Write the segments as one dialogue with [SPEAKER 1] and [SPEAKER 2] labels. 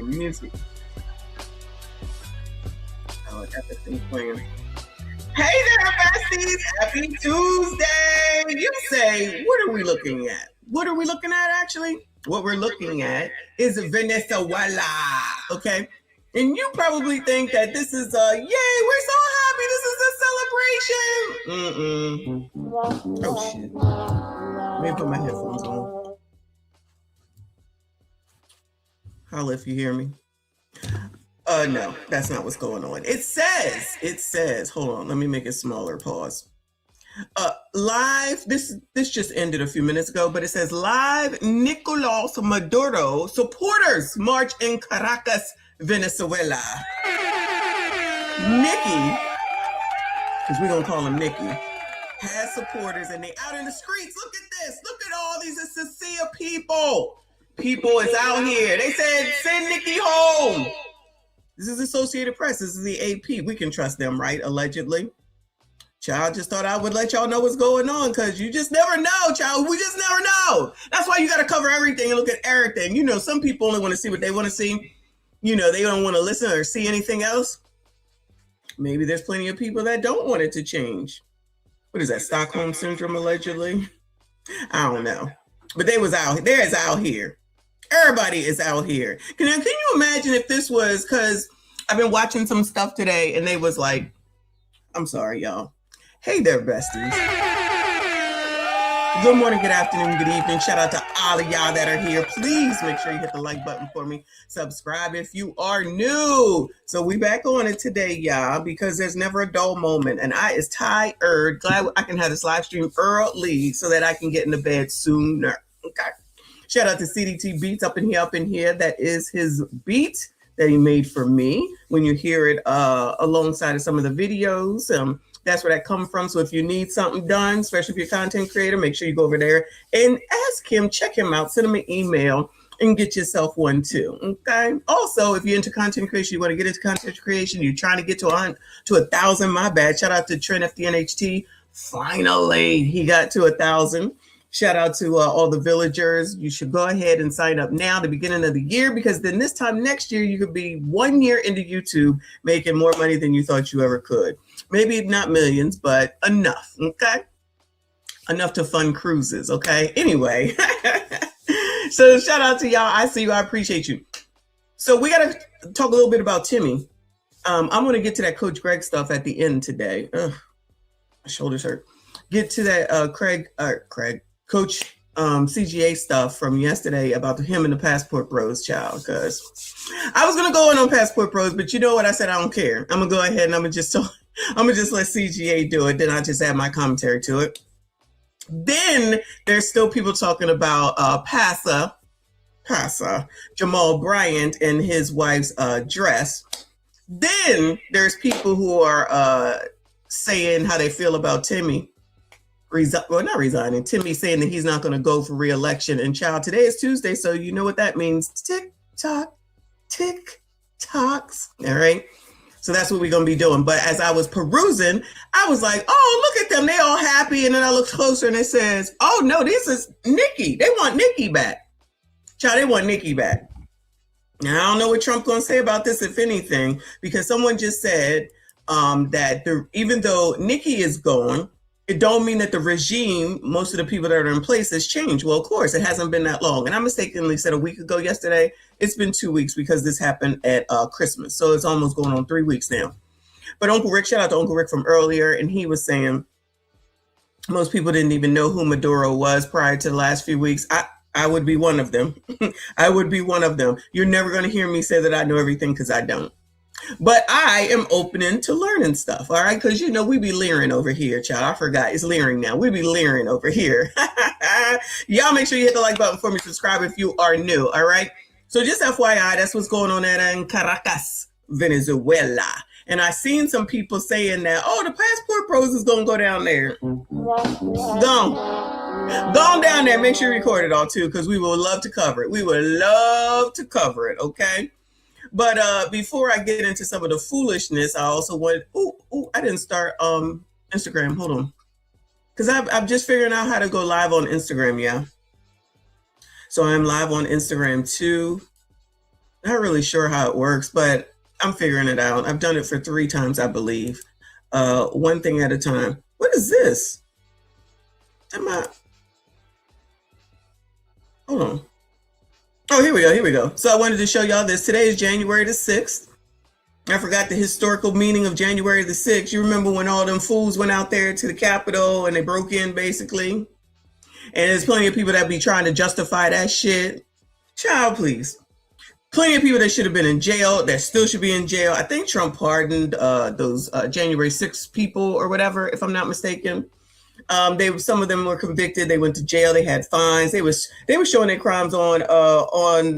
[SPEAKER 1] music. Oh, I got this thing playing. Hey there, besties! Happy Tuesday! You say, what are we looking at? What are we looking at, actually? What we're looking at is Venezuela, okay? And you probably think that this is yay, we're so happy, this is a celebration. Oh, shit. Let me put my headphones on. Holla if you hear me. No, that's not what's going on. It says, hold on, let me make it smaller, pause. Live, this just ended a few minutes ago, but it says live Nicolás Maduro supporters march in Caracas, Venezuela. Nikki, because we're gonna call him Nikki, has supporters and they out in the streets. Look at this, look at all these, it's a sea of people. People is out here. They said, send Nikki home. This is Associated Press. This is the AP. We can trust them, right? Allegedly. Child, just thought I would let y'all know what's going on because you just never know, child. We just never know. That's why you got to cover everything and look at everything. You know, some people only want to see what they want to see. You know, they don't want to listen or see anything else. Maybe there's plenty of people that don't want it to change. What is that, Stockholm Syndrome, allegedly? I don't know. But they was out. They're out here. Everybody is out here. Can you imagine if this was, because I've been watching some stuff today and they was like, I'm sorry, y'all. Hey there, besties. Good morning, good afternoon, good evening. Shout out to all of y'all that are here. Please make sure you hit the like button for me. Subscribe if you are new. So we back on it today, y'all, because there's never a dull moment. And I is tired. Glad I can have this live stream early so that I can get into bed sooner. Okay. Shout out to CDT Beats up in here. That is his beat that he made for me. When you hear it alongside of some of the videos, that's where that comes from. So if you need something done, especially if you're a content creator, make sure you go over there and ask him, check him out, send him an email and get yourself one too. Okay. Also, if you're into content creation, you want to get into content creation, you're trying to get to 1,000, my bad. Shout out to Trent FDNHT. Finally, he got to 1,000. Shout out to all the villagers. You should go ahead and sign up now, the beginning of the year, because then this time next year, you could be 1 year into YouTube making more money than you thought you ever could. Maybe not millions, but enough, okay? Enough to fund cruises, okay? Anyway, so shout out to y'all. I see you. I appreciate you. So we got to talk a little bit about Timmy. I'm going to get to that Coach Greg stuff at the end today. Ugh, my shoulders hurt. Get to that Coach CGA stuff from yesterday about him and the Passport Bros, child, because I was going to go in on Passport Bros, but you know what? I said I don't care. I'm going to go ahead and I'm going to just let CGA do it. Then I'll just add my commentary to it. Then there's still people talking about Pasa, Jamal Bryant and his wife's dress. Then there's people who are saying how they feel about Timmy. Not resigning. Timmy saying that he's not going to go for re-election. And child, today is Tuesday, so you know what that means. Tick tock, tick tocks. All right. So that's what we're going to be doing. But as I was perusing, I was like, oh, look at them. They all happy. And then I looked closer and it says, oh, no, this is Nikki. They want Nikki back. Child, they want Nikki back. Now, I don't know what Trump's going to say about this, if anything, because someone just said that even though Nikki is gone, it don't mean that the regime, most of the people that are in place, has changed. Well, of course, it hasn't been that long. And I mistakenly said a week ago yesterday. It's been 2 weeks because this happened at Christmas. So it's almost going on 3 weeks now. But Uncle Rick, shout out to Uncle Rick from earlier. And he was saying most people didn't even know who Maduro was prior to the last few weeks. I would be one of them. I would be one of them. You're never going to hear me say that I know everything because I don't. But I am opening to learning stuff, all right? Because, you know, we be leering over here, child. I forgot. It's leering now. We be leering over here. Y'all make sure you hit the like button for me. Subscribe if you are new, all right? So just FYI, that's what's going on in Caracas, Venezuela. And I seen some people saying that, oh, the Passport Bros is going to go down there. Go down there. Make sure you record it all, too, because we would love to cover it. We would love to cover it, okay? But before I get into some of the foolishness, I also wanted, I didn't start Instagram. Hold on. Because I'm just figuring out how to go live on Instagram, yeah. So I'm live on Instagram too. Not really sure how it works, but I'm figuring it out. I've done it for 3 times, I believe. One thing at a time. What is this? Am I? Hold on. Oh, here we go. Here we go. So I wanted to show y'all this. Today is January the 6th. I forgot the historical meaning of January the 6th. You remember when all them fools went out there to the Capitol and they broke in, basically? And there's plenty of people that be trying to justify that shit. Child, please. Plenty of people that should have been in jail, that still should be in jail. I think Trump pardoned those January 6th people or whatever, if I'm not mistaken. Some of them were convicted. They went to jail. They had fines. They were showing their crimes on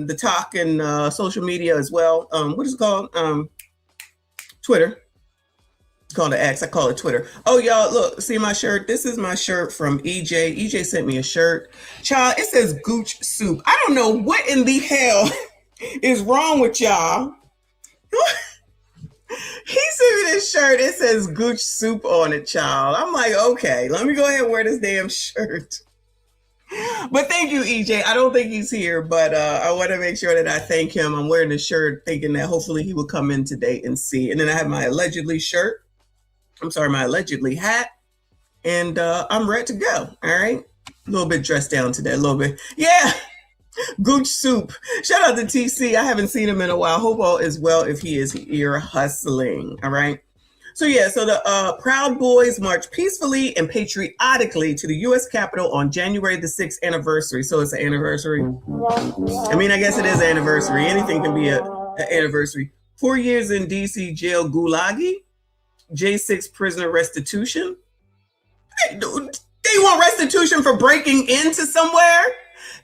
[SPEAKER 1] the talk and social media as well. What is it called? Twitter. It's called an X. I call it Twitter. Oh, y'all, look, see my shirt? This is my shirt from EJ. EJ sent me a shirt. Child, it says Gooch Soup. I don't know what in the hell is wrong with y'all. He sent me this shirt. It says Gooch Soup on it, child. I'm like, okay, let me go ahead and wear this damn shirt. But thank you, EJ. I don't think he's here, but I want to make sure that I thank him. I'm wearing this shirt thinking that hopefully he will come in today and see. And then I have my allegedly shirt. I'm sorry, my allegedly hat. And I'm ready to go. All right. A little bit dressed down today. A little bit. Yeah. Gooch Soup. Shout out to TC. I haven't seen him in a while. Hope all is well if he is here hustling. All right. So yeah, so the Proud Boys marched peacefully and patriotically to the U.S. Capitol on January the 6th anniversary. So it's an anniversary. I mean, I guess it is an anniversary. Anything can be an anniversary. 4 years in D.C. jail gulagi. J6 prisoner restitution. They want restitution for breaking into somewhere?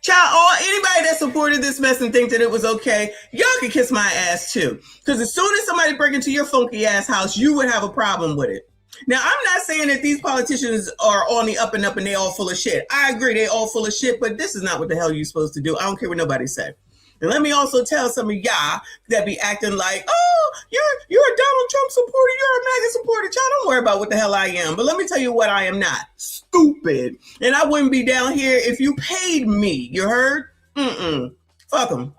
[SPEAKER 1] Child, anybody that supported this mess and think that it was okay, y'all can kiss my ass too. Because as soon as somebody break into your funky ass house, you would have a problem with it. Now, I'm not saying that these politicians are on the up and they all full of shit. I agree, they all full of shit, but this is not what the hell you're supposed to do. I don't care what nobody say. And let me also tell some of y'all that be acting like, oh, you're a Donald Trump supporter, you're a MAGA supporter. Child, don't worry about what the hell I am. But let me tell you what I am not. Stupid. And I wouldn't be down here if you paid me. You heard? Fuck them.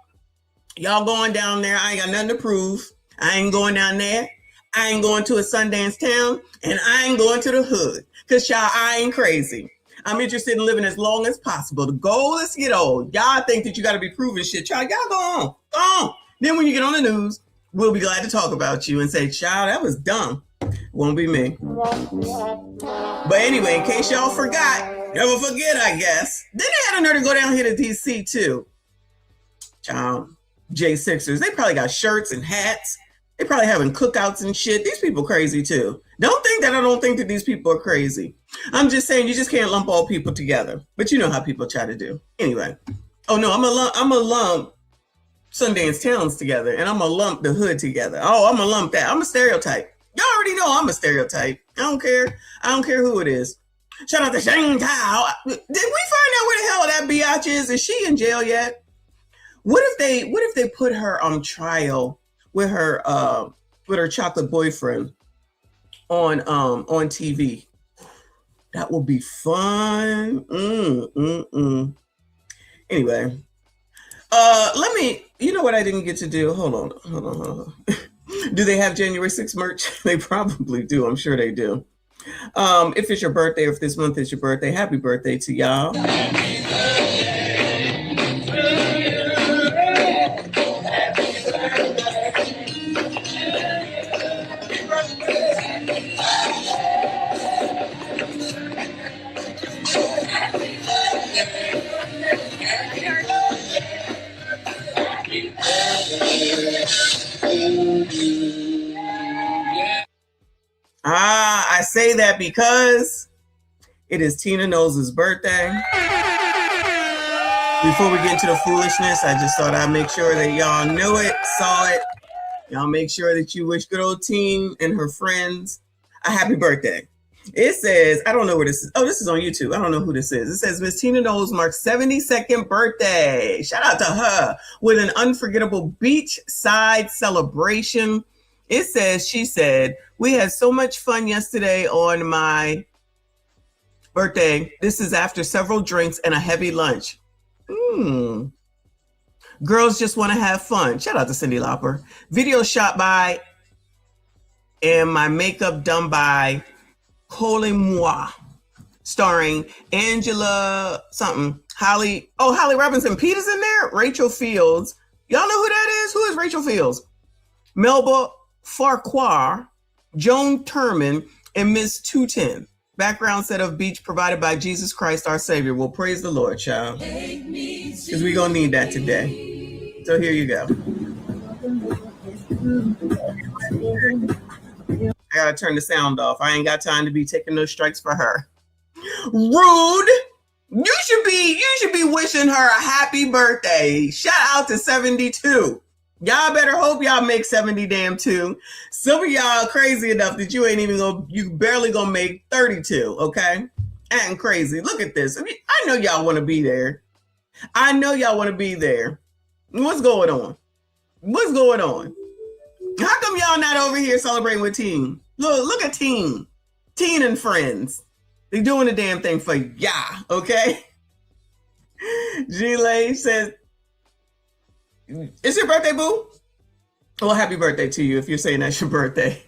[SPEAKER 1] Y'all going down there. I ain't got nothing to prove. I ain't going down there. I ain't going to a Sundance town. And I ain't going to the hood. Because y'all, I ain't crazy. I'm interested in living as long as possible. The goal is to get old. Y'all think that you got to be proving shit. Child, y'all go on. Go on. Then when you get on the news, we'll be glad to talk about you and say, child, that was dumb. It won't be me. But anyway, in case y'all forgot, never forget, I guess. Then they had a nerve to go down here to DC too. Child, J6ers. They probably got shirts and hats. They probably having cookouts and shit. These people crazy too. Don't think that I don't think that these people are crazy. I'm just saying you just can't lump all people together. But you know how people try to do. Anyway. Oh no, I'm a lump Sundance towns together, and I'm a lump the hood together. Oh, I'm a lump that. I'm a stereotype. Y'all already know I'm a stereotype. I don't care. I don't care who it is. Shout out to Shang Tao. Did we find out where the hell that biatch is? Is she in jail yet? What if they put her on trial with her chocolate boyfriend on TV? That will be fun. Anyway, you know what I didn't get to do? Hold on. Do they have January 6th merch? They probably do. I'm sure they do. If it's your birthday or if this month is your birthday, happy birthday to y'all. I say that because it is Tina Knowles' birthday. Before we get into the foolishness, I just thought I'd make sure that y'all knew it, saw it. Y'all make sure that you wish good old Teen and her friends a happy birthday. It says, I don't know where this is. Oh, this is on YouTube. I don't know who this is. It says Miss Tina Knowles marks 72nd birthday. Shout out to her with an unforgettable beachside celebration. It says, she said, we had so much fun yesterday on my birthday. This is after several drinks and a heavy lunch. Girls Just Want to Have Fun. Shout out to Cyndi Lauper. Video shot by and my makeup done by Cole Moi. Starring Angela something. Holly Robinson Peters in there. Rachel Fields. Y'all know who that is? Who is Rachel Fields? Melba Farquhar, Joan Turman, and Miss 210. Background set of Beach provided by Jesus Christ our Savior. Well, praise the Lord, child. Because we're going to need that today. So here you go. I got to turn the sound off. I ain't got time to be taking no strikes for her. Rude. You should be wishing her a happy birthday. Shout out to 72. Y'all better hope y'all make 70 damn two. Some of y'all crazy enough that you barely gonna make 32, okay? Acting crazy. Look at this. I know y'all want to be there. What's going on? How come y'all not over here celebrating with Teen? Look at Teen and friends. They doing the damn thing for ya, okay? G-Lay says, it's your birthday, boo? Well, happy birthday to you if you're saying that's your birthday.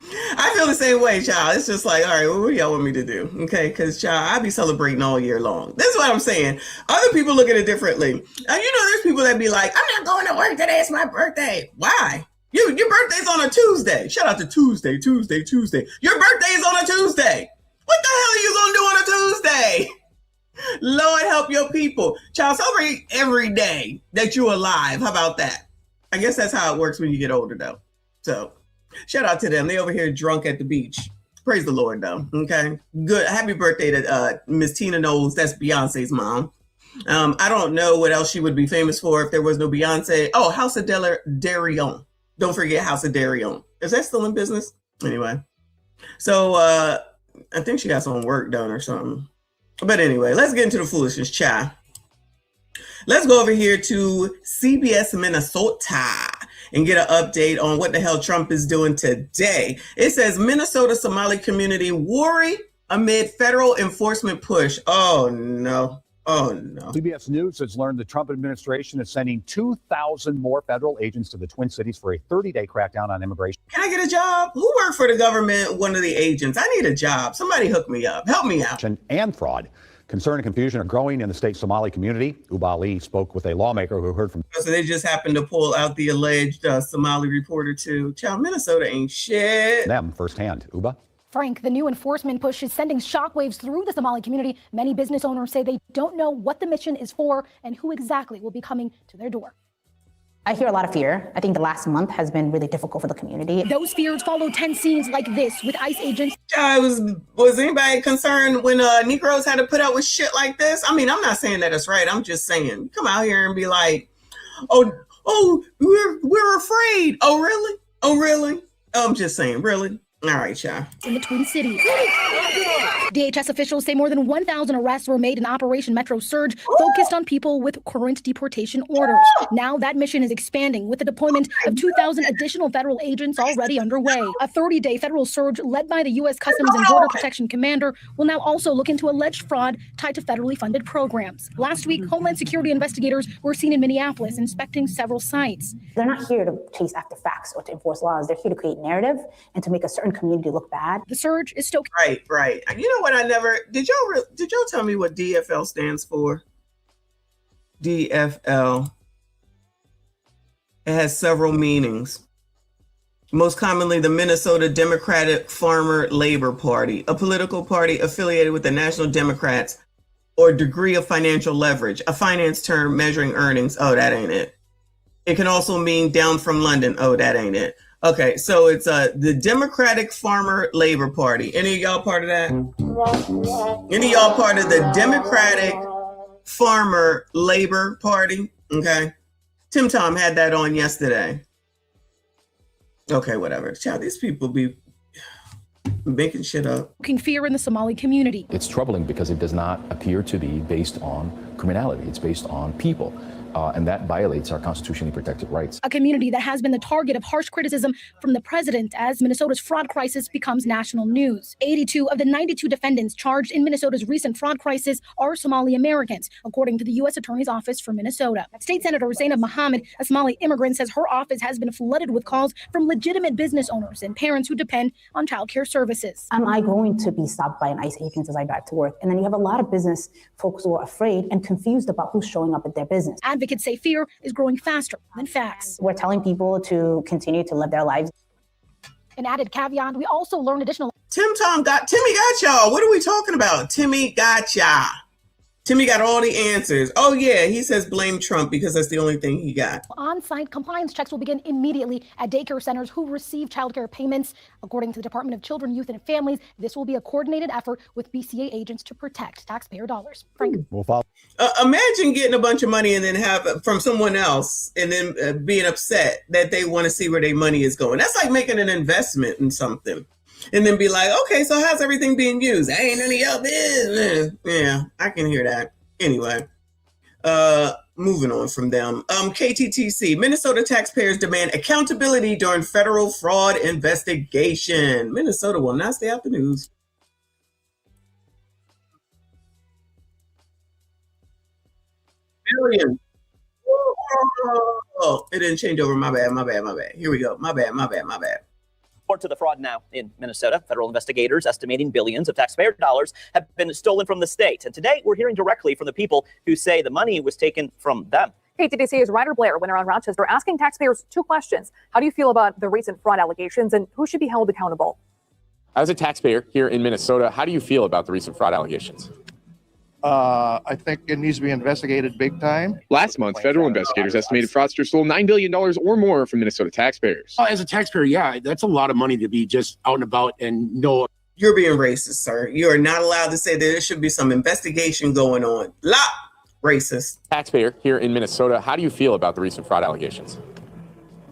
[SPEAKER 1] I feel the same way, child. It's just like, all right, what do y'all want me to do? Okay, because, child, I be celebrating all year long. This is what I'm saying. Other people look at it differently. There's people that be like, I'm not going to work today. It's my birthday. Why? Your birthday's on a Tuesday. Shout out to Tuesday. Your birthday's on a Tuesday. What the hell are you going to do on a Tuesday? Lord help your people. Child, celebrate every day that you're alive. How about that? I guess that's how it works when you get older, though. So, shout out to them. They over here drunk at the beach. Praise the Lord, though. Okay? Good. Happy birthday to Miss Tina Knowles. That's Beyonce's mom. I don't know what else she would be famous for if there was no Beyonce. Oh, House of Darion. Don't forget House of Darion. Is that still in business? Anyway. So, I think she got some work done or something. But anyway, let's get into the foolishness, child. Let's go over here to CBS Minnesota and get an update on what the hell Trump is doing today. It says Minnesota Somali community worry amid federal enforcement push. Oh, no.
[SPEAKER 2] CBS News has learned the Trump administration is sending 2,000 more federal agents to the Twin Cities for a 30-day crackdown on immigration.
[SPEAKER 1] Can I get a job? Who worked for the government, one of the agents? I need a job. Somebody hook me up. Help me out.
[SPEAKER 2] And fraud. Concern and confusion are growing in the state Somali community. Uba Ali spoke with a lawmaker who heard from...
[SPEAKER 1] So they just happened to pull out the alleged Somali reporter too. Child, Minnesota ain't shit.
[SPEAKER 2] ...them firsthand. Uba?
[SPEAKER 3] Frank, the new enforcement push is sending shockwaves through the Somali community. Many business owners say they don't know what the mission is for and who exactly will be coming to their door.
[SPEAKER 4] I hear a lot of fear. I think the last month has been really difficult for the community.
[SPEAKER 3] Those fears follow tense scenes like this with ICE agents.
[SPEAKER 1] Was anybody concerned when Negroes had to put up with shit like this? I mean, I'm not saying that it's right. I'm just saying, come out here and be like, oh, we're afraid. Oh, really? I'm just saying, really? All right, y'all.
[SPEAKER 3] In the Twin Cities. DHS officials say more than 1,000 arrests were made in Operation Metro Surge, focused on people with current deportation orders. Now that mission is expanding with the deployment of 2,000 additional federal agents already underway. A 30-day federal surge led by the U.S. Customs and Border Protection Commander will now also look into alleged fraud tied to federally funded programs. Last week, Homeland Security investigators were seen in Minneapolis inspecting several sites.
[SPEAKER 4] They're not here to chase after facts or to enforce laws. They're here to create narrative and to make a certain community look bad.
[SPEAKER 3] The surge is stoked.
[SPEAKER 1] Right. You know what? Did y'all tell me what DFL stands for? DFL. It has several meanings. Most commonly, the Minnesota Democratic Farmer Labor Party, a political party affiliated with the National Democrats, or degree of financial leverage, a finance term measuring earnings. Oh, that ain't it. It can also mean down from London. Oh, that ain't it. Okay, so it's the Democratic Farmer Labor Party. Any of y'all part of that? Any of y'all part of the Democratic Farmer Labor Party? Okay. Tim Tom had that on yesterday. Okay, whatever. Child, these people be making shit up.
[SPEAKER 3] Fear in the Somali community.
[SPEAKER 5] It's troubling because it does not appear to be based on criminality. It's based on people.
[SPEAKER 2] and that violates our constitutionally protected rights.
[SPEAKER 3] A community that has been the target of harsh criticism from the president as Minnesota's fraud crisis becomes national news. 82 of the 92 defendants charged in Minnesota's recent fraud crisis are Somali Americans, according to the U.S. Attorney's Office for Minnesota. State Senator Zainab Mohammed, a Somali immigrant, says her office has been flooded with calls from legitimate business owners and parents who depend on childcare services.
[SPEAKER 4] Am I going to be stopped by an ICE agent as I drive to work? And then you have a lot of business folks who are afraid and confused about who's showing up at their business.
[SPEAKER 3] Advocates say fear is growing faster than facts.
[SPEAKER 4] We're telling people to continue to live their lives.
[SPEAKER 3] An added caveat, we also learned additional.
[SPEAKER 1] Timmy got y'all. What are we talking about? Timmy got ya. Timmy got all the answers. Oh, yeah, he says blame Trump because that's the only thing he got.
[SPEAKER 3] On-site compliance checks will begin immediately at daycare centers who receive childcare payments. According to the Department of Children, Youth, and Families, this will be a coordinated effort with BCA agents to protect taxpayer dollars. Frank?
[SPEAKER 2] We'll follow.
[SPEAKER 1] Imagine getting a bunch of money and then have from someone else and then being upset that they want to see where their money is going. That's like making an investment in something. And then be like, okay, so how's everything being used? Ain't none of your business. Yeah, I can hear that. Anyway, moving on from them. KTTC, Minnesota taxpayers demand accountability during federal fraud investigation. Minnesota will not stay out the news. Billion. Oh, it didn't change over. My bad. Here we go. My bad.
[SPEAKER 5] To the fraud now in Minnesota. Federal investigators estimating billions of taxpayer dollars have been stolen from the state. And today we're hearing directly from the people who say the money was taken from them.
[SPEAKER 6] KTDC's Ryder Blair, winner on Rochester, asking taxpayers two questions. How do you feel about the recent fraud allegations and who should be held accountable?
[SPEAKER 7] As a taxpayer here in Minnesota, how do you feel about the recent fraud allegations?
[SPEAKER 8] I think it needs to be investigated big time.
[SPEAKER 7] Last month, federal investigators estimated fraudsters stole $9 billion or more from Minnesota taxpayers.
[SPEAKER 9] As a taxpayer, yeah, that's a lot of money to be just out and about and no.
[SPEAKER 1] You're being racist, sir. You are not allowed to say that there should be some investigation going on. Racist.
[SPEAKER 7] Taxpayer here in Minnesota, how do you feel about the recent fraud allegations?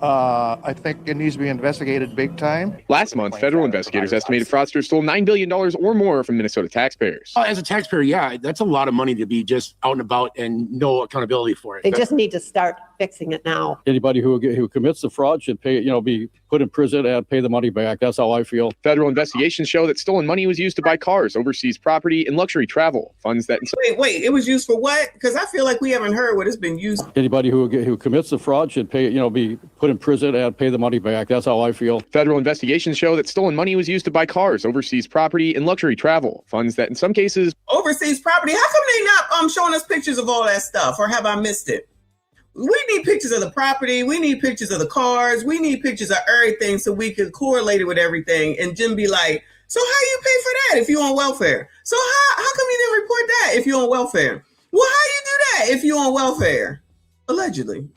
[SPEAKER 8] I think it needs to be investigated big time.
[SPEAKER 7] Last month, federal investigators estimated fraudsters stole $9 billion or more from Minnesota taxpayers.
[SPEAKER 9] As a taxpayer, yeah, that's a lot of money to be just out and about and no accountability for it.
[SPEAKER 10] They just need to start fixing it now.
[SPEAKER 11] Anybody who commits the fraud should pay, be put in prison and pay the money back. That's how I feel.
[SPEAKER 7] Federal investigations show that stolen money was used to buy cars, overseas property, and luxury travel. Funds that...
[SPEAKER 1] Wait, it was used for what? Because I feel like we haven't heard what it's been used.
[SPEAKER 11] Anybody who commits the fraud should pay, be put in prison and pay the money back. That's how I feel.
[SPEAKER 7] Federal investigations show that stolen money was used to buy cars, overseas property, and luxury travel. Funds that in some cases...
[SPEAKER 1] Overseas property? How come they not showing us pictures of all that stuff? Or have I missed it? We need pictures of the property. We need pictures of the cars. We need pictures of everything so we can correlate it with everything. And Jim be like, so how you pay for that if you're on welfare? So how come you didn't report that if you're on welfare? Well, how you do that if you're on welfare? Allegedly.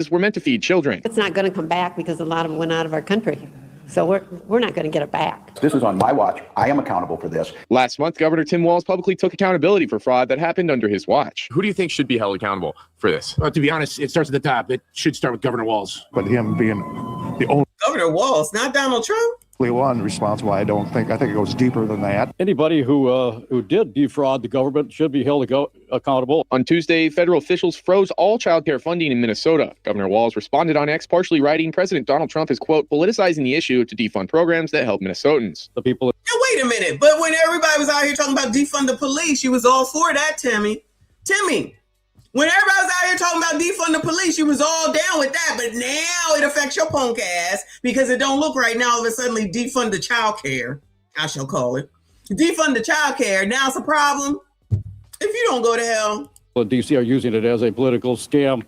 [SPEAKER 7] We're meant to feed children.
[SPEAKER 10] It's not going to come back because a lot of them went out of our country. So we're not going to get it back.
[SPEAKER 2] This is on my watch. I am accountable for this.
[SPEAKER 7] Last month, Governor Tim Walz publicly took accountability for fraud that happened under his watch. Who do you think should be held accountable for this?
[SPEAKER 9] To be honest, it starts at the top. It should start with Governor Walz.
[SPEAKER 8] But him being the only
[SPEAKER 1] Governor Walz, not Donald Trump.
[SPEAKER 8] one responsible, I think it goes deeper than that.
[SPEAKER 11] Anybody who did defraud the government should be held accountable.
[SPEAKER 7] On Tuesday, federal officials froze all childcare funding in Minnesota. Governor Walz responded on X, partially writing President Donald Trump is, quote, politicizing the issue to defund programs that help Minnesotans.
[SPEAKER 11] The people.
[SPEAKER 1] Now, wait a minute. But when everybody was out here talking about defund the police, you was all for that, Timmy. When everybody was out here talking about defund the police, you was all down with that. But now it affects your punk ass because it don't look right now. All of a sudden, defund the childcare, I shall call it. Defund the childcare. Now it's a problem. If you don't go to hell.
[SPEAKER 11] Well, DC are using it as a political scam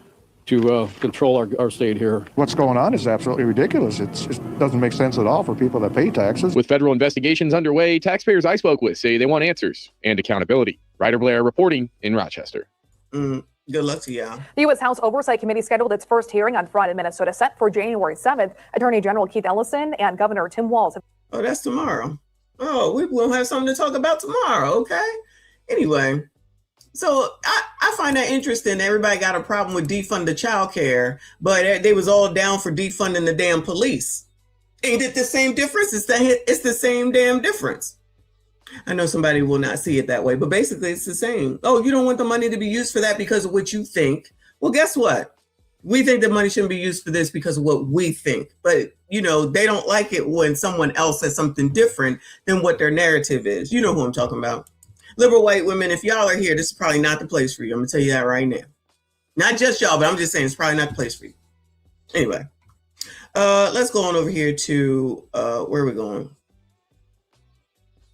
[SPEAKER 11] to control our state here.
[SPEAKER 8] What's going on is absolutely ridiculous. It doesn't make sense at all for people that pay taxes.
[SPEAKER 7] With federal investigations underway, taxpayers I spoke with say they want answers and accountability. Ryder Blair reporting in Rochester.
[SPEAKER 1] Good luck to y'all.
[SPEAKER 6] The U.S. House Oversight Committee scheduled its first hearing on fraud in Minnesota set for January 7th. Attorney General Keith Ellison and Governor Tim Walz.
[SPEAKER 1] Oh, that's tomorrow. Oh, we will have something to talk about tomorrow, okay? Anyway, so I find that interesting. Everybody got a problem with defund the childcare, but they was all down for defunding the damn police. Ain't it the same difference? It's the same damn difference. I know somebody will not see it that way, but basically it's the same. Oh, you don't want the money to be used for that because of what you think. Well, guess what? We think that money shouldn't be used for this because of what we think. But, you know, they don't like it when someone else says something different than what their narrative is. You know who I'm talking about. Liberal white women, if y'all are here, this is probably not the place for you. I'm going to tell you that right now. Not just y'all, but I'm just saying it's probably not the place for you. Anyway, let's go on over here to, where are we going?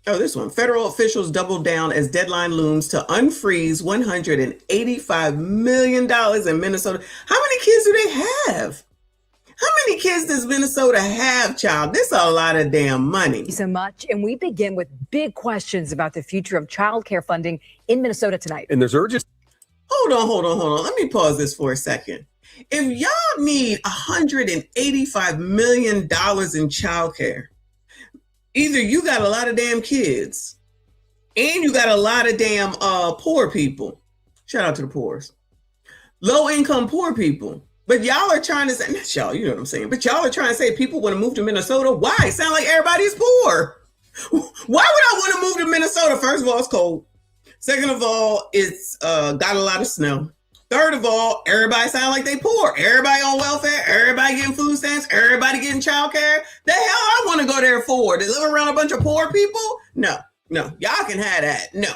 [SPEAKER 1] Oh, this one. Federal officials doubled down as deadline looms to unfreeze $185 million in Minnesota. How many kids do they have? How many kids does Minnesota have, child? This is a lot of damn money.
[SPEAKER 12] Thank you so much. And we begin with big questions about the future of childcare funding in Minnesota tonight.
[SPEAKER 13] And there's urgency.
[SPEAKER 1] Hold on. Let me pause this for a second. If y'all need $185 million in childcare, either you got a lot of damn kids and you got a lot of damn poor people. Shout out to the poors. Low income poor people. But y'all are trying to say, not y'all, you know what I'm saying, but y'all are trying to say people want to move to Minnesota. Why? It sounds like everybody's poor. Why would I want to move to Minnesota? First of all, it's cold. Second of all, it's got a lot of snow. Third of all, everybody sound like they poor. Everybody on welfare, everybody getting food stamps, everybody getting childcare. The hell I want to go there for? To live around a bunch of poor people? No. Y'all can have that. No.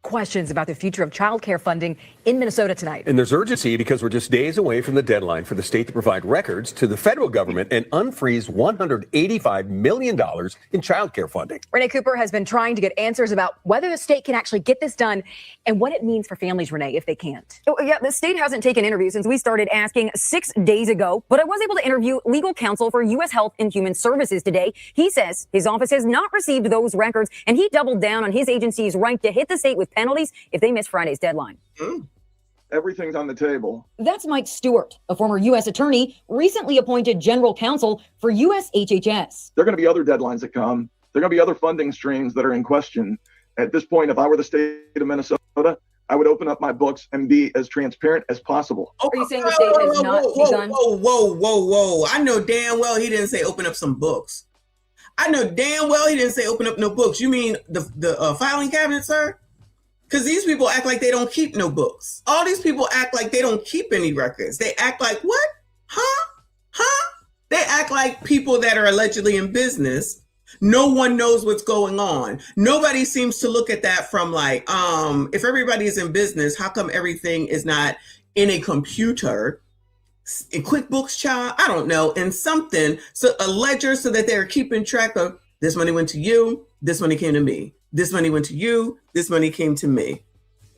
[SPEAKER 12] Questions about the future of childcare funding in Minnesota tonight.
[SPEAKER 13] And there's urgency because we're just days away from the deadline for the state to provide records to the federal government and unfreeze $185 million in childcare funding.
[SPEAKER 12] Renee Cooper has been trying to get answers about whether the state can actually get this done and what it means for families, Renee, if they can't.
[SPEAKER 14] Oh, yeah, the state hasn't taken interviews since we started asking 6 days ago, but I was able to interview legal counsel for U.S. Health and Human Services today. He says his office has not received those records, and he doubled down on his agency's right to hit the state with penalties if they miss Friday's deadline.
[SPEAKER 15] Everything's on the table.
[SPEAKER 14] That's Mike Stewart, a former U.S. attorney, recently appointed general counsel for U.S. HHS.
[SPEAKER 15] There are going to be other deadlines that come. There are going to be other funding streams that are in question. At this point, if I were the state of Minnesota, I would open up my books and be as transparent as possible.
[SPEAKER 14] Are you saying the state has not begun?
[SPEAKER 1] Whoa. I know damn well he didn't say open up some books. I know damn well he didn't say open up no books. You mean the filing cabinet, sir? Because these people act like they don't keep no books. All these people act like they don't keep any records. They act like, what? Huh? They act like people that are allegedly in business. No one knows what's going on. Nobody seems to look at that from like, if everybody is in business, how come everything is not in a computer, in QuickBooks, child? I don't know, in something, so a ledger so that they're keeping track of this money went to you, this money came to me. This money went to you. This money came to me.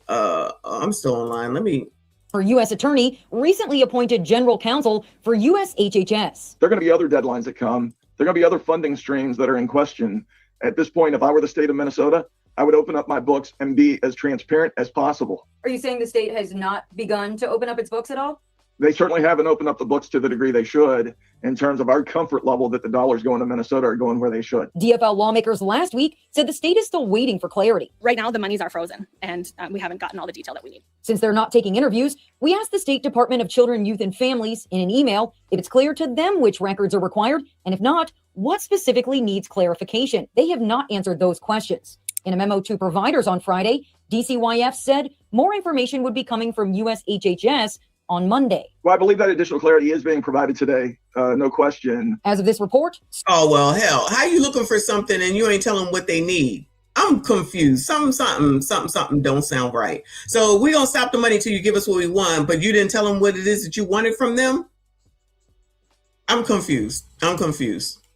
[SPEAKER 1] I'm still online.
[SPEAKER 14] For U.S. attorney, recently appointed general counsel for U.S. HHS.
[SPEAKER 15] There are going to be other deadlines that come. There are going to be other funding streams that are in question. At this point, if I were the state of Minnesota, I would open up my books and be as transparent as possible.
[SPEAKER 14] Are you saying the state has not begun to open up its books at all?
[SPEAKER 15] They certainly haven't opened up the books to the degree they should in terms of our comfort level that the dollars going to Minnesota are going where they should.
[SPEAKER 14] DFL lawmakers last week said the state is still waiting for clarity.
[SPEAKER 16] Right now, the monies are frozen and we haven't gotten all the detail that we need.
[SPEAKER 14] Since they're not taking interviews, we asked the State Department of Children, Youth, and Families in an email if it's clear to them which records are required, and if not, what specifically needs clarification. They have not answered those questions. In a memo to providers on Friday, DCYF said more information would be coming from U.S. HHS on Monday.
[SPEAKER 15] Well, I believe that additional clarity is being provided today, no question.
[SPEAKER 14] As of this report.
[SPEAKER 1] Oh, well, hell, how you looking for something and you ain't telling them what they need? I'm confused. Something don't sound right. So we're going to stop the money till you give us what we want, but you didn't tell them what it is that you wanted from them? I'm confused.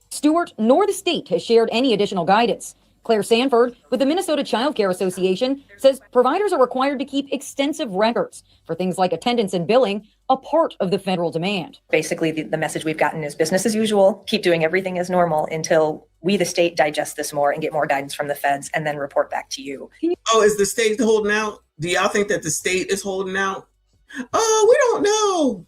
[SPEAKER 14] Stewart nor the state has shared any additional guidance. Claire Sanford with the Minnesota Child Care Association says providers are required to keep extensive records for things like attendance and billing, a part of the federal demand.
[SPEAKER 17] Basically, the message we've gotten is business as usual, keep doing everything as normal until we, the state, digest this more and get more guidance from the feds and then report back to you.
[SPEAKER 1] Oh, is the state holding out? Do y'all think that the state is holding out? Oh, we don't know.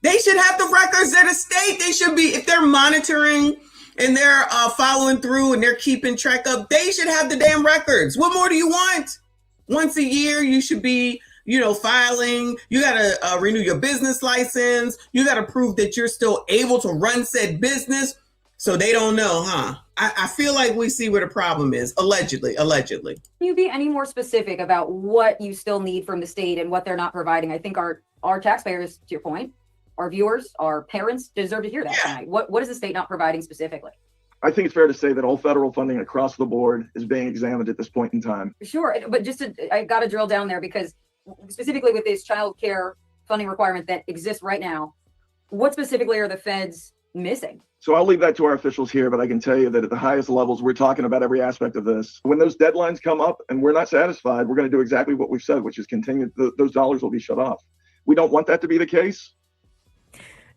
[SPEAKER 1] They should have the records. They're the state. They should be, if they're monitoring and they're following through and they're keeping track of, they should have the damn records. What more do you want? Once a year, you should be, filing. You got to renew your business license. You got to prove that you're still able to run said business. So they don't know, huh? I feel like we see where the problem is. Allegedly.
[SPEAKER 14] Can you be any more specific about what you still need from the state and what they're not providing? I think our taxpayers, to your point, our viewers, our parents deserve to hear that tonight. What is the state not providing specifically?
[SPEAKER 15] I think it's fair to say that all federal funding across the board is being examined at this point in time.
[SPEAKER 14] Sure, but I got to drill down there because specifically with this child care funding requirement that exists right now, what specifically are the feds missing?
[SPEAKER 15] So I'll leave that to our officials here, but I can tell you that at the highest levels, we're talking about every aspect of this. When those deadlines come up and we're not satisfied, we're going to do exactly what we've said, which is continue. Those dollars will be shut off. We don't want that to be the case.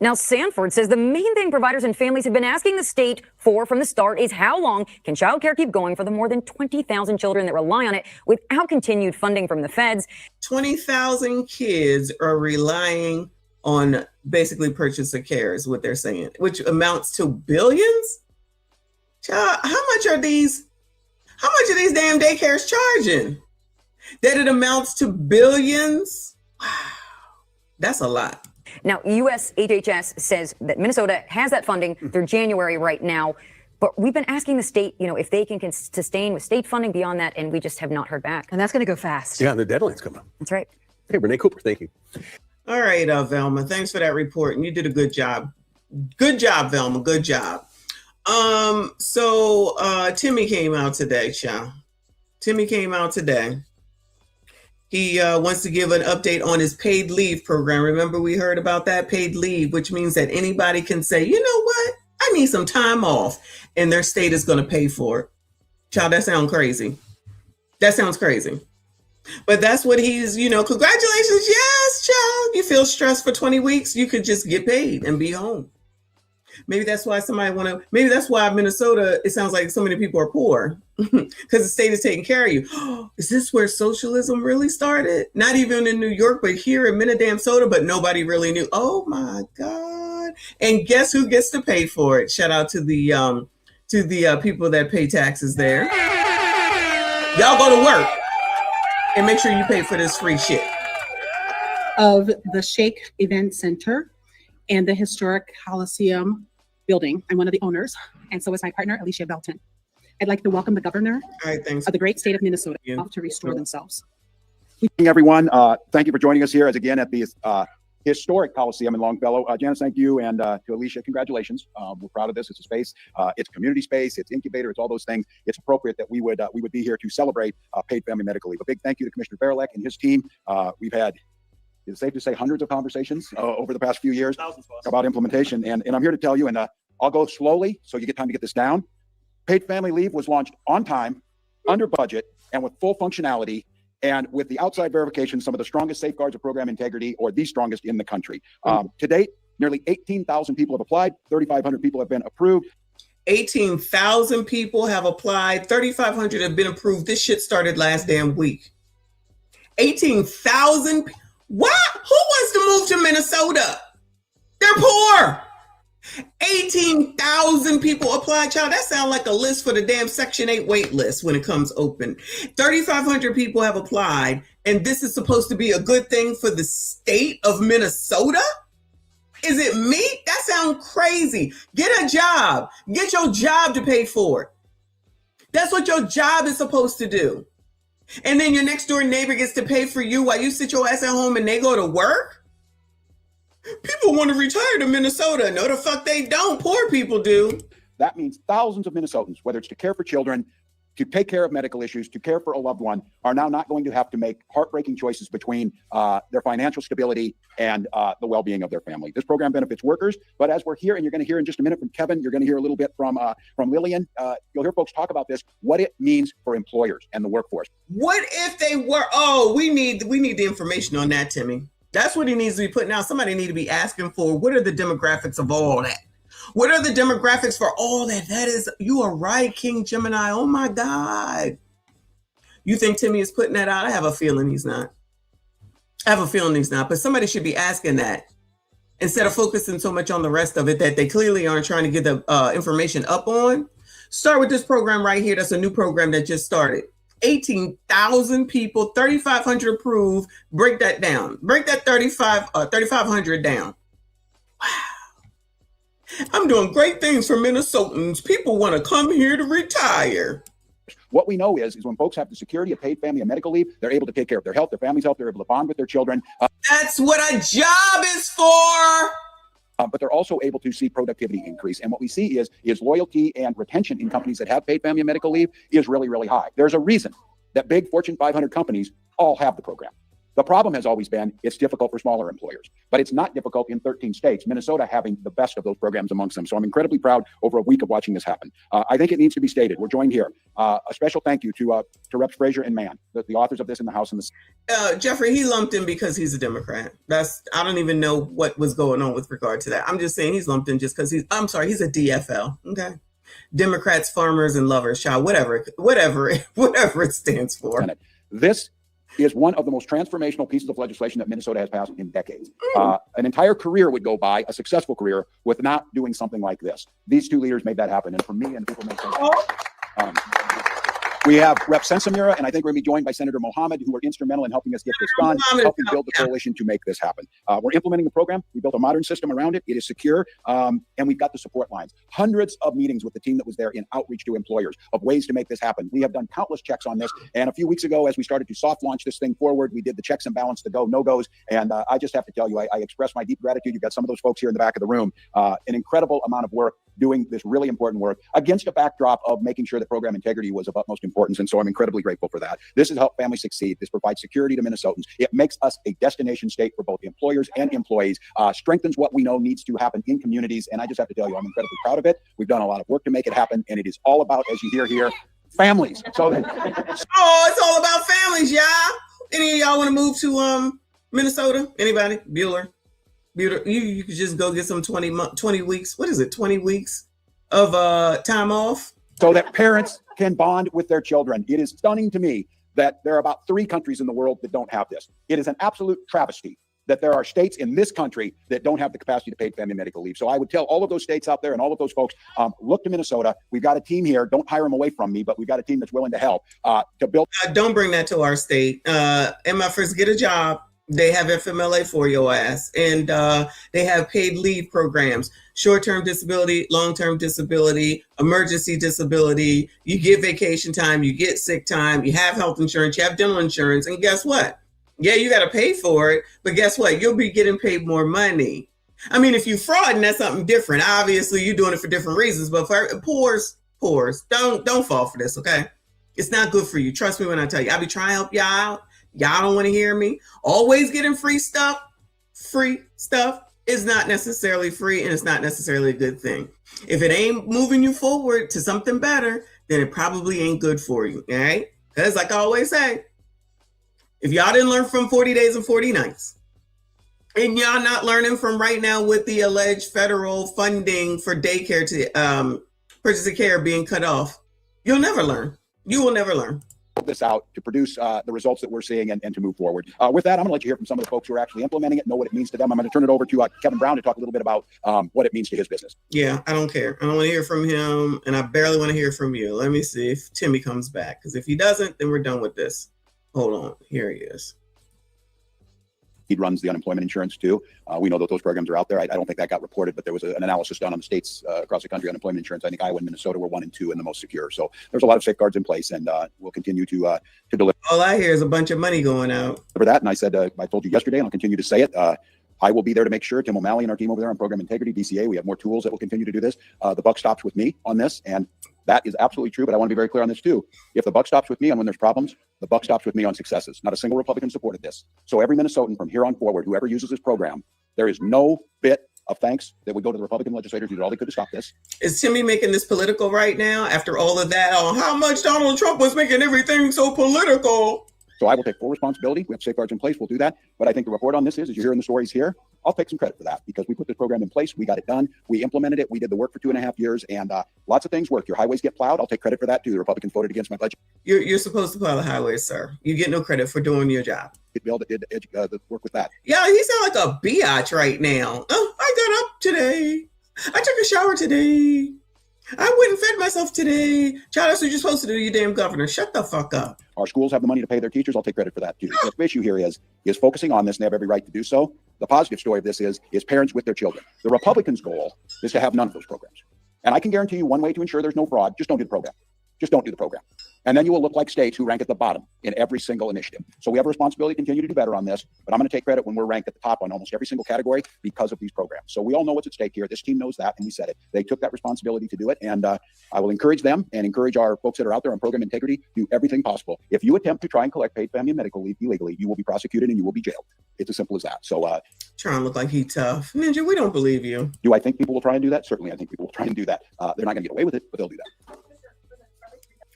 [SPEAKER 14] Now, Sanford says the main thing providers and families have been asking the state for from the start is how long can child care keep going for the more than 20,000 children that rely on it without continued funding from the feds?
[SPEAKER 1] 20,000 kids are relying on basically purchase of care is what they're saying, which amounts to billions. Child, how much are these damn daycares charging? That it amounts to billions? Wow, that's a lot.
[SPEAKER 14] Now, US HHS says that Minnesota has that funding through January right now, but we've been asking the state, if they can sustain with state funding beyond that, and we just have not heard back.
[SPEAKER 12] And that's going to go fast.
[SPEAKER 13] Yeah, the deadline's coming up.
[SPEAKER 14] That's right.
[SPEAKER 13] Hey, Renee Cooper, thank you.
[SPEAKER 1] All right, Velma, thanks for that report, and you did a good job. Good job, Velma, good job. So Timmy came out today, child. Timmy came out today. He wants to give an update on his paid leave program. Remember, we heard about that paid leave, which means that anybody can say, you know what? I need some time off, and their state is going to pay for it. Child, that sounds crazy. That sounds crazy. But that's what he's, congratulations. Yes, child. You feel stressed for 20 weeks. You could just get paid and be home. Maybe that's why maybe that's why Minnesota, it sounds like so many people are poor because the state is taking care of you. Is this where socialism really started? Not even in New York, but here in Minnesota, but nobody really knew. Oh my God. And guess who gets to pay for it? Shout out to the people that pay taxes there. Y'all go to work and make sure you pay for this free shit.
[SPEAKER 18] Of the Shake Event Center and the Historic Coliseum building. I'm one of the owners, and so is my partner, Alicia Belton. I'd like to welcome the governor of the great state of Minnesota to restore themselves.
[SPEAKER 19] Good evening, everyone. Thank you for joining us here at the Historic Coliseum in Longfellow. Janice, thank you, and to Alicia, congratulations. We're proud of this. It's a space, it's community space, it's incubator, it's all those things. It's appropriate that we would be here to celebrate paid family medical leave. A big thank you to Commissioner Barilek and his team. We've had, is it safe to say, hundreds of conversations over the past few years about implementation. And I'm here to tell you, and I'll go slowly so you get time to get this down. Paid family leave was launched on time, under budget, and with full functionality, and with the outside verification, some of the strongest safeguards of program integrity, or the strongest in the country. To date, nearly 18,000 people have applied, 3,500 people have been approved.
[SPEAKER 1] 18,000 people have applied, 3,500 have been approved. This shit started last damn week. 18,000. What? Who wants to move to Minnesota? They're poor. 18,000 people applied, child. That sounds like a list for the damn Section 8 wait list when it comes open. 3,500 people have applied, and this is supposed to be a good thing for the state of Minnesota? Is it me? That sounds crazy. Get a job. Get your job to pay for it. That's what your job is supposed to do. And then your next door neighbor gets to pay for you while you sit your ass at home and they go to work? People want to retire to Minnesota. No, the fuck they don't. Poor people do.
[SPEAKER 19] That means thousands of Minnesotans, whether it's to care for children, to take care of medical issues, to care for a loved one, are now not going to have to make heartbreaking choices between their financial stability and the well-being of their family. This program benefits workers, but as we're here, and you're going to hear in just a minute from Kevin, you're going to hear a little bit from Lillian. You'll hear folks talk about this, what it means for employers and the workforce.
[SPEAKER 1] What if they were? Oh, we need the information on that, Timmy. That's what he needs to be putting out. Somebody need to be asking for, what are the demographics of all that? What are the demographics for all that? That is, you are right, King Gemini. Oh my God. You think Timmy is putting that out? I have a feeling he's not. But somebody should be asking that instead of focusing so much on the rest of it that they clearly aren't trying to get the information up on. Start with this program right here. That's a new program that just started. 18,000 people, 3,500 approved. Break that down. Break that 3,500 down. Wow. I'm doing great things for Minnesotans. People want to come here to retire.
[SPEAKER 19] What we know is when folks have the security of paid family and medical leave, they're able to take care of their health, their family's health, they're able to bond with their children.
[SPEAKER 1] That's what a job is for.
[SPEAKER 19] But they're also able to see productivity increase. And what we see is loyalty and retention in companies that have paid family and medical leave is really, really high. There's a reason that big Fortune 500 companies all have the program. The problem has always been it's difficult for smaller employers, but it's not difficult in 13 states, Minnesota having the best of those programs amongst them. So I'm incredibly proud over a week of watching this happen. I think it needs to be stated. We're joined here. A special thank you to Reps Frazier and Mann, the authors of this in the House and the
[SPEAKER 1] Jeffrey, he lumped in because he's a Democrat. I don't even know what was going on with regard to that. I'm just saying he's lumped in just because he's a DFL. Okay. Democrats, farmers, and lovers, child, whatever it stands for.
[SPEAKER 19] This is one of the most transformational pieces of legislation that Minnesota has passed in decades. An entire career would go by, a successful career, with not doing something like this. These two leaders made that happen. And for me and people make sense. We have Rep. Sensamira, and I think we're going to be joined by Senator Mohammed, who were instrumental in helping us get this done, helping build the coalition to make this happen. We're implementing the program. We built a modern system around it. It is secure, and we've got the support lines. Hundreds of meetings with the team that was there in outreach to employers of ways to make this happen. We have done countless checks on this, and a few weeks ago, as we started to soft launch this thing forward, we did the checks and balance, the go, no-goes, and I just have to tell you, I express my deep gratitude. You've got some of those folks here in the back of the room. An incredible amount of work doing this really important work against a backdrop of making sure that program integrity was of utmost importance. And so I'm incredibly grateful for that. This has helped families succeed. This provides security to Minnesotans. It makes us a destination state for both employers and employees, strengthens what we know needs to happen in communities. And I just have to tell you, I'm incredibly proud of it. We've done a lot of work to make it happen. And it is all about, as you hear here, families. So
[SPEAKER 1] it's all about families, y'all. Any of y'all want to move to Minnesota? Anybody? Bueller? You could just go get some 20 weeks. What is it? 20 weeks of time off.
[SPEAKER 19] So that parents can bond with their children. It is stunning to me that there are about 3 countries in the world that don't have this. It is an absolute travesty that there are states in this country that don't have the capacity to pay family medical leave. So I would tell all of those states out there and all of those folks, look to Minnesota. We've got a team here. Don't hire them away from me, but we've got a team that's willing to help to build.
[SPEAKER 1] Don't bring that to our state. MFers, get a job. They have FMLA for your ass, and they have paid leave programs, short-term disability, long-term disability, emergency disability. You get vacation time, you get sick time, you have health insurance, you have dental insurance, and guess what? Yeah, you got to pay for it, but guess what? You'll be getting paid more money. I mean, if you fraud, and that's something different. Obviously, you're doing it for different reasons, but for poors, don't fall for this, okay? It's not good for you. Trust me when I tell you. I'll be trying to help y'all out. Y'all don't want to hear me. Always getting free stuff. Free stuff is not necessarily free, and it's not necessarily a good thing. If it ain't moving you forward to something better, then it probably ain't good for you, all right? Because like I always say, if y'all didn't learn from 40 Days and 40 Nights, and y'all not learning from right now with the alleged federal funding for daycare to purchase of care being cut off, you'll never learn. You will never learn.
[SPEAKER 19] This out to produce the results that we're seeing and to move forward. With that, I'm going to let you hear from some of the folks who are actually implementing it, know what it means to them. I'm going to turn it over to Kevin Brown to talk a little bit about what it means to his business.
[SPEAKER 1] Yeah, I don't care. I don't want to hear from him, and I barely want to hear from you. Let me see if Timmy comes back, because if he doesn't, then we're done with this. Hold on. Here he is.
[SPEAKER 19] He runs the unemployment insurance too. We know that those programs are out there. I don't think that got reported, but there was an analysis done on the states across the country. Unemployment insurance, I think Iowa and Minnesota were 1 and 2 and the most secure. So there's a lot of safeguards in place, and we'll continue to deliver.
[SPEAKER 1] All I hear is a bunch of money going out.
[SPEAKER 19] For that, and I said, I told you yesterday, and I'll continue to say it. I will be there to make sure. Tim O'Malley and our team over there on program integrity, DCA, we have more tools that will continue to do this. The buck stops with me on this, and that is absolutely true, but I want to be very clear on this too. If the buck stops with me on when there's problems, the buck stops with me on successes. Not a single Republican supported this. So every Minnesotan from here on forward, whoever uses this program, there is no bit of thanks that would go to the Republican legislators who did all they could to stop this.
[SPEAKER 1] Is Timmy making this political right now after all of that on how much Donald Trump was making everything so political?
[SPEAKER 19] So I will take full responsibility. We have safeguards in place. We'll do that. But I think the report on this is, as you're hearing the stories here, I'll take some credit for that because we put this program in place. We got it done. We implemented it. We did the work for 2.5 years, and lots of things work. Your highways get plowed. I'll take credit for that too. The Republicans voted against my budget.
[SPEAKER 1] You're supposed to plow the highways, sir. You get no credit for doing your job.
[SPEAKER 19] It did work with that.
[SPEAKER 1] Yeah, he sounds like a biatch right now. Oh, I got up today. I took a shower today. I went and fed myself today. Child, that's what you're supposed to do, you damn governor. Shut the fuck up.
[SPEAKER 19] Our schools have the money to pay their teachers. I'll take credit for that too. The issue here is focusing on this, and they have every right to do so. The positive story of this is parents with their children. The Republicans' goal is to have none of those programs. And I can guarantee you one way to ensure there's no fraud, just don't do the program. Just don't do the program. And then you will look like states who rank at the bottom in every single initiative. So we have a responsibility to continue to do better on this, but I'm going to take credit when we're ranked at the top on almost every single category because of these programs. So we all know what's at stake here. This team knows that, and we said it. They took that responsibility to do it, and I will encourage them and encourage our folks that are out there on program integrity to do everything possible. If you attempt to try and collect paid family and medical leave illegally, you will be prosecuted and you will be jailed. It's as simple as that. So
[SPEAKER 1] trying to look like he tough. Ninja, we don't believe you.
[SPEAKER 19] Do I think people will try and do that? Certainly, I think people will try and do that. They're not going to get away with it, but they'll do that.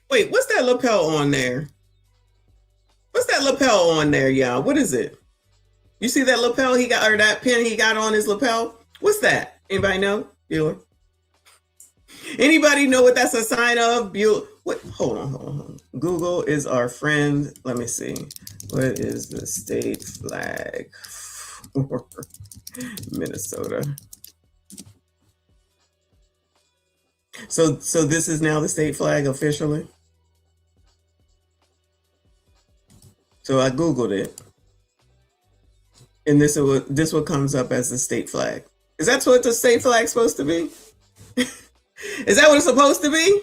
[SPEAKER 1] Wait, what's that lapel on there? What's that lapel on there, y'all? What is it? You see that lapel he got, or that pin he got on his lapel? What's that? Anybody know? Bueller? Anybody know what that's a sign of? Bueller? What? Hold on. Google is our friend. Let me see. What is the state flag for Minnesota? So this is now the state flag officially? So I Googled it. And this what comes up as the state flag. Is that what the state flag's supposed to be? Is that what it's supposed to be?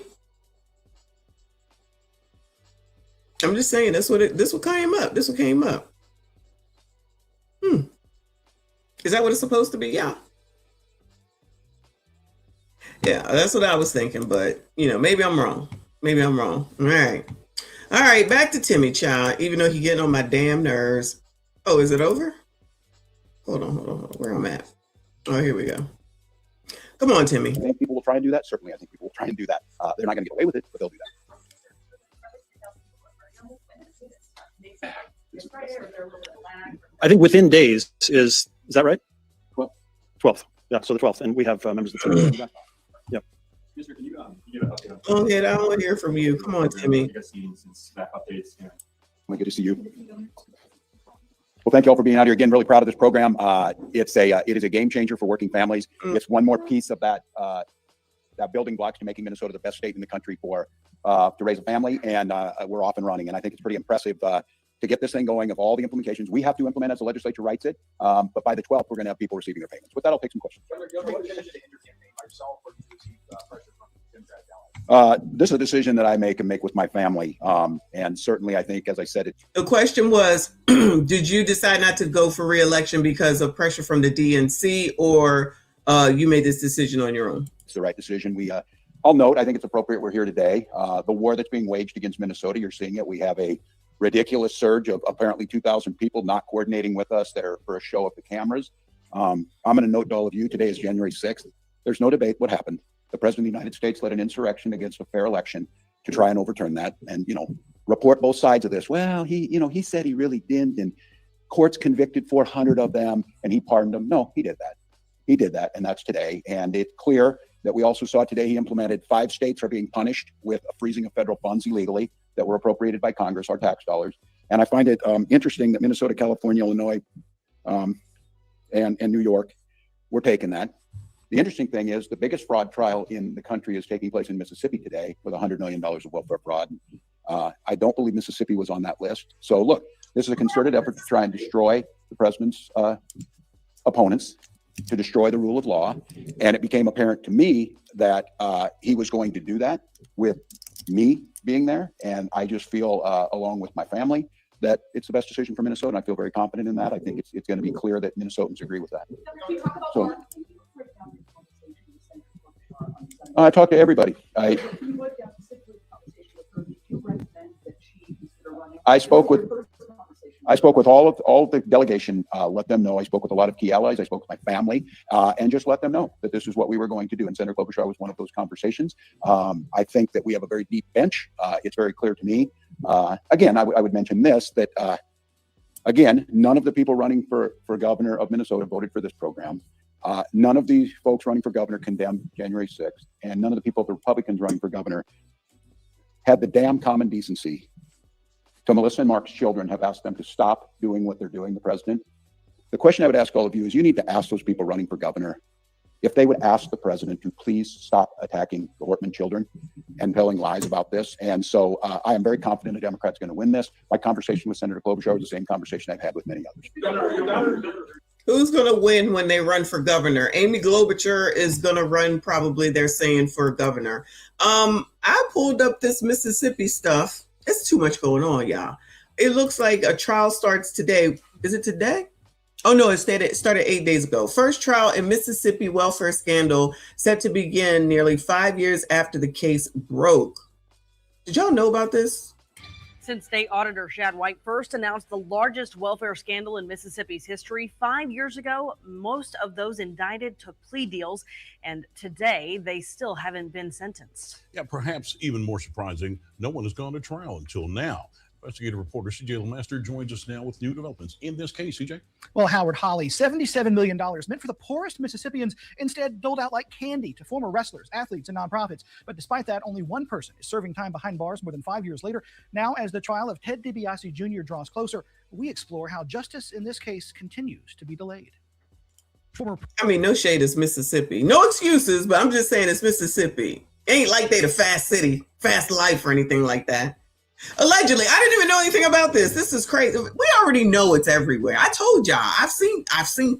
[SPEAKER 1] I'm just saying this what came up. This what came up. Is that what it's supposed to be? Yeah. Yeah, that's what I was thinking, but maybe I'm wrong. All right, back to Timmy Child, even though he getting on my damn nerves. Oh, is it over? Hold on. Where I'm at. Oh, here we go. Come on, Timmy.
[SPEAKER 19] I think people will try and do that. Certainly, I think people will try and do that. They're not going to get away with it, but they'll do that.
[SPEAKER 20] I think within days is that right? 12th. Yeah, so the 12th, and we have members of the team. Yep.
[SPEAKER 1] Go ahead. I want to hear from you. Come on, Timmy.
[SPEAKER 19] Good to see you. Well, thank you all for being out here again. Really proud of this program. It is a game changer for working families. It's one more piece of that building blocks to making Minnesota the best state in the country to raise a family, and we're off and running. And I think it's pretty impressive to get this thing going. Of all the implementations we have to implement as the legislature writes it, but by the 12th, we're going to have people receiving their payments. With that, I'll take some questions. This is a decision that I make with my family. And certainly I think, as I said,
[SPEAKER 1] the question was, did you decide not to go for re-election because of pressure from the DNC, or you made this decision on your own?
[SPEAKER 19] It's the right decision. I'll note, I think it's appropriate we're here today. The war that's being waged against Minnesota, you're seeing it. We have a ridiculous surge of apparently 2,000 people not coordinating with us there for a show of the cameras. I'm going to note to all of you, today is January 6th. There's no debate what happened. The President of the United States led an insurrection against a fair election to try and overturn that, and report both sides of this. Well, he said he really didn't, and courts convicted 400 of them, and he pardoned them. No, he did that. He did that, and that's today. And it's clear that we also saw today he implemented 5 states are being punished with a freezing of federal funds illegally that were appropriated by Congress, our tax dollars. And I find it interesting that Minnesota, California, Illinois, and New York were taking that. The interesting thing is the biggest fraud trial in the country is taking place in Mississippi today with $100 million of welfare fraud. I don't believe Mississippi was on that list. So look, this is a concerted effort to try and destroy the president's opponents, to destroy the rule of law. And it became apparent to me that he was going to do that with me being there. And I just feel, along with my family, that it's the best decision for Minnesota. And I feel very confident in that. I think it's going to be clear that Minnesotans agree with that. So I talked to everybody. I spoke with all of the delegation, let them know. I spoke with a lot of key allies. I spoke with my family, and just let them know that this is what we were going to do. And Senator Klobuchar was one of those conversations. I think that we have a very deep bench. It's very clear to me. Again, I would mention this, that again, none of the people running for governor of Minnesota voted for this program. None of the folks running for governor condemned January 6th, and none of the people, the Republicans running for governor, had the damn common decency to Melissa and Mark's children, have asked them to stop doing what they're doing, the president. The question I would ask all of you is, you need to ask those people running for governor if they would ask the president to please stop attacking the Hortman children and telling lies about this. And so I am very confident the Democrats going to win this. My conversation with Senator Klobuchar was the same conversation I've had with many others.
[SPEAKER 1] Who's going to win when they run for governor? Amy Klobuchar is going to run, probably, they're saying, for governor. I pulled up this Mississippi stuff. It's too much going on, y'all. It looks like a trial starts today. Is it today? Oh, no, it started 8 days ago. First trial in Mississippi welfare scandal set to begin nearly 5 years after the case broke. Did y'all know about this?
[SPEAKER 21] Since State Auditor Shad White first announced the largest welfare scandal in Mississippi's history 5 years ago, most of those indicted took plea deals, and today they still haven't been sentenced.
[SPEAKER 22] Yeah, perhaps even more surprising, no one has gone to trial until now. Investigative reporter CJ LeMaster joins us now with new developments in this case. CJ?
[SPEAKER 23] Well, Howard Holly, $77 million meant for the poorest Mississippians instead doled out like candy to former wrestlers, athletes, and nonprofits. But despite that, only one person is serving time behind bars more than 5 years later. Now, as the trial of Ted DiBiase Jr. draws closer, we explore how justice in this case continues to be delayed.
[SPEAKER 1] No shade, it's Mississippi. No excuses, but I'm just saying it's Mississippi. Ain't like they the fast city, fast life, or anything like that. Allegedly, I didn't even know anything about this. This is crazy. We already know it's everywhere. I told y'all, I've seen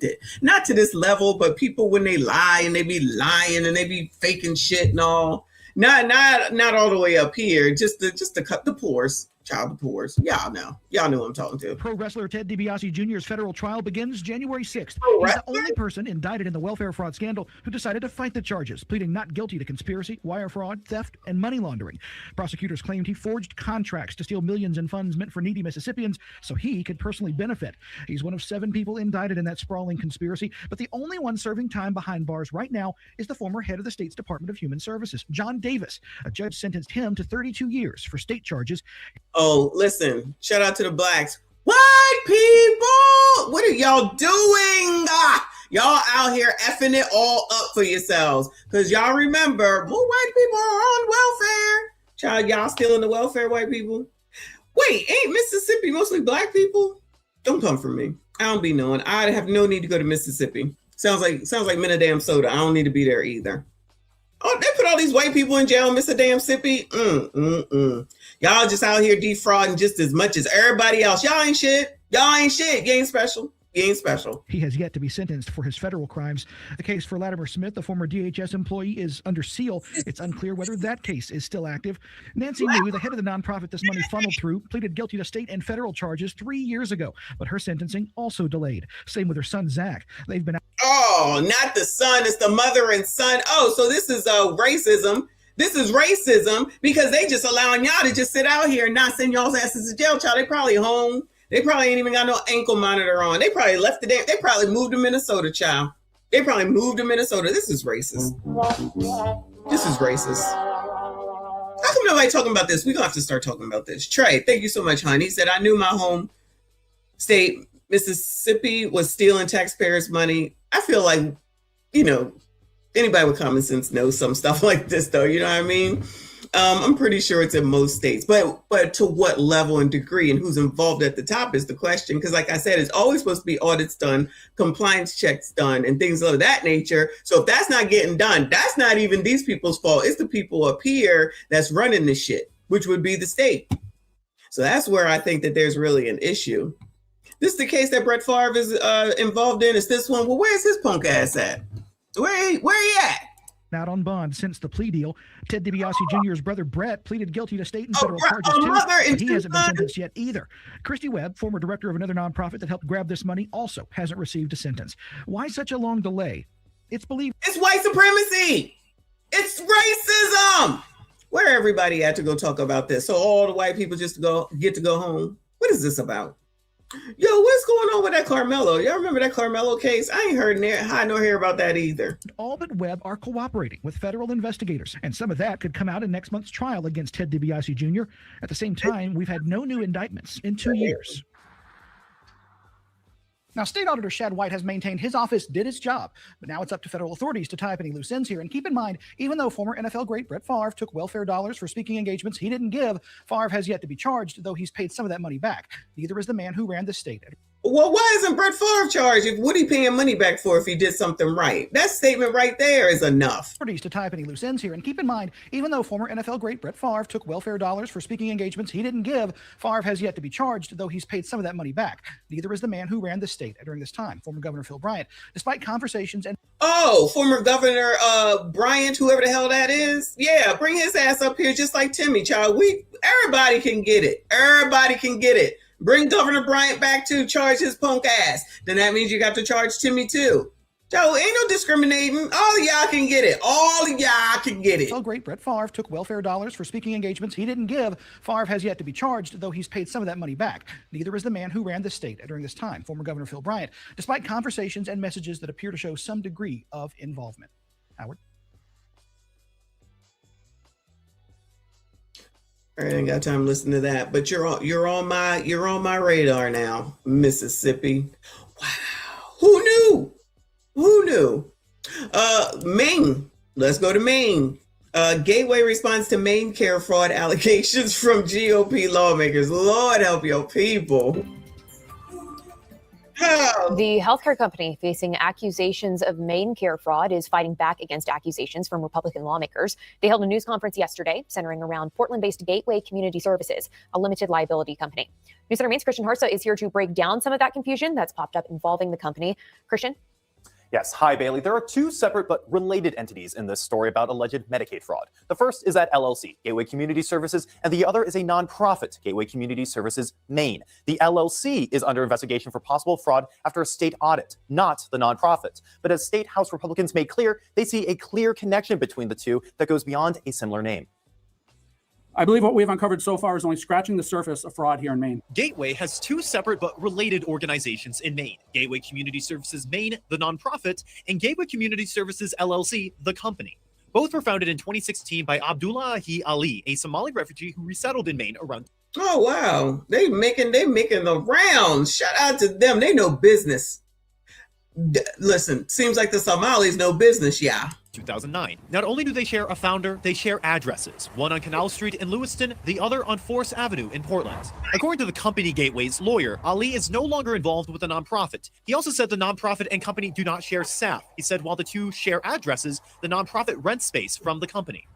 [SPEAKER 1] it. Not to this level, but people when they lie and they be lying and they be faking shit and all. Not all the way up here. Just to cut the pores. Child divorce. Y'all know who I'm talking to.
[SPEAKER 23] Pro wrestler Ted DiBiase Jr.'s federal trial begins January 6th. He's the only person indicted in the welfare fraud scandal who decided to fight the charges, pleading not guilty to conspiracy, wire fraud, theft, and money laundering. Prosecutors claimed he forged contracts to steal millions in funds meant for needy Mississippians so he could personally benefit. He's one of 7 people indicted in that sprawling conspiracy, but the only one serving time behind bars right now is the former head of the state's Department of Human Services, John Davis. A judge sentenced him to 32 years for state charges.
[SPEAKER 1] Oh, listen, shout out to the blacks. White people, what are y'all doing? Y'all out here effing it all up for yourselves. Because y'all remember, more white people are on welfare. Child, y'all still in the welfare, white people? Wait, ain't Mississippi mostly black people? Don't come for me. I don't be knowing. I have no need to go to Mississippi. Sounds like Minna Soda. I don't need to be there either. Oh, they put all these white people in jail, Mississippi. Y'all just out here defrauding just as much as everybody else. Y'all ain't shit. You ain't special.
[SPEAKER 23] He has yet to be sentenced for his federal crimes. The case for Latimer Smith, the former DHS employee, is under seal. It's unclear whether that case is still active. Nancy New, the head of the nonprofit this money funneled through, pleaded guilty to state and federal charges 3 years ago, but her sentencing also delayed. Same with her son, Zach. They've been...
[SPEAKER 1] Oh, not the son. It's the mother and son. Oh, so this is racism. This is racism because they just allowing y'all to just sit out here and not send y'all's asses to jail, child. They probably home. They probably ain't even got no ankle monitor on. They probably left the damn. They probably moved to Minnesota, child. They probably moved to Minnesota. This is racist. This is racist. How come nobody talking about this? We're going to have to start talking about this. Trey, thank you so much, hon. He said, I knew my home state, Mississippi, was stealing taxpayers' money. I feel like, anybody with common sense knows some stuff like this, though. You know what I mean? I'm pretty sure it's in most states, but to what level and degree and who's involved at the top is the question. Because like I said, it's always supposed to be audits done, compliance checks done, and things of that nature. So if that's not getting done, that's not even these people's fault. It's the people up here that's running this shit, which would be the state. So that's where I think that there's really an issue. This is the case that Brett Favre is involved in. Is this one? Well, where's his punk ass at? Where he at?
[SPEAKER 23] Out on bond since the plea deal. Ted DiBiase Jr.'s brother Brett pleaded guilty to state and federal charges too. But he hasn't been sentenced yet either. Christy Webb, former director of another nonprofit that helped grab this money, also hasn't received a sentence. Why such a long delay? It's believed
[SPEAKER 1] it's white supremacy. It's racism. Where everybody had to go talk about this? So all the white people just get to go home. What is this about? Yo, what's going on with that Carmelo? Y'all remember that Carmelo case? I ain't heard high nor hear about that either.
[SPEAKER 23] All but Webb are cooperating with federal investigators, and some of that could come out in next month's trial against Ted DiBiase Jr. At the same time, we've had no new indictments in 2 years. Now, State Auditor Shad White has maintained his office did its job, but now it's up to federal authorities to tie up any loose ends here. And keep in mind, even though former NFL great Brett Favre took welfare dollars for speaking engagements he didn't give, Favre has yet to be charged, though he's paid some of that money back. Neither is the man who ran the state.
[SPEAKER 1] Well, why isn't Brett Favre charged? What are he paying money back for if he did something right? That statement right there is enough.
[SPEAKER 23] To tie up any loose ends here. And keep in mind, even though former NFL great Brett Favre took welfare dollars for speaking engagements he didn't give, Favre has yet to be charged, though he's paid some of that money back. Neither is the man who ran the state during this time, former Governor Phil Bryant. Despite conversations and...
[SPEAKER 1] Oh, former Governor Bryant, whoever the hell that is. Yeah, bring his ass up here just like Timmy, child. Everybody can get it. Everybody can get it. Bring Governor Bryant back to charge his punk ass. Then that means you got to charge Timmy too. Joe, ain't no discriminating. All of y'all can get it. All of y'all can get it.
[SPEAKER 23] Great Brett Favre took welfare dollars for speaking engagements he didn't give. Favre has yet to be charged, though he's paid some of that money back. Neither is the man who ran the state during this time, former Governor Phil Bryant, despite conversations and messages that appear to show some degree of involvement. Howard?
[SPEAKER 1] I ain't got time to listen to that, but you're on my radar now, Mississippi. Wow, who knew? Who knew? Maine. Let's go to Maine. Gateway responds to Maine care fraud allegations from GOP lawmakers. Lord help your people.
[SPEAKER 3] The healthcare company facing accusations of Maine care fraud is fighting back against accusations from Republican lawmakers. They held a news conference yesterday centering around Portland-based Gateway Community Services, a limited liability company. News Center Maine's Christian Harsa is here to break down some of that confusion that's popped up involving the company. Christian?
[SPEAKER 4] Yes. Hi, Bailey. There are two separate but related entities in this story about alleged Medicaid fraud. The first is that LLC, Gateway Community Services, and the other is a nonprofit, Gateway Community Services Maine. The LLC is under investigation for possible fraud after a state audit, not the nonprofit. But as State House Republicans made clear, they see a clear connection between the two that goes beyond a similar name.
[SPEAKER 5] I believe what we've uncovered so far is only scratching the surface of fraud here in Maine.
[SPEAKER 24] Gateway has two separate but related organizations in Maine. Gateway Community Services Maine, the nonprofit, and Gateway Community Services LLC, the company. Both were founded in 2016 by Abdullahi Ali, a Somali refugee who resettled in Maine around...
[SPEAKER 1] Oh, wow. They making the rounds. Shout out to them. They know business. Listen, seems like the Somalis know business, yeah.
[SPEAKER 24] 2009. Not only do they share a founder, they share addresses, one on Canal Street in Lewiston, the other on Force Avenue in Portland. According to the company Gateway's lawyer, Ali is no longer involved with the nonprofit. He also said the nonprofit and company do not share staff. He said while the two share addresses, the nonprofit rents space from the company.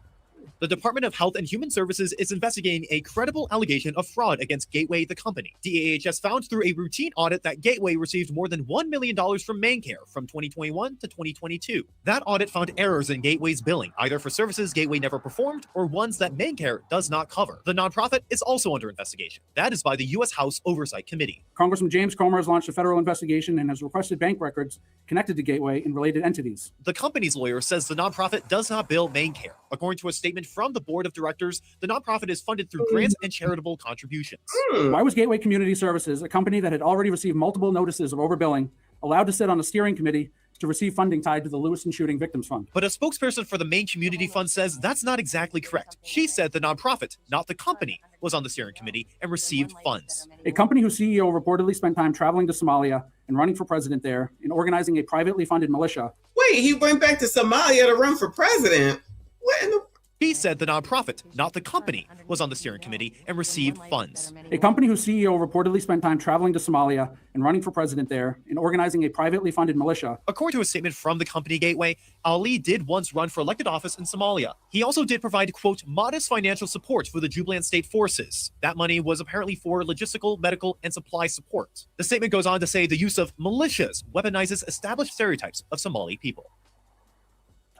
[SPEAKER 24] The Department of Health and Human Services is investigating a credible allegation of fraud against Gateway, the company. DAHS found through a routine audit that Gateway received more than $1 million from MaineCare from 2021 to 2022. That audit found errors in Gateway's billing, either for services Gateway never performed or ones that MaineCare does not cover. The nonprofit is also under investigation. That is by the U.S. House Oversight Committee.
[SPEAKER 5] Congressman James Comer has launched a federal investigation and has requested bank records connected to Gateway and related entities.
[SPEAKER 24] The company's lawyer says the nonprofit does not bill MaineCare. According to a statement from the board of directors, the nonprofit is funded through grants and charitable contributions.
[SPEAKER 5] Why was Gateway Community Services, a company that had already received multiple notices of overbilling, allowed to sit on a steering committee to receive funding tied to the Lewiston Shooting Victims Fund?
[SPEAKER 24] But a spokesperson for the Maine Community Fund says that's not exactly correct. She said the nonprofit, not the company, was on the steering committee and received funds.
[SPEAKER 5] A company whose CEO reportedly spent time traveling to Somalia and running for president there and organizing a privately funded militia.
[SPEAKER 1] Wait, he went back to Somalia to run for president? What in the...
[SPEAKER 24] He said the nonprofit, not the company, was on the steering committee and received funds.
[SPEAKER 5] A company whose CEO reportedly spent time traveling to Somalia and running for president there and organizing a privately funded militia.
[SPEAKER 24] According to a statement from the company Gateway, Ali did once run for elected office in Somalia. He also did provide, quote, modest financial support for the Jubilant State Forces. That money was apparently for logistical, medical, and supply support. The statement goes on to say the use of militias weaponizes established stereotypes of Somali people.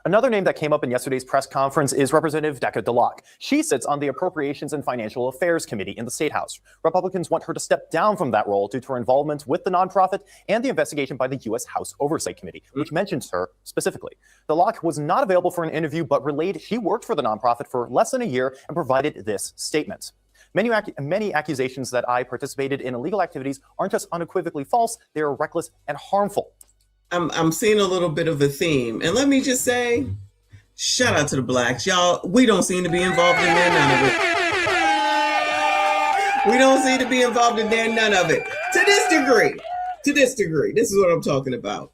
[SPEAKER 4] Another name that came up in yesterday's press conference is Representative Decca DeLocke. She sits on the Appropriations and Financial Affairs Committee in the State House. Republicans want her to step down from that role due to her involvement with the nonprofit and the investigation by the U.S. House Oversight Committee, which mentions her specifically. DeLocke was not available for an interview, but relayed she worked for the nonprofit for less than a year and provided this statement. Many accusations that I participated in illegal activities aren't just unequivocally false, they are reckless and harmful.
[SPEAKER 1] I'm seeing a little bit of a theme. And let me just say, shout out to the blacks. Y'all, we don't seem to be involved in there, none of it. We don't seem to be involved in there, none of it. To this degree. This is what I'm talking about.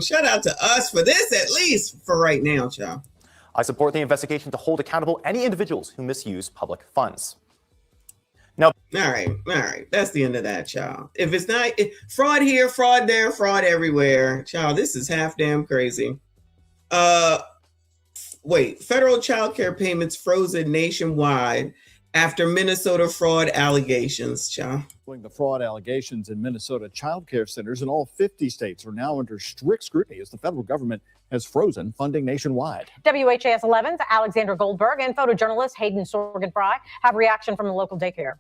[SPEAKER 1] Shout out to us for this, at least for right now, y'all.
[SPEAKER 4] I support the investigation to hold accountable any individuals who misuse public funds. No.
[SPEAKER 1] All right. That's the end of that, y'all. If it's not fraud here, fraud there, fraud everywhere, y'all, this is half damn crazy. Wait, federal child care payments frozen nationwide after Minnesota fraud allegations, y'all.
[SPEAKER 2] The fraud allegations in Minnesota child care centers in all 50 states are now under strict scrutiny as the federal government has frozen funding nationwide.
[SPEAKER 9] WHAS 11's Alexandra Goldberg and photojournalist Hayden Sorgenfry have reaction from the local daycare.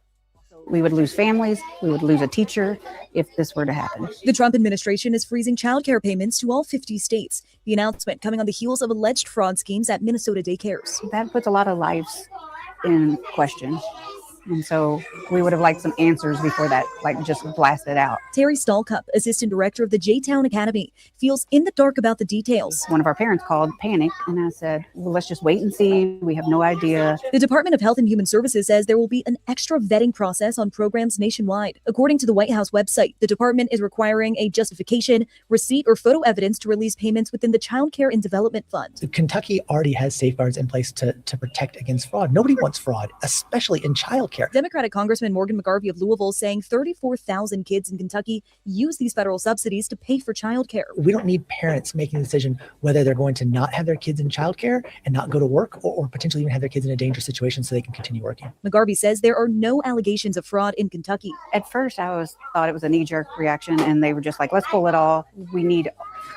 [SPEAKER 10] We would lose families. We would lose a teacher if this were to happen.
[SPEAKER 11] The Trump administration is freezing childcare payments to all 50 states. The announcement coming on the heels of alleged fraud schemes at Minnesota daycares.
[SPEAKER 10] That puts a lot of lives in question. And so we would have liked some answers before that, just blasted out.
[SPEAKER 11] Terry Stallcup, assistant director of the J-Town Academy, feels in the dark about the details.
[SPEAKER 10] One of our parents called, panicked, and I said, well, let's just wait and see. We have no idea.
[SPEAKER 11] The Department of Health and Human Services says there will be an extra vetting process on programs nationwide. According to the White House website, the department is requiring a justification, receipt, or photo evidence to release payments within the Child Care and Development Fund.
[SPEAKER 25] Kentucky already has safeguards in place to protect against fraud. Nobody wants fraud, especially in child care.
[SPEAKER 11] Democratic Congressman Morgan McGarvey of Louisville saying 34,000 kids in Kentucky use these federal subsidies to pay for childcare.
[SPEAKER 25] We don't need parents making the decision whether they're going to not have their kids in childcare and not go to work, or potentially even have their kids in a dangerous situation so they can continue working.
[SPEAKER 11] McGarvey says there are no allegations of fraud in Kentucky.
[SPEAKER 10] At first, I thought it was a knee-jerk reaction, and they were just like, let's pull it all. We need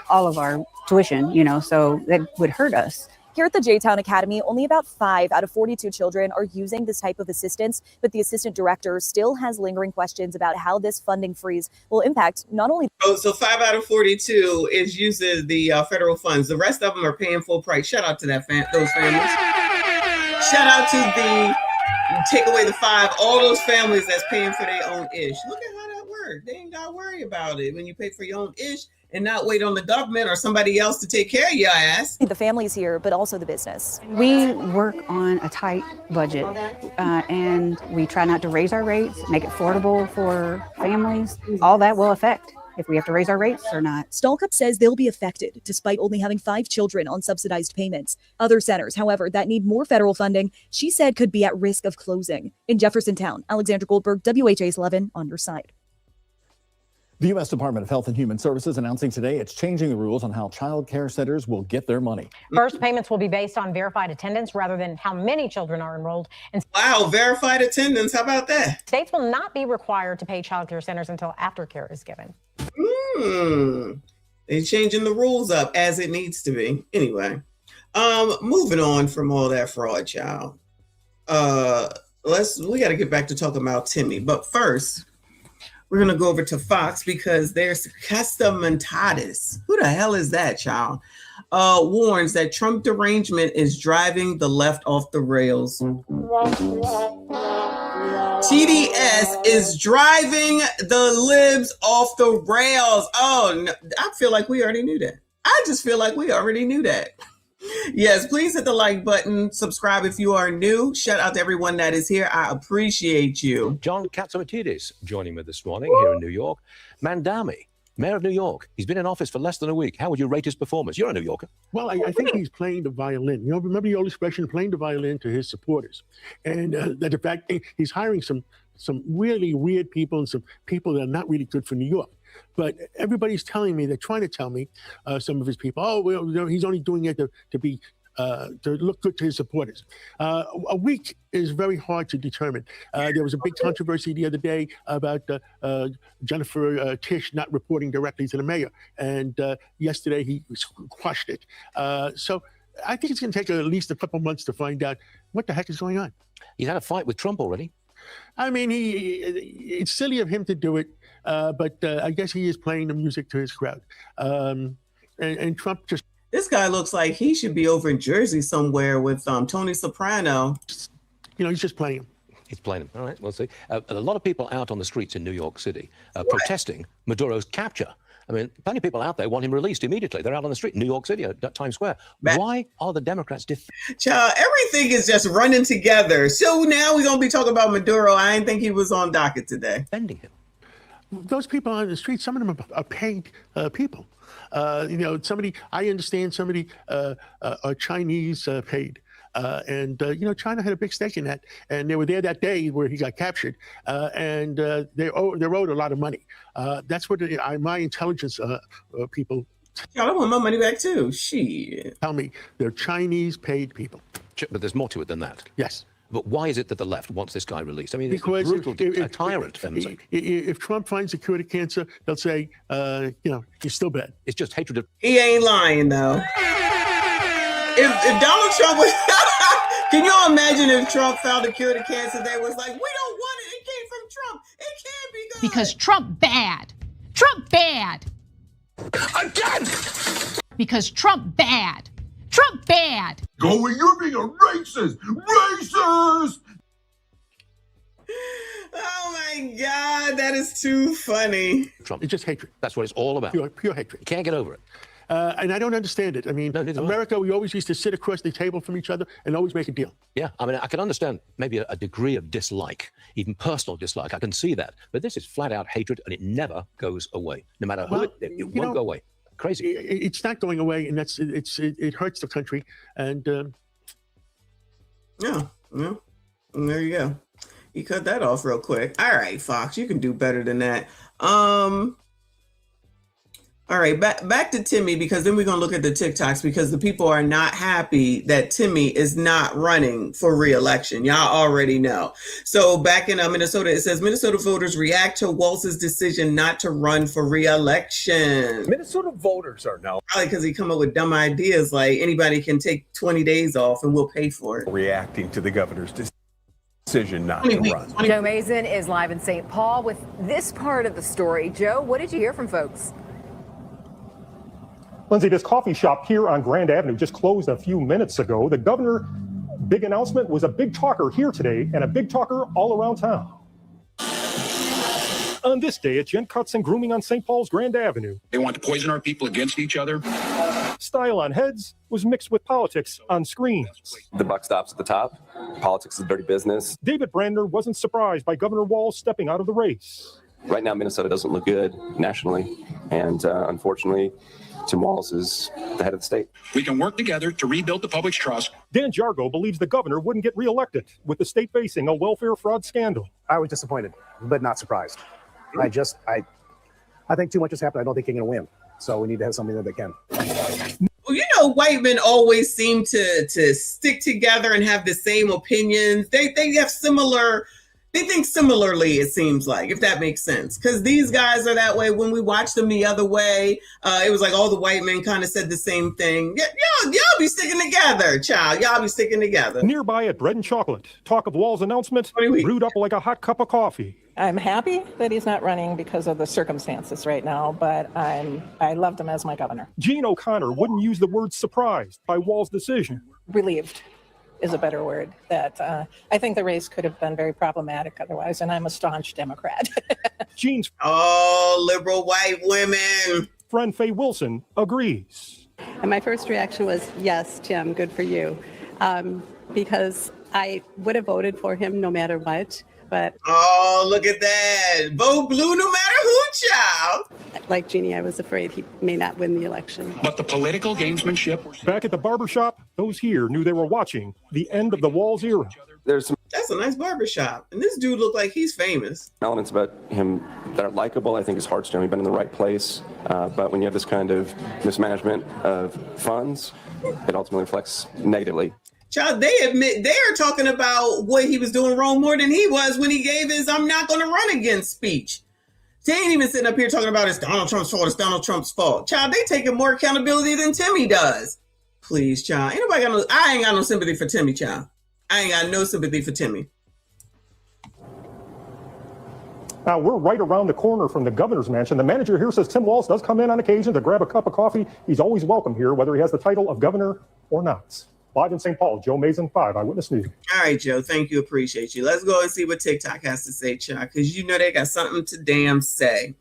[SPEAKER 10] all of our tuition, so that would hurt us.
[SPEAKER 11] Here at the J-Town Academy, only about 5 out of 42 children are using this type of assistance, but the assistant director still has lingering questions about how this funding freeze will impact not only...
[SPEAKER 1] So 5 out of 42 is using the federal funds. The rest of them are paying full price. Shout out to those families. Shout out to take away the 5, all those families that's paying for their own ish. Look at how that works. They ain't got to worry about it when you pay for your own ish and not wait on the government or somebody else to take care of your ass.
[SPEAKER 11] The families here, but also the business.
[SPEAKER 10] We work on a tight budget, and we try not to raise our rates, make it affordable for families. All that will affect if we have to raise our rates or not.
[SPEAKER 11] Stallcup says they'll be affected, despite only having 5 children on subsidized payments. Other centers, however, that need more federal funding, she said could be at risk of closing. In Jeffersontown, Alexandra Goldberg, WHAS 11, on your side.
[SPEAKER 2] The U.S. Department of Health and Human Services announcing today it's changing the rules on how child care centers will get their money.
[SPEAKER 9] First, payments will be based on verified attendance rather than how many children are enrolled. And
[SPEAKER 1] wow, verified attendance. How about that?
[SPEAKER 9] States will not be required to pay child care centers until aftercare is given.
[SPEAKER 1] They're changing the rules up as it needs to be. Anyway, moving on from all that fraud, child. We got to get back to talking about Timmy. But first, we're going to go over to Fox because there's Customentatis. Who the hell is that, child? Warns that Trump derangement is driving the left off the rails. TDS is driving the libs off the rails. Oh, no, I feel like we already knew that. I just feel like we already knew that. Yes, please hit the like button. Subscribe if you are new. Shout out to everyone that is here. I appreciate you.
[SPEAKER 26] John Katsomatidis joining me this morning here in New York. Mandami, Mayor of New York. He's been in office for less than a week. How would you rate his performance? You're a New Yorker.
[SPEAKER 27] Well, I think he's playing the violin. Remember the old expression, playing the violin to his supporters. And that the fact he's hiring some really weird people and some people that are not really good for New York. But everybody's telling me, they're trying to tell me, some of his people, he's only doing it to look good to his supporters. A week is very hard to determine. There was a big controversy the other day about Jennifer Tish not reporting directly to the mayor. And yesterday he quashed it. So I think it's going to take at least a couple months to find out what the heck is going on.
[SPEAKER 26] He's had a fight with Trump already.
[SPEAKER 27] I mean, it's silly of him to do it, but I guess he is playing the music to his crowd. And Trump just...
[SPEAKER 1] This guy looks like he should be over in Jersey somewhere with Tony Soprano.
[SPEAKER 27] He's just playing him.
[SPEAKER 26] He's playing him. All right, we'll see. A lot of people out on the streets in New York City protesting Maduro's capture. I mean, plenty of people out there want him released immediately. They're out on the street in New York City at Times Square. Why are the Democrats
[SPEAKER 1] Child, everything is just running together. So now we're going to be talking about Maduro. I didn't think he was on docket today.
[SPEAKER 26] Defending him.
[SPEAKER 27] Those people on the street, some of them are paid people. I understand somebody are Chinese paid. China had a big stake in that, and they were there that day where he got captured, and they owed a lot of money. That's what my intelligence people.
[SPEAKER 1] Y'all, I want my money back too. Shit.
[SPEAKER 27] Tell me, they're Chinese paid people.
[SPEAKER 26] But there's more to it than that.
[SPEAKER 27] Yes.
[SPEAKER 26] But why is it that the left wants this guy released? I mean,
[SPEAKER 27] Because
[SPEAKER 26] it's a brutal tyrant, for heaven's sake.
[SPEAKER 27] If Trump finds a cure to cancer, they'll say, he's still bad.
[SPEAKER 26] It's just hatred of.
[SPEAKER 1] He ain't lying though. If Donald Trump was, can you imagine if Trump found a cure to cancer? They was like, we don't want it. It came from Trump. It can't be good.
[SPEAKER 6] Because Trump bad. Trump bad.
[SPEAKER 7] Again.
[SPEAKER 6] Because Trump bad. Trump bad.
[SPEAKER 7] Go where you're being a racist. Racist.
[SPEAKER 1] Oh my God, that is too funny.
[SPEAKER 26] Trump.
[SPEAKER 27] It's just hatred.
[SPEAKER 26] That's what it's all about.
[SPEAKER 27] Pure hatred.
[SPEAKER 26] You can't get over it.
[SPEAKER 27] And I don't understand it. I mean, America, we always used to sit across the table from each other and always make a deal.
[SPEAKER 26] Yeah, I mean, I can understand maybe a degree of dislike, even personal dislike. I can see that. But this is flat out hatred, and it never goes away. No matter who it won't go away. Crazy.
[SPEAKER 27] It's not going away, and it hurts the country. And
[SPEAKER 1] yeah, there you go. You cut that off real quick. All right, Fox, you can do better than that. All right, back to Timmy, because then we're going to look at the TikToks, because the people are not happy that Timmy is not running for re-election. Y'all already know. So back in Minnesota, it says Minnesota voters react to Walz's decision not to run for re-election.
[SPEAKER 13] Minnesota voters are now.
[SPEAKER 1] Probably because he come up with dumb ideas like anybody can take 20 days off and we'll pay for it.
[SPEAKER 13] Reacting to the governor's decision not to run.
[SPEAKER 8] Joe Mason is live in St. Paul with this part of the story. Joe, what did you hear from folks?
[SPEAKER 12] Lindsay, this coffee shop here on Grand Avenue just closed a few minutes ago. The governor, big announcement, was a big talker here today and a big talker all around town. On this day at Gent Cuts and Grooming on St. Paul's Grand Avenue.
[SPEAKER 15] They want to poison our people against each other.
[SPEAKER 12] Style on heads was mixed with politics on screens.
[SPEAKER 16] The buck stops at the top. Politics is dirty business.
[SPEAKER 12] David Brandner wasn't surprised by Governor Walz stepping out of the race.
[SPEAKER 16] Right now, Minnesota doesn't look good nationally. And unfortunately, Tim Walz is the head of the state.
[SPEAKER 15] We can work together to rebuild the public's trust.
[SPEAKER 12] Dan Jargo believes the governor wouldn't get reelected with the state facing a welfare fraud scandal.
[SPEAKER 17] I was disappointed, but not surprised. I think too much has happened. I don't think you're going to win. So we need to have something that they can.
[SPEAKER 1] Well, you know, white men always seem to stick together and have the same opinions. They have similar. They think similarly, it seems like, if that makes sense. Because these guys are that way. When we watch them the other way, it was like all the white men kind of said the same thing. Y'all be sticking together, child. Y'all be sticking together.
[SPEAKER 12] Nearby at Bread and Chocolate, talk of Walz's announcement brewed up like a hot cup of coffee.
[SPEAKER 28] I'm happy that he's not running because of the circumstances right now, but I loved him as my governor.
[SPEAKER 12] Gene O'Connor wouldn't use the word surprised by Walz's decision.
[SPEAKER 28] Relieved is a better word. That I think the race could have been very problematic otherwise, and I'm a staunch Democrat.
[SPEAKER 12] Gene's
[SPEAKER 1] liberal white women.
[SPEAKER 12] Friend Faye Wilson agrees.
[SPEAKER 29] And my first reaction was, yes, Tim, good for you. Because I would have voted for him no matter what. But
[SPEAKER 1] look at that. Vote blue no matter who, child.
[SPEAKER 29] Like Jeannie, I was afraid he may not win the election.
[SPEAKER 15] But the political gamesmanship.
[SPEAKER 12] Back at the barbershop, those here knew they were watching the end of the Walz era.
[SPEAKER 16] There's some
[SPEAKER 1] That's a nice barbershop. And this dude looked like he's famous.
[SPEAKER 16] elements about him that are likable. I think his heart's generally been in the right place. But when you have this kind of mismanagement of funds, it ultimately reflects negatively.
[SPEAKER 1] Child, they admit they are talking about what he was doing wrong more than he was when he gave his "I'm not going to run again" speech. They ain't even sitting up here talking about it's Donald Trump's fault. It's Donald Trump's fault. Child, they taking more accountability than Timmy does. Please, child. Ain't nobody got no. I ain't got no sympathy for Timmy, child. I ain't got no sympathy for Timmy.
[SPEAKER 12] Now, we're right around the corner from the governor's mansion. The manager here says Tim Walz does come in on occasion to grab a cup of coffee. He's always welcome here, whether he has the title of governor or not. Live in St. Paul, Joe Mason, 5 Eyewitness News.
[SPEAKER 1] All right, Joe. Thank you. Appreciate you. Let's go and see what TikTok has to say, child, because you know they got something to damn say.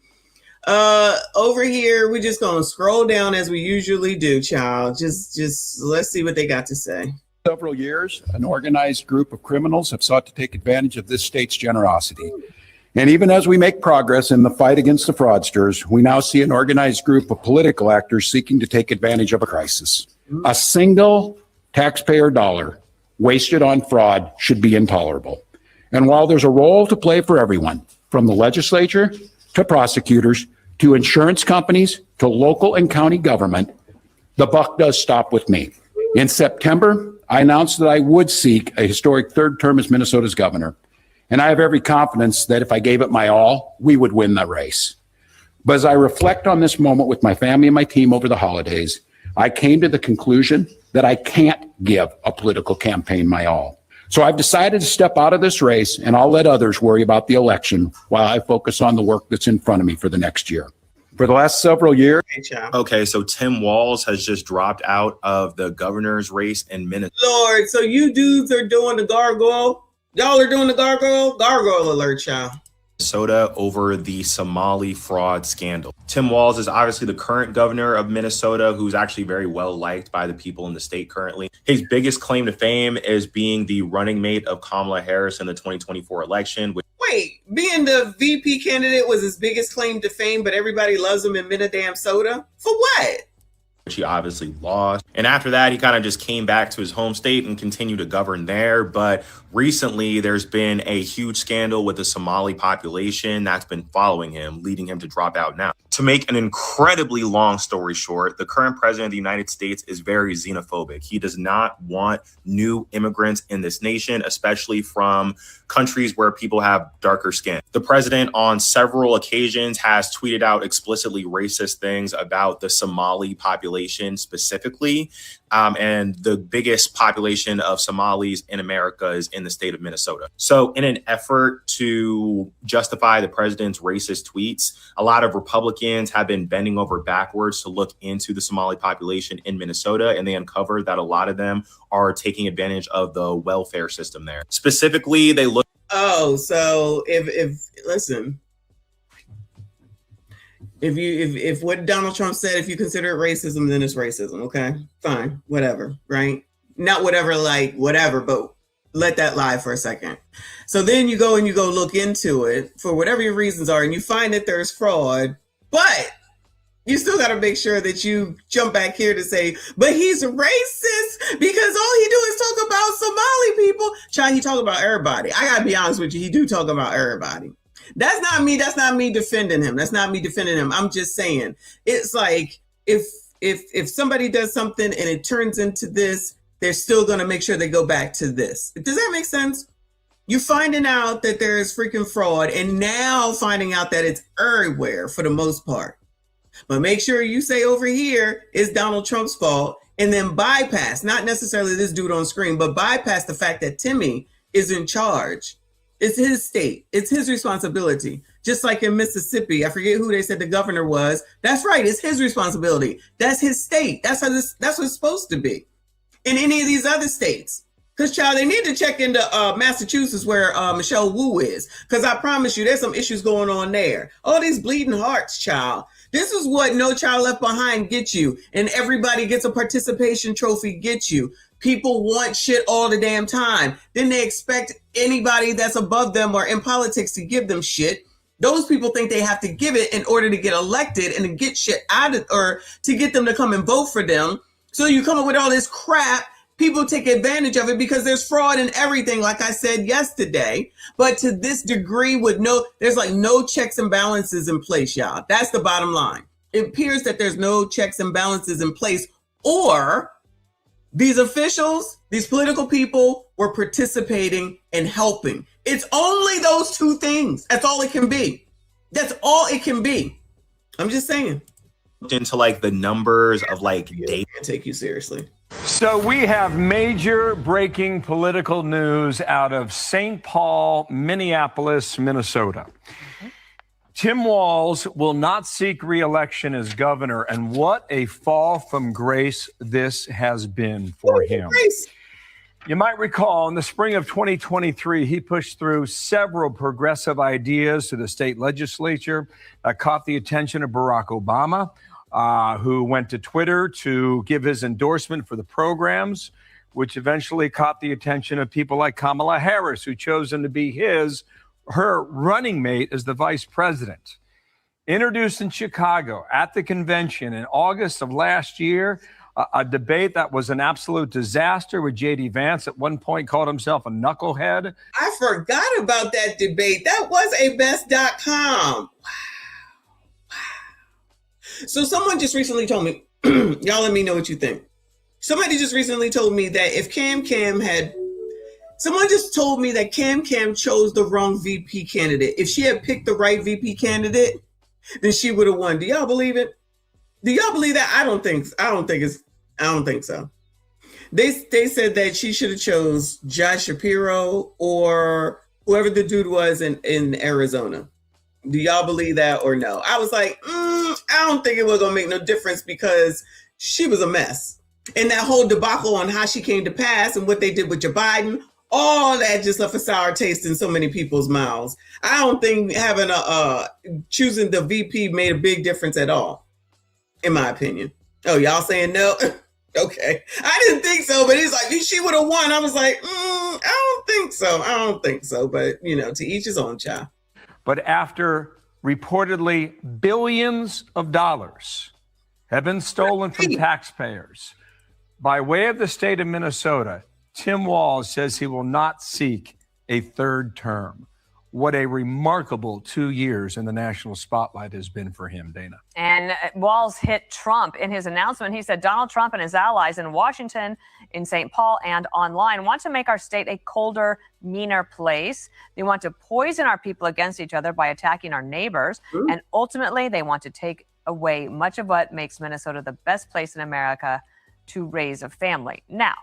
[SPEAKER 1] Over here, we're just going to scroll down as we usually do, child. Just let's see what they got to say.
[SPEAKER 30] Several years, an organized group of criminals have sought to take advantage of this state's generosity. And even as we make progress in the fight against the fraudsters, we now see an organized group of political actors seeking to take advantage of a crisis. A single taxpayer dollar wasted on fraud should be intolerable. And while there's a role to play for everyone, from the legislature to prosecutors to insurance companies to local and county government, the buck does stop with me. In September, I announced that I would seek a historic third term as Minnesota's governor. And I have every confidence that if I gave it my all, we would win the race. But as I reflect on this moment with my family and my team over the holidays, I came to the conclusion that I can't give a political campaign my all. So I've decided to step out of this race, and I'll let others worry about the election while I focus on the work that's in front of me for the next year. For the last several years.
[SPEAKER 3] Okay, so Tim Walz has just dropped out of the governor's race in Minnesota.
[SPEAKER 1] Lord, so you dudes are doing the gargoyle? Y'all are doing the gargoyle? Gargoyle alert, y'all.
[SPEAKER 3] Minnesota over the Somali fraud scandal. Tim Walz is obviously the current governor of Minnesota, who's actually very well liked by the people in the state currently. His biggest claim to fame is being the running mate of Kamala Harris in the 2024 election.
[SPEAKER 1] Wait, being the VP candidate was his biggest claim to fame, but everybody loves him in Minnesota? For what?
[SPEAKER 3] Which he obviously lost. And after that, he kind of just came back to his home state and continued to govern there. But recently, there's been a huge scandal with the Somali population that's been following him, leading him to drop out now. To make an incredibly long story short, the current president of the United States is very xenophobic. He does not want new immigrants in this nation, especially from countries where people have darker skin. The president on several occasions has tweeted out explicitly racist things about the Somali population specifically. And the biggest population of Somalis in America is in the state of Minnesota. So in an effort to justify the president's racist tweets, a lot of Republicans have been bending over backwards to look into the Somali population in Minnesota, and they uncovered that a lot of them are taking advantage of the welfare system there. Specifically, they look.
[SPEAKER 1] Oh, so if listen. If what Donald Trump said, if you consider it racism, then it's racism. Okay, fine, whatever, right? Not whatever, like whatever, but let that lie for a second. So then you go look into it for whatever your reasons are, and you find that there's fraud, but you still got to make sure that you jump back here to say, but he's racist because all he do is talk about Somali people. Child, he talk about everybody. I gotta be honest with you, he do talk about everybody. That's not me defending him. I'm just saying, it's like if somebody does something and it turns into this, they're still going to make sure they go back to this. Does that make sense? You're finding out that there is freaking fraud and now finding out that it's everywhere for the most part. But make sure you say over here it's Donald Trump's fault and then bypass, not necessarily this dude on screen, but bypass the fact that Timmy is in charge. It's his state. It's his responsibility. Just like in Mississippi, I forget who they said the governor was. That's right. It's his responsibility. That's his state. That's what it's supposed to be. In any of these other states. Because, child, they need to check into Massachusetts where Michelle Wu is. Because I promise you, there's some issues going on there. All these bleeding hearts, child. This is what No Child Left Behind gets you. And everybody gets a participation trophy gets you. People want shit all the damn time. Then they expect anybody that's above them or in politics to give them shit. Those people think they have to give it in order to get elected and to get shit out of, or to get them to come and vote for them. So you come up with all this crap. People take advantage of it because there's fraud in everything, like I said yesterday. But to this degree, there's like no checks and balances in place, y'all. That's the bottom line. It appears that there's no checks and balances in place, or these officials, these political people were participating and helping. It's only those two things. That's all it can be. That's all it can be. I'm just saying.
[SPEAKER 3] Into like the numbers of like data.
[SPEAKER 1] I take you seriously.
[SPEAKER 5] So we have major breaking political news out of St. Paul, Minneapolis, Minnesota. Tim Walz will not seek re-election as governor, and what a fall from grace this has been for him. You might recall in the spring of 2023, he pushed through several progressive ideas to the state legislature that caught the attention of Barack Obama, who went to Twitter to give his endorsement for the programs, which eventually caught the attention of people like Kamala Harris, who chose him to be her running mate as the vice president. Introduced in Chicago at the convention in August of last year, a debate that was an absolute disaster with J.D. Vance at one point called himself a knucklehead.
[SPEAKER 1] I forgot about that debate. That was a best.com. Wow. So someone just recently told me, y'all let me know what you think. Somebody just recently told me that if someone just told me that Cam chose the wrong VP candidate. If she had picked the right VP candidate, then she would have won. Do y'all believe it? Do y'all believe that? I don't think so. They said that she should have chose Josh Shapiro or whoever the dude was in Arizona. Do y'all believe that or no? I was like, I don't think it was gonna make no difference because she was a mess. And that whole debacle on how she came to pass and what they did with Joe Biden, all that just left a sour taste in so many people's mouths. I don't think having choosing the VP made a big difference at all, in my opinion. Oh, y'all saying no? Okay. I didn't think so, but it's like, she would have won. I was like, I don't think so. But, to each his own, child.
[SPEAKER 5] But after reportedly billions of dollars have been stolen from taxpayers by way of the state of Minnesota, Tim Walz says he will not seek a third term. What a remarkable 2 years in the national spotlight has been for him, Dana.
[SPEAKER 4] And Walz hit Trump in his announcement. He said Donald Trump and his allies in Washington, in St. Paul, and online want to make our state a colder, meaner place. They want to poison our people against each other by attacking our neighbors. Ooh. And ultimately, they want to take away much of what makes Minnesota the best place in America to raise a family. Now,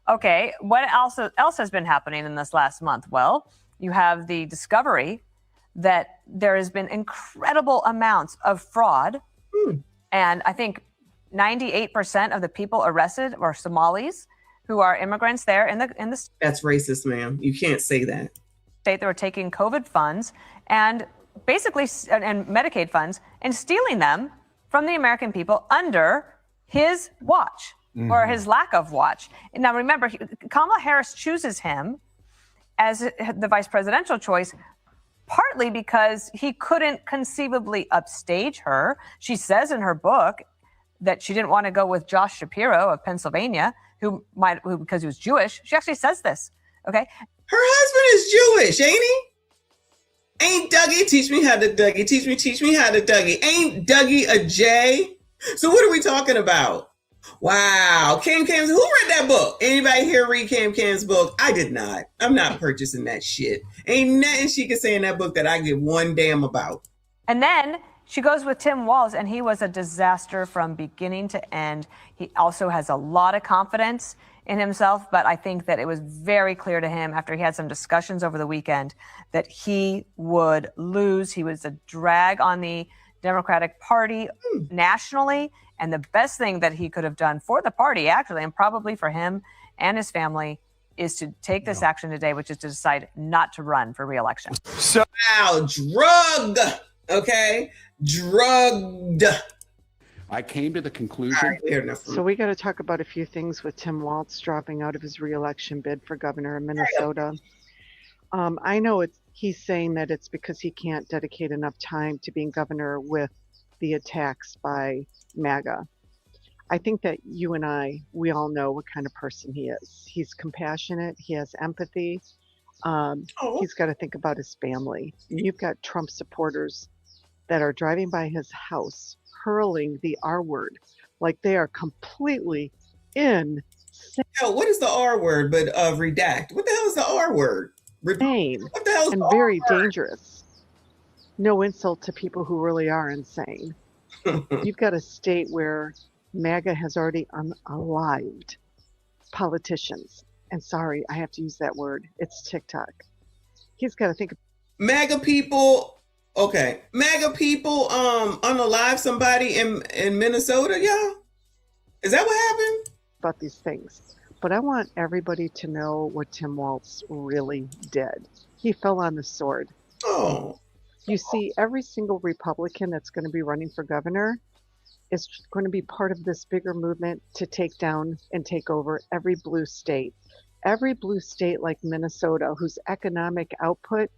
[SPEAKER 4] okay, what else has been happening in this last month? Well, you have the discovery that there has been incredible amounts of fraud. And I think 98% of the people arrested are Somalis who are immigrants there in the
[SPEAKER 1] That's racist, ma'am. You can't say that.
[SPEAKER 4] State that were taking COVID funds and basically and Medicaid funds and stealing them from the American people under his watch or his lack of watch. And now remember, Kamala Harris chooses him as the vice presidential choice, partly because he couldn't conceivably upstage her. She says in her book that she didn't want to go with Josh Shapiro of Pennsylvania, who because he was Jewish. She actually says this, okay?
[SPEAKER 1] Her husband is Jewish, ain't he? Ain't Dougie? Teach me how to Dougie. Teach me how to Dougie. Ain't Dougie a J? So what are we talking about? Wow. Cam, who read that book? Anybody here read Cam's book? I did not. I'm not purchasing that shit. Ain't nothing she could say in that book that I give one damn about.
[SPEAKER 4] And then she goes with Tim Walz, and he was a disaster from beginning to end. He also has a lot of confidence in himself, but I think that it was very clear to him after he had some discussions over the weekend that he would lose. He was a drag on the Democratic Party nationally. And the best thing that he could have done for the party, actually, and probably for him and his family, is to take this action today, which is to decide not to run for re-election.
[SPEAKER 1] So, wow, drugged, okay? Drugged.
[SPEAKER 30] I came to the conclusion.
[SPEAKER 14] So we got to talk about a few things with Tim Walz dropping out of his re-election bid for governor of Minnesota. I know he's saying that it's because he can't dedicate enough time to being governor with the attacks by MAGA. I think that you and we all know what kind of person he is. He's compassionate. He has empathy. He's got to think about his family. You've got Trump supporters that are driving by his house, hurling the R word, like they are completely insane.
[SPEAKER 1] Hell, what is the R word? But redact. What the hell is the R word?
[SPEAKER 14] Insane.
[SPEAKER 1] What the hell is
[SPEAKER 14] and
[SPEAKER 1] the
[SPEAKER 14] very
[SPEAKER 1] R word?
[SPEAKER 14] Dangerous. No insult to people who really are insane. You've got a state where MAGA has already unalived politicians. And sorry, I have to use that word. It's TikTok. He's got to think.
[SPEAKER 1] MAGA people, okay. MAGA people unalive somebody in Minnesota, y'all? Is that what happened?
[SPEAKER 14] About these things. But I want everybody to know what Tim Walz really did. He fell on the sword.
[SPEAKER 1] Oh.
[SPEAKER 14] You see, every single Republican that's going to be running for governor is going to be part of this bigger movement to take down and take over every blue state. Every blue state like Minnesota, whose economic output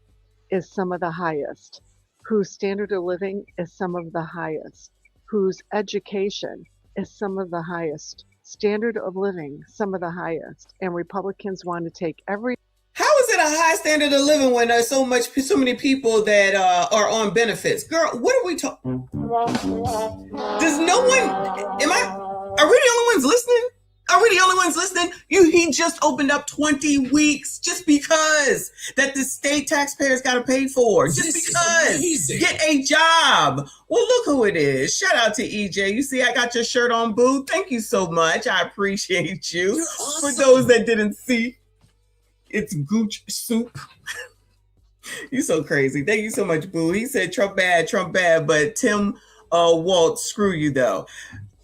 [SPEAKER 14] is some of the highest, whose standard of living is some of the highest, whose education is some of the highest. Standard of living, some of the highest. And Republicans want to take every.
[SPEAKER 1] How is it a high standard of living when there's so many people that are on benefits? Girl, what are we talking? Does no one? Are we the only ones listening? Are we the only ones listening? He just opened up 20 weeks just because that the state taxpayers got to pay for. Just because. Get a job. Well, look who it is. Shout out to EJ. You see, I got your shirt on, boo. Thank you so much. I appreciate you.
[SPEAKER 10] You're awesome.
[SPEAKER 1] For those that didn't see, it's Gooch Soup. You so crazy. Thank you so much, boo. He said Trump bad, but Tim Walz, screw you though.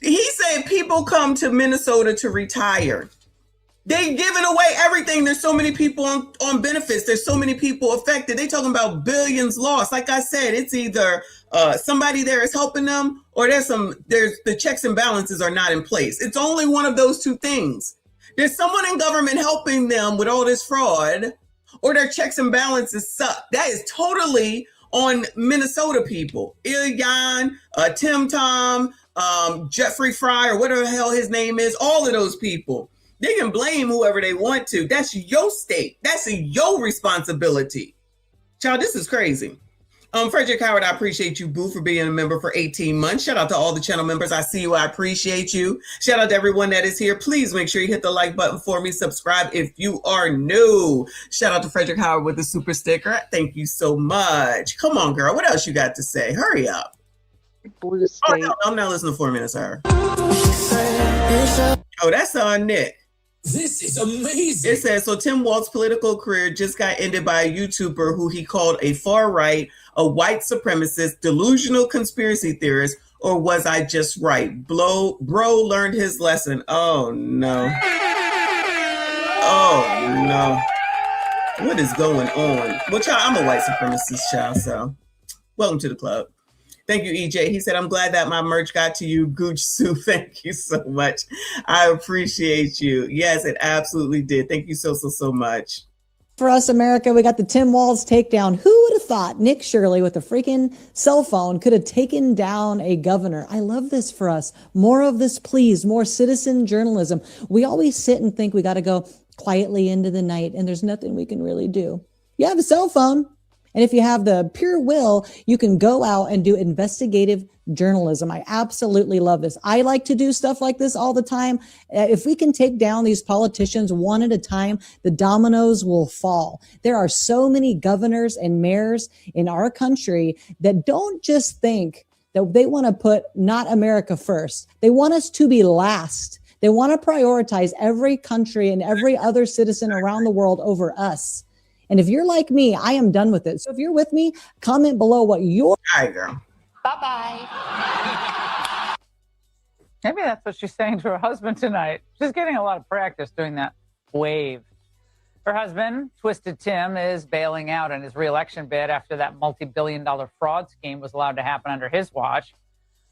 [SPEAKER 1] He said people come to Minnesota to retire. They giving away everything. There's so many people on benefits. There's so many people affected. They talking about billions lost. Like I said, it's either somebody there is helping them or there's the checks and balances are not in place. It's only one of those two things. There's someone in government helping them with all this fraud or their checks and balances suck. That is totally on Minnesota people. Ilyan, Tim Tom, Jeffrey Fry, or whatever the hell his name is, all of those people. They can blame whoever they want to. That's your state. That's your responsibility. Child, this is crazy. Frederick Howard, I appreciate you, boo, for being a member for 18 months. Shout out to all the channel members. I see you. I appreciate you. Shout out to everyone that is here. Please make sure you hit the like button for me. Subscribe if you are new. Shout out to Frederick Howard with the super sticker. Thank you so much. Come on, girl. What else you got to say? Hurry up.
[SPEAKER 14] Blue state.
[SPEAKER 1] Oh, no, I'm not listening to 4 minutes, sir. Oh, that's on Nick.
[SPEAKER 10] This is amazing.
[SPEAKER 1] It says, so Tim Walz's political career just got ended by a YouTuber who he called a far right, a white supremacist, delusional conspiracy theorist, or was I just right? Bro learned his lesson. Oh, no. Oh, no. What is going on? Well, child, I'm a white supremacist, child, so welcome to the club. Thank you, EJ. He said, I'm glad that my merch got to you, Gooch Sue. Thank you so much. I appreciate you. Yes, it absolutely did. Thank you so much.
[SPEAKER 11] For us, America, we got the Tim Walz takedown. Who would have thought Nick Shirley with a freaking cell phone could have taken down a governor? I love this for us. More of this, please. More citizen journalism. We always sit and think we got to go quietly into the night, and there's nothing we can really do. You have a cell phone. And if you have the pure will, you can go out and do investigative journalism. I absolutely love this. I like to do stuff like this all the time. If we can take down these politicians one at a time, the dominoes will fall. There are so many governors and mayors in our country that don't just think that they want to put not America first. They want us to be last. They want to prioritize every country and every other citizen around the world over us. And if you're like me, I am done with it. So if you're with me, comment below what your...
[SPEAKER 1] All right, girl.
[SPEAKER 18] Bye-bye. Maybe that's what she's saying to her husband tonight. She's getting a lot of practice doing that wave. Her husband, Twisted Tim, is bailing out in his re-election bid after that multi-billion-dollar fraud scheme was allowed to happen under his watch.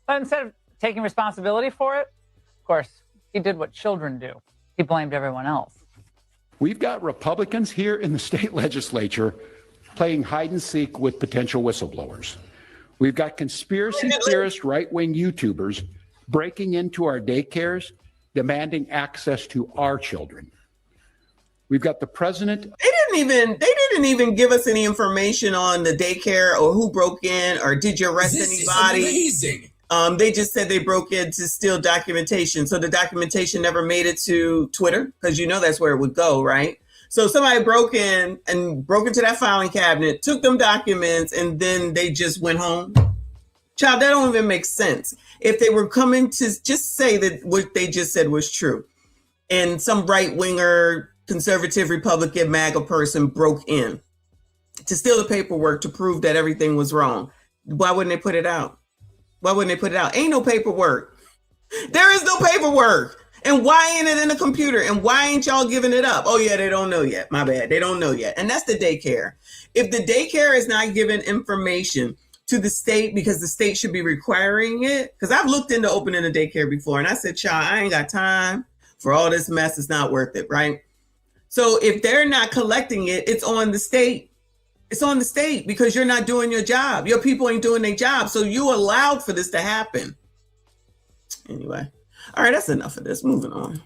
[SPEAKER 18] But instead of taking responsibility for it, of course, he did what children do. He blamed everyone else.
[SPEAKER 30] We've got Republicans here in the state legislature playing hide and seek with potential whistleblowers. We've got conspiracy theorist right-wing YouTubers breaking into our daycares, demanding access to our children. We've got the president.
[SPEAKER 1] They didn't even give us any information on the daycare or who broke in or did you arrest anybody.
[SPEAKER 10] This is amazing.
[SPEAKER 1] They just said they broke in to steal documentation. So the documentation never made it to Twitter because you know that's where it would go, right? So somebody broke into that filing cabinet, took them documents, and then they just went home. Child, that don't even make sense. If they were coming to just say that what they just said was true, and some right-winger, conservative Republican MAGA person broke in to steal the paperwork to prove that everything was wrong, why wouldn't they put it out? Why wouldn't they put it out? Ain't no paperwork. There is no paperwork. And why ain't it in the computer? And why ain't y'all giving it up? Oh, yeah, they don't know yet. My bad. They don't know yet. And that's the daycare. If the daycare is not giving information to the state because the state should be requiring it, because I've looked into opening a daycare before and I said, child, I ain't got time for all this mess. It's not worth it, right? So if they're not collecting it, it's on the state. It's on the state because you're not doing your job. Your people ain't doing their job. So you allowed for this to happen. Anyway, All right, that's enough of this. Moving on.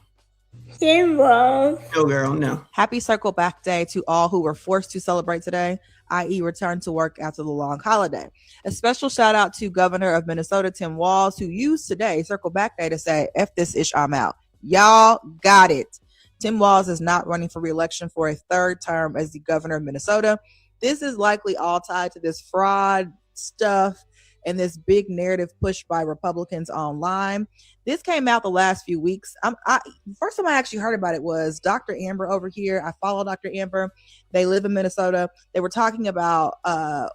[SPEAKER 2] Tim Walz.
[SPEAKER 1] No, girl, no.
[SPEAKER 2] Happy Circle Back Day to all who were forced to celebrate today, i.e. return to work after the long holiday. A special shout out to Governor of Minnesota, Tim Walz, who used today, Circle Back Day, to say, F this ish, I'm out. Y'all got it. Tim Walz is not running for re-election for a third term as the governor of Minnesota. This is likely all tied to this fraud stuff and this big narrative push by Republicans online. This came out the last few weeks. First time I actually heard about it was Dr. Amber over here. I follow Dr. Amber. They live in Minnesota. They were talking about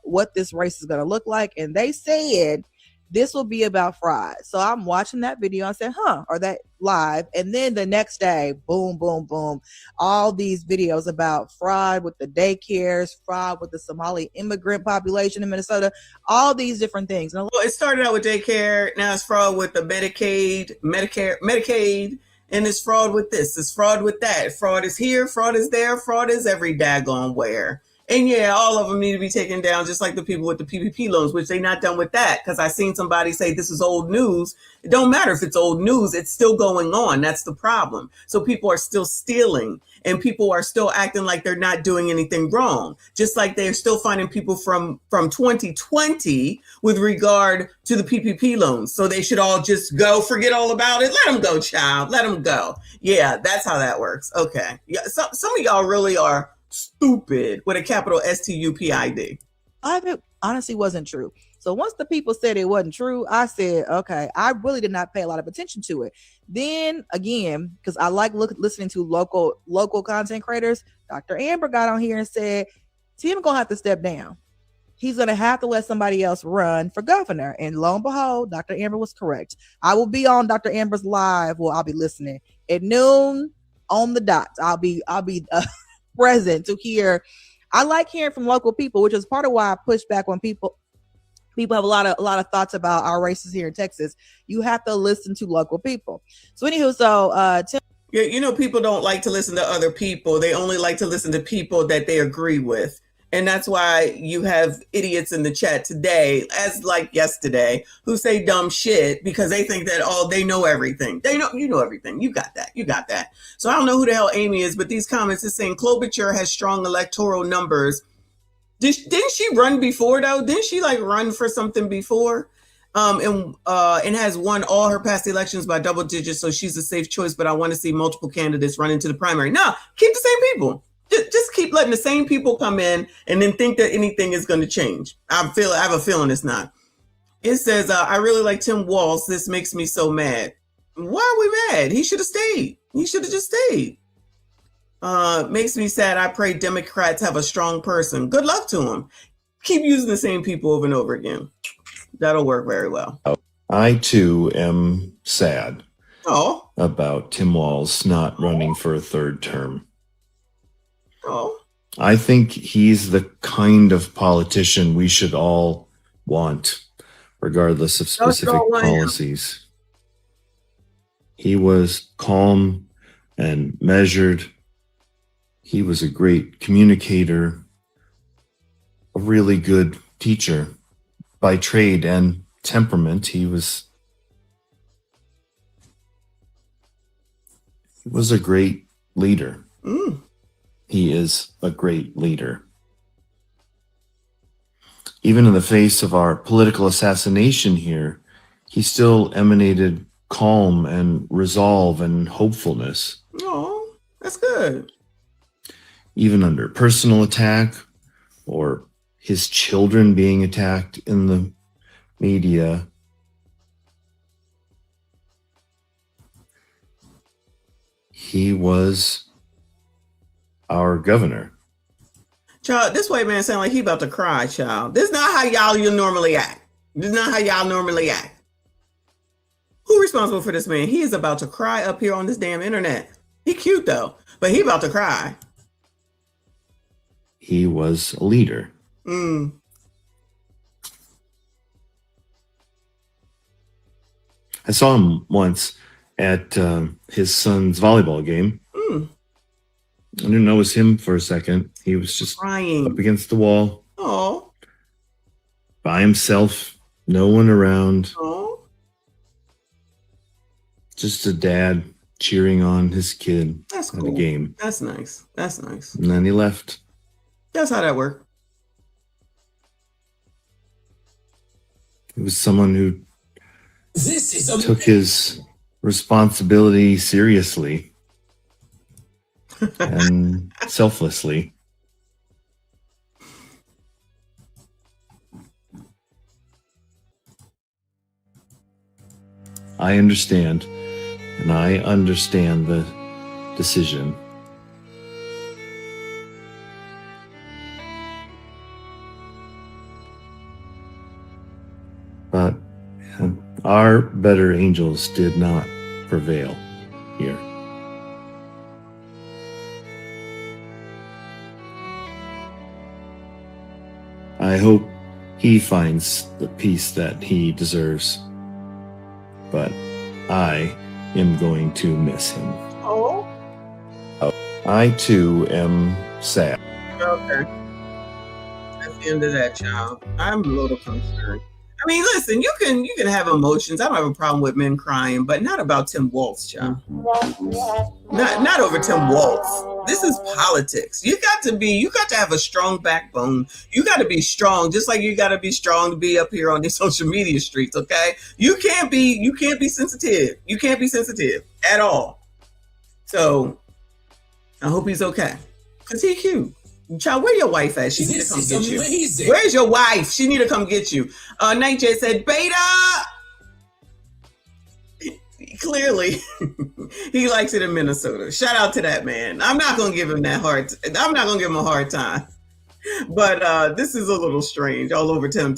[SPEAKER 2] what this race is going to look like, and they said this will be about fraud. So I'm watching that video. I said, or that live. And then the next day, boom, boom, boom, all these videos about fraud with the daycares, fraud with the Somali immigrant population in Minnesota, all these different things.
[SPEAKER 1] Well, it started out with daycare. Now it's fraud with the Medicaid, and it's fraud with this. It's fraud with that. Fraud is here. Fraud is there. Fraud is every daggone where. And yeah, all of them need to be taken down, just like the people with the PPP loans, which they not done with that. Because I seen somebody say this is old news. It don't matter if it's old news. It's still going on. That's the problem. So people are still stealing, and people are still acting like they're not doing anything wrong. Just like they're still finding people from 2020 with regard to the PPP loans. So they should all just go, forget all about it. Let them go, child. Let them go. Yeah, that's how that works. Okay. Yeah. Some of y'all really are stupid with a capital STUPID.
[SPEAKER 2] It honestly wasn't true. So once the people said it wasn't true, I said, okay, I really did not pay a lot of attention to it. Then again, because I like listening to local content creators, Dr. Amber got on here and said, Tim gonna have to step down. He's gonna have to let somebody else run for governor. And lo and behold, Dr. Amber was correct. I will be on Dr. Amber's live. Well, I'll be listening at noon on the dot. I'll be present to hear. I like hearing from local people, which is part of why I push back when people have a lot of thoughts about our races here in Texas. You have to listen to local people. So anywho, Tim.
[SPEAKER 1] Yeah, you know, people don't like to listen to other people. They only like to listen to people that they agree with. And that's why you have idiots in the chat today, as like yesterday, who say dumb shit because they think that, oh, they know everything. You know everything. You got that. So I don't know who the hell Amy is, but these comments is saying Klobuchar has strong electoral numbers. Didn't she run before though? Didn't she like run for something before? And has won all her past elections by double digits. So she's a safe choice, but I want to see multiple candidates run into the primary. No, keep the same people. Just keep letting the same people come in and then think that anything is going to change. I have a feeling it's not. It says, I really like Tim Walz. This makes me so mad. Why are we mad? He should have stayed. He should have just stayed. Makes me sad. I pray Democrats have a strong person. Good luck to him. Keep using the same people over and over again. That'll work very well.
[SPEAKER 6] I too am sad about Tim Walz not running for a third term. I think he's the kind of politician we should all want, regardless of specific policies. He was calm and measured. He was a great communicator, a really good teacher by trade and temperament. He was a great leader. He is a great leader. Even in the face of our political assassination here, he still emanated calm and resolve and hopefulness.
[SPEAKER 1] Oh, that's good.
[SPEAKER 6] Even under personal attack or his children being attacked in the media, he was our governor.
[SPEAKER 1] Child, this white man sound like he about to cry, child. This is not how you normally act. This is not how y'all normally act. Who responsible for this man? He is about to cry up here on this damn internet. He cute though, but he about to cry.
[SPEAKER 6] He was a leader. I saw him once at his son's volleyball game. I didn't know it was him for a second. He was just
[SPEAKER 1] crying
[SPEAKER 6] up against the wall.
[SPEAKER 1] Oh.
[SPEAKER 6] By himself, no one around.
[SPEAKER 1] Oh.
[SPEAKER 6] Just a dad cheering on his kid
[SPEAKER 1] That's
[SPEAKER 6] at
[SPEAKER 1] cool.
[SPEAKER 6] a game.
[SPEAKER 1] That's nice. That's nice.
[SPEAKER 6] And then he left.
[SPEAKER 1] That's how that worked.
[SPEAKER 6] It was someone who
[SPEAKER 10] This is
[SPEAKER 6] took his responsibility seriously and selflessly. I understand, and I understand the decision. But our better angels did not prevail here. I hope he finds the peace that he deserves. But I am going to miss him.
[SPEAKER 1] Oh.
[SPEAKER 6] I too am sad.
[SPEAKER 1] Okay. That's the end of that, child. I'm a little concerned. I mean, listen, you can have emotions. I don't have a problem with men crying, but not about Tim Walz, child. Not over Tim Walz. This is politics. You got to have a strong backbone. You got to be strong, just like you got to be strong to be up here on these social media streets, okay? You can't be sensitive. You can't be sensitive at all. So I hope he's okay. Because he's cute. Child, where your wife at? She need to come get you. Where's your wife? She need to come get you. Nate J said, Beta! Clearly, he likes it in Minnesota. Shout out to that man. I'm not going to give him a hard time. But this is a little strange all over Timmy.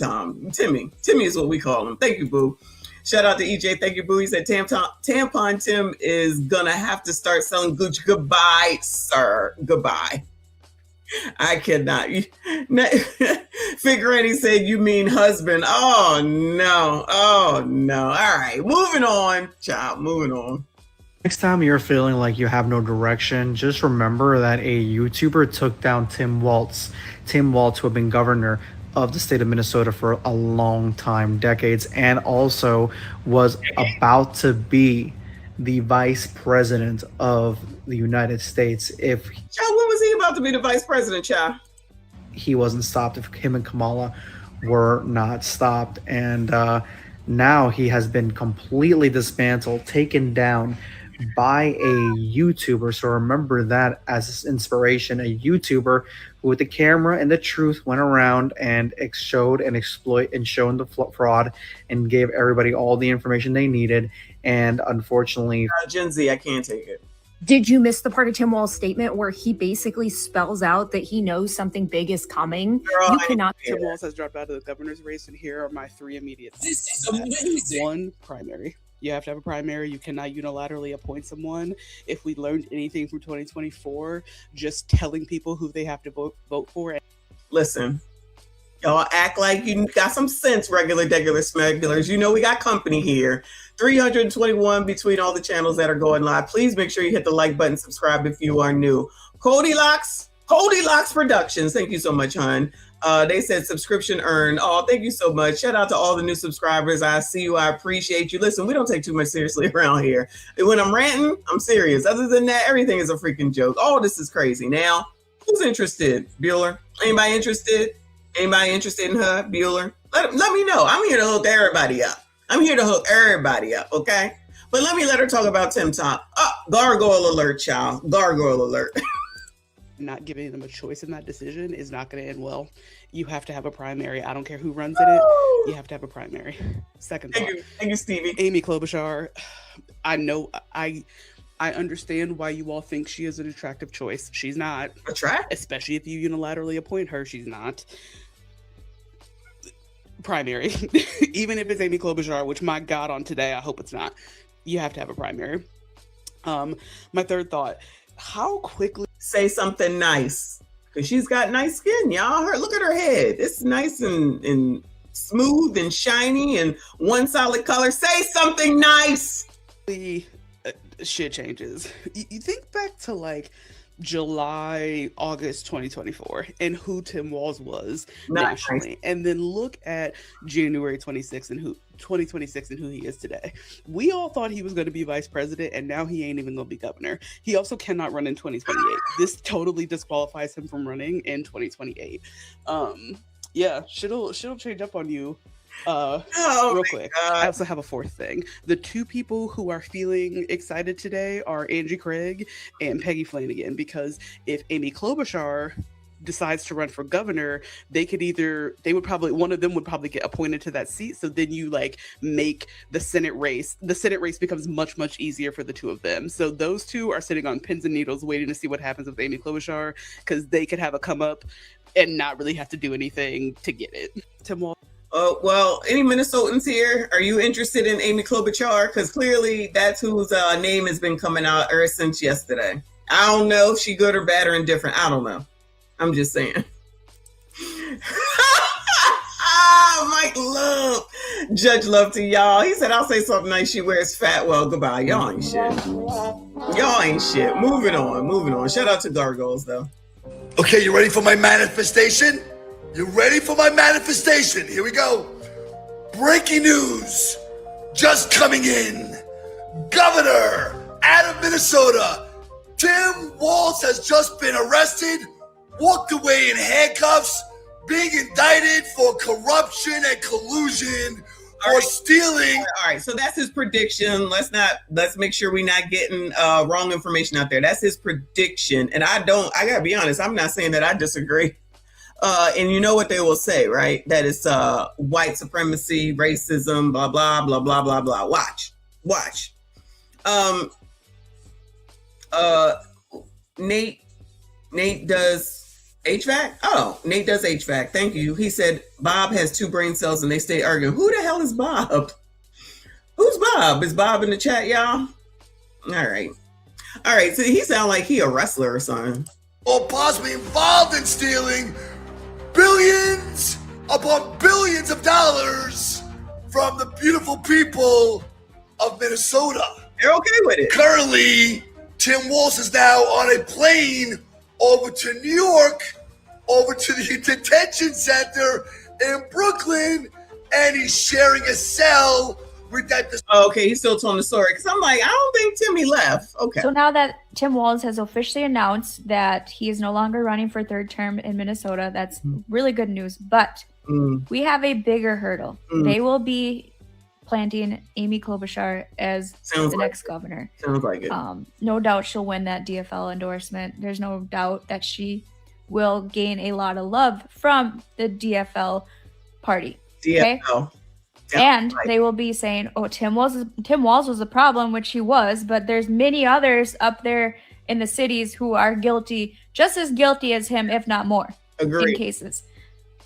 [SPEAKER 1] Timmy is what we call him. Thank you, boo. Shout out to EJ. Thank you, boo. He said, Tampon Tim is going to have to start selling Gucci. Goodbye, sir. Goodbye. I cannot. Figueretti said, you mean husband. Oh, no. Oh, no. All right. Moving on, child. Moving on.
[SPEAKER 7] Next time you're feeling like you have no direction, just remember that a YouTuber took down Tim Walz. Tim Walz, who had been governor of the state of Minnesota for a long time, decades, and also was about to be the vice president of the United States if
[SPEAKER 1] Child, when was he about to be the vice president, child?
[SPEAKER 7] he wasn't stopped, if him and Kamala were not stopped. And now he has been completely dismantled, taken down by a YouTuber. So remember that as inspiration, a YouTuber who with the camera and the truth went around and showed and exploit and shown the fraud and gave everybody all the information they needed. And unfortunately,
[SPEAKER 1] Gen Z, I can't take it.
[SPEAKER 9] Did you miss the part of Tim Walz's statement where he basically spells out that he knows something big is coming?
[SPEAKER 1] Girl,
[SPEAKER 9] You cannot.
[SPEAKER 19] Tim Walz has dropped out of the governor's race, and here are my three immediate thoughts.
[SPEAKER 10] This is amazing.
[SPEAKER 19] One, primary. You have to have a primary. You cannot unilaterally appoint someone. If we learned anything from 2024, just telling people who they have to vote for.
[SPEAKER 1] Listen, y'all act like you got some sense, regular smugglers. You know we got company here. 321 between all the channels that are going live. Please make sure you hit the like button, subscribe if you are new. Cody Locks Productions. Thank you so much, hon. They said subscription earned. Oh, thank you so much. Shout out to all the new subscribers. I see you. I appreciate you. Listen, we don't take too much seriously around here. When I'm ranting, I'm serious. Other than that, everything is a freaking joke. All this is crazy. Now, who's interested? Bueller? Anybody interested? Anybody interested in her? Bueller? Let me know. I'm here to hook everybody up. Okay? But let her talk about Tim Top. Oh, gargoyle alert, child. Gargoyle alert.
[SPEAKER 19] Not giving them a choice in that decision is not going to end well. You have to have a primary. I don't care who runs in it. You have to have a primary. Second thought.
[SPEAKER 1] Thank you, Stevie.
[SPEAKER 19] Amy Klobuchar. I know. I understand why you all think she is an attractive choice. She's not.
[SPEAKER 1] Attractive?
[SPEAKER 19] Especially if you unilaterally appoint her. She's not. Primary. Even if it's Amy Klobuchar, which my God on today, I hope it's not. You have to have a primary. My third thought. How quickly
[SPEAKER 1] say something nice, because she's got nice skin, y'all. Look at her head. It's nice and smooth and shiny and one solid color. Say something nice.
[SPEAKER 19] Shit changes. You think back to like July, August 2024, and who Tim Walz was
[SPEAKER 1] Nice.
[SPEAKER 19] nationally, and then look at January 2026 and who he is today. We all thought he was going to be vice president, and now he ain't even going to be governor. He also cannot run in 2028. This totally disqualifies him from running in 2028. Yeah, shit'll change up on you. Real quick, I also have a fourth thing. The two people who are feeling excited today are Angie Craig and Peggy Flanagan, because if Amy Klobuchar decides to run for governor, one of them would probably get appointed to that seat. So then you like make the Senate race becomes much, much easier for the two of them. So those two are sitting on pins and needles waiting to see what happens with Amy Klobuchar, because they could have a come up and not really have to do anything to get it. Tim Walz.
[SPEAKER 1] Well, any Minnesotans here, are you interested in Amy Klobuchar? Because clearly that's whose name has been coming out ever since yesterday. I don't know if she good or bad or indifferent. I don't know. I'm just saying. Mike Love. Judge Love to y'all. He said, I'll say something nice. She wears fat. Well, goodbye. Y'all ain't shit. Y'all ain't shit. Moving on. Shout out to Gargoyles, though.
[SPEAKER 8] Okay, you ready for my manifestation? You ready for my manifestation? Here we go. Breaking news. Just coming in. Governor out of Minnesota, Tim Walz has just been arrested, walked away in handcuffs, being indicted for corruption and collusion for stealing.
[SPEAKER 1] All right, so that's his prediction. Let's make sure we're not getting wrong information out there. That's his prediction. And I gotta be honest, I'm not saying that I disagree. And you know what they will say, right? That it's white supremacy, racism, blah, blah, blah, blah, blah, blah. Watch. Nate does HVAC? Oh, Nate does HVAC. Thank you. He said Bob has two brain cells and they stay arguing. Who the hell is Bob? Who's Bob? Is Bob in the chat, y'all? All right. So he sounds like he a wrestler or something.
[SPEAKER 8] Or possibly involved in stealing billions upon billions of dollars from the beautiful people of Minnesota.
[SPEAKER 1] They're okay with it.
[SPEAKER 8] Currently, Tim Walz is now on a plane over to New York, over to the detention center in Brooklyn, and he's sharing a cell with that.
[SPEAKER 1] Okay, he's still telling the story, because I'm like, I don't think Timmy left. Okay.
[SPEAKER 13] So now that Tim Walz has officially announced that he is no longer running for third term in Minnesota, that's really good news. But we have a bigger hurdle. They will be planting Amy Klobuchar as the next governor.
[SPEAKER 1] Sounds like it.
[SPEAKER 13] No doubt she'll win that DFL endorsement. There's no doubt that she will gain a lot of love from the DFL party.
[SPEAKER 1] DFL.
[SPEAKER 13] Okay? And they will be saying, oh, Tim Walz was the problem, which he was, but there's many others up there in the cities who are guilty, just as guilty as him, if not more.
[SPEAKER 1] Agreed.
[SPEAKER 13] In cases.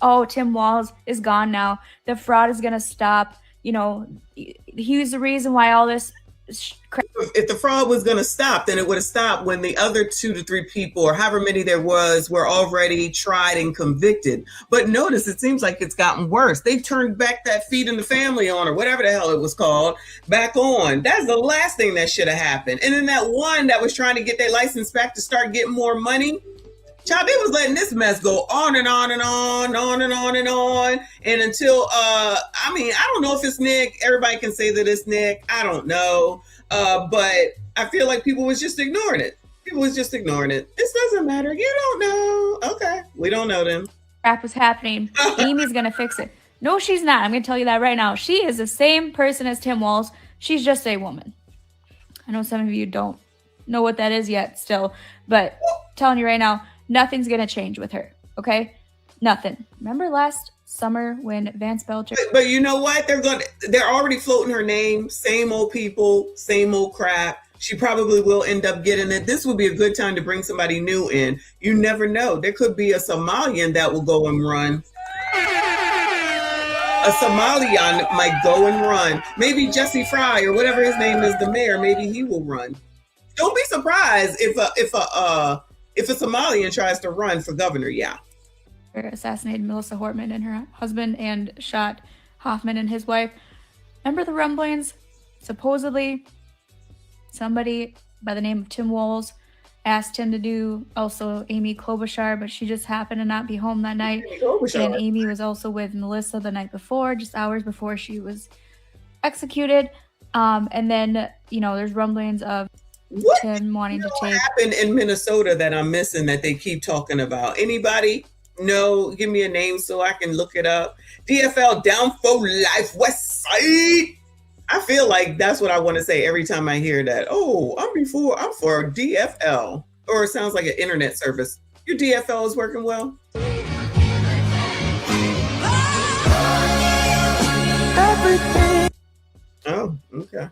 [SPEAKER 13] Oh, Tim Walz is gone now. The fraud is going to stop. You know, he's the reason why all this
[SPEAKER 1] if the fraud was going to stop, then it would have stopped when the other 2 to 3 people, or however many there was, were already tried and convicted. But notice, it seems like it's gotten worse. They've turned back that Feed in the Family on, or whatever the hell it was called, back on. That's the last thing that should have happened. And then that one that was trying to get their license back to start getting more money, child, they was letting this mess go on and on and on and on and on. And until, I don't know if it's Nick. Everybody can say that it's Nick. I don't know. But I feel like people was just ignoring it. This doesn't matter. You don't know. Okay. We don't know them.
[SPEAKER 13] Crap was happening. Amy's going to fix it. No, she's not. I'm going to tell you that right now. She is the same person as Tim Walz. She's just a woman. I know some of you don't know what that is yet still, but I'm telling you right now, nothing's going to change with her, okay? Nothing. Remember last summer when Vance Belcher...
[SPEAKER 1] But you know what? They're already floating her name. Same old people, same old crap. She probably will end up getting it. This would be a good time to bring somebody new in. You never know. There could be a Somalian that will go and run. A Somalian might go and run. Maybe Jesse Fry or whatever his name is, the mayor, maybe he will run. Don't be surprised if a Somalian tries to run for governor, yeah.
[SPEAKER 13] Assassinated Melissa Hortman and her husband and shot Hoffman and his wife. Remember the rumblings? Supposedly, somebody by the name of Tim Walz asked him to do also Amy Klobuchar, but she just happened to not be home that night. And Amy was also with Melissa the night before, just hours before she was executed. And then, there's rumblings of Tim wanting to take.
[SPEAKER 1] What happened in Minnesota that I'm missing that they keep talking about? Anybody? No, give me a name so I can look it up. DFL down for life, West Side. I feel like that's what I want to say every time I hear that. Oh, I'm for DFL. Or it sounds like an internet service. Your DFL is working well? Oh, okay.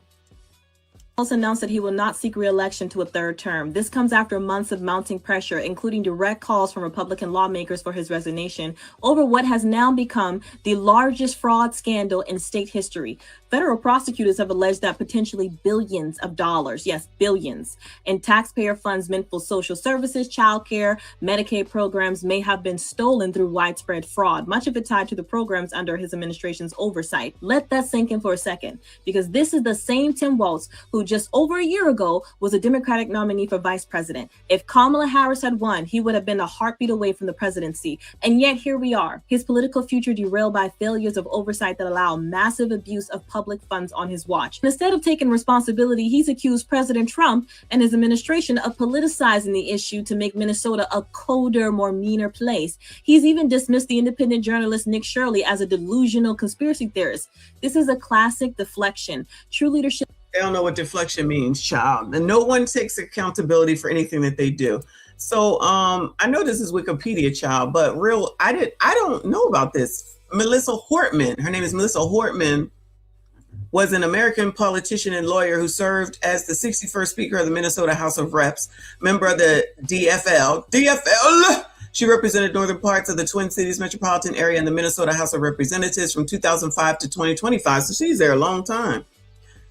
[SPEAKER 17] Also announced that he will not seek re-election to a third term. This comes after months of mounting pressure, including direct calls from Republican lawmakers for his resignation over what has now become the largest fraud scandal in state history. Federal prosecutors have alleged that potentially billions of dollars, yes, billions, in taxpayer funds meant for social services, childcare, Medicaid programs may have been stolen through widespread fraud, much of it tied to the programs under his administration's oversight. Let that sink in for a second, because this is the same Tim Walz who just over a year ago was a Democratic nominee for vice president. If Kamala Harris had won, he would have been a heartbeat away from the presidency. And yet here we are, his political future derailed by failures of oversight that allow massive abuse of public funds on his watch. Instead of taking responsibility, he's accused President Trump and his administration of politicizing the issue to make Minnesota a colder, more meaner place. He's even dismissed the independent journalist Nick Shirley as a delusional conspiracy theorist. This is a classic deflection. True leadership.
[SPEAKER 1] They don't know what deflection means, child. And no one takes accountability for anything that they do. So I know this is Wikipedia, child, but I don't know about this. Melissa Hortman, her name is Melissa Hortman, was an American politician and lawyer who served as the 61st Speaker of the Minnesota House of Reps, member of the DFL. She represented northern parts of the Twin Cities metropolitan area in the Minnesota House of Representatives from 2005 to 2025. So she's there a long time.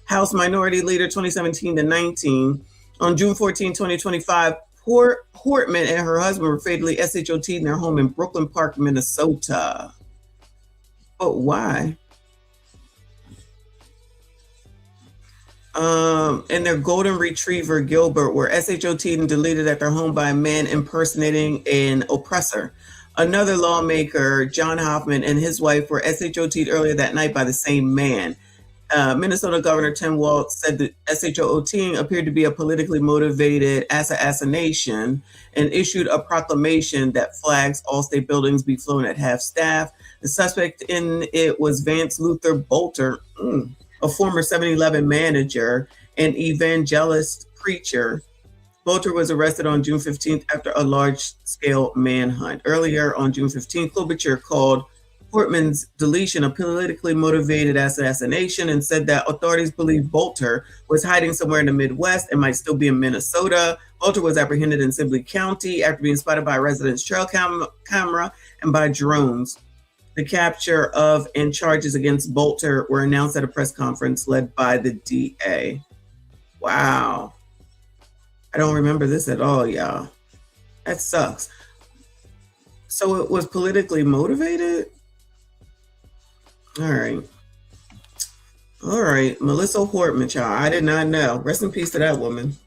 [SPEAKER 1] House Minority Leader 2017 to 19. On June 14, 2025, Hortman and her husband were fatally SHOT'd in their home in Brooklyn Park, Minnesota. But why? And their golden retriever, Gilbert, were SHOT'd and deleted at their home by a man impersonating an oppressor. Another lawmaker, John Hoffman, and his wife were SHOT'd earlier that night by the same man. Minnesota Governor Tim Walz said that SHOTing appeared to be a politically motivated assassination and issued a proclamation that flags all state buildings be flown at half staff. The suspect in it was Vance Luther Bolter, a former 7-Eleven manager and evangelist preacher. Bolter was arrested on June 15th after a large-scale manhunt. Earlier on June 15th, Klobuchar called Hortman's deletion a politically motivated assassination and said that authorities believe Bolter was hiding somewhere in the Midwest and might still be in Minnesota. Bolter was apprehended in Sibley County after being spotted by a resident's trail camera and by drones. The capture of and charges against Bolter were announced at a press conference led by the DA. Wow. I don't remember this at all, y'all. That sucks. So it was politically motivated? All right. Melissa Hortman, child. I did not know. Rest in peace to that woman.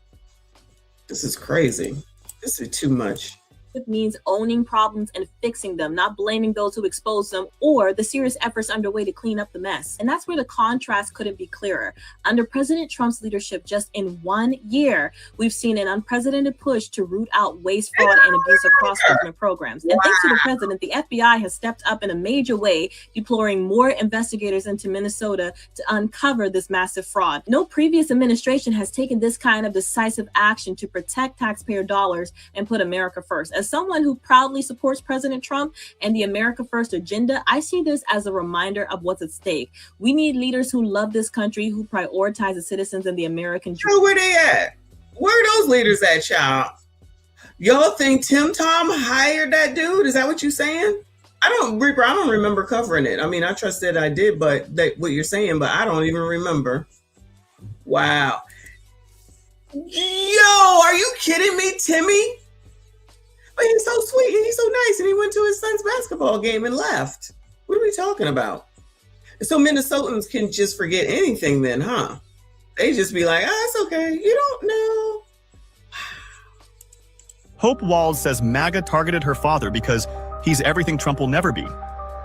[SPEAKER 1] This is crazy. This is too much.
[SPEAKER 17] It means owning problems and fixing them, not blaming those who expose them or the serious efforts underway to clean up the mess. And that's where the contrast couldn't be clearer. Under President Trump's leadership, just in 1 year, we've seen an unprecedented push to root out waste, fraud, and abuse across government programs. And thanks to the president, the FBI has stepped up in a major way, deploying more investigators into Minnesota to uncover this massive fraud. No previous administration has taken this kind of decisive action to protect taxpayer dollars and put America first. As someone who proudly supports President Trump and the America First agenda, I see this as a reminder of what's at stake. We need leaders who love this country, who prioritize the citizens and the American dream.
[SPEAKER 1] Where they at? Where are those leaders at, child? Y'all think Tim Tom hired that dude? Is that what you're saying? I don't remember covering it. I mean, I trust that I did, but what you're saying, but I don't even remember. Wow. Yo, are you kidding me, Timmy? But he's so sweet and he's so nice, and he went to his son's basketball game and left. What are we talking about? So Minnesotans can just forget anything then, huh? They just be like, it's okay. You don't know.
[SPEAKER 20] Hope Walz says MAGA targeted her father because he's everything Trump will never be.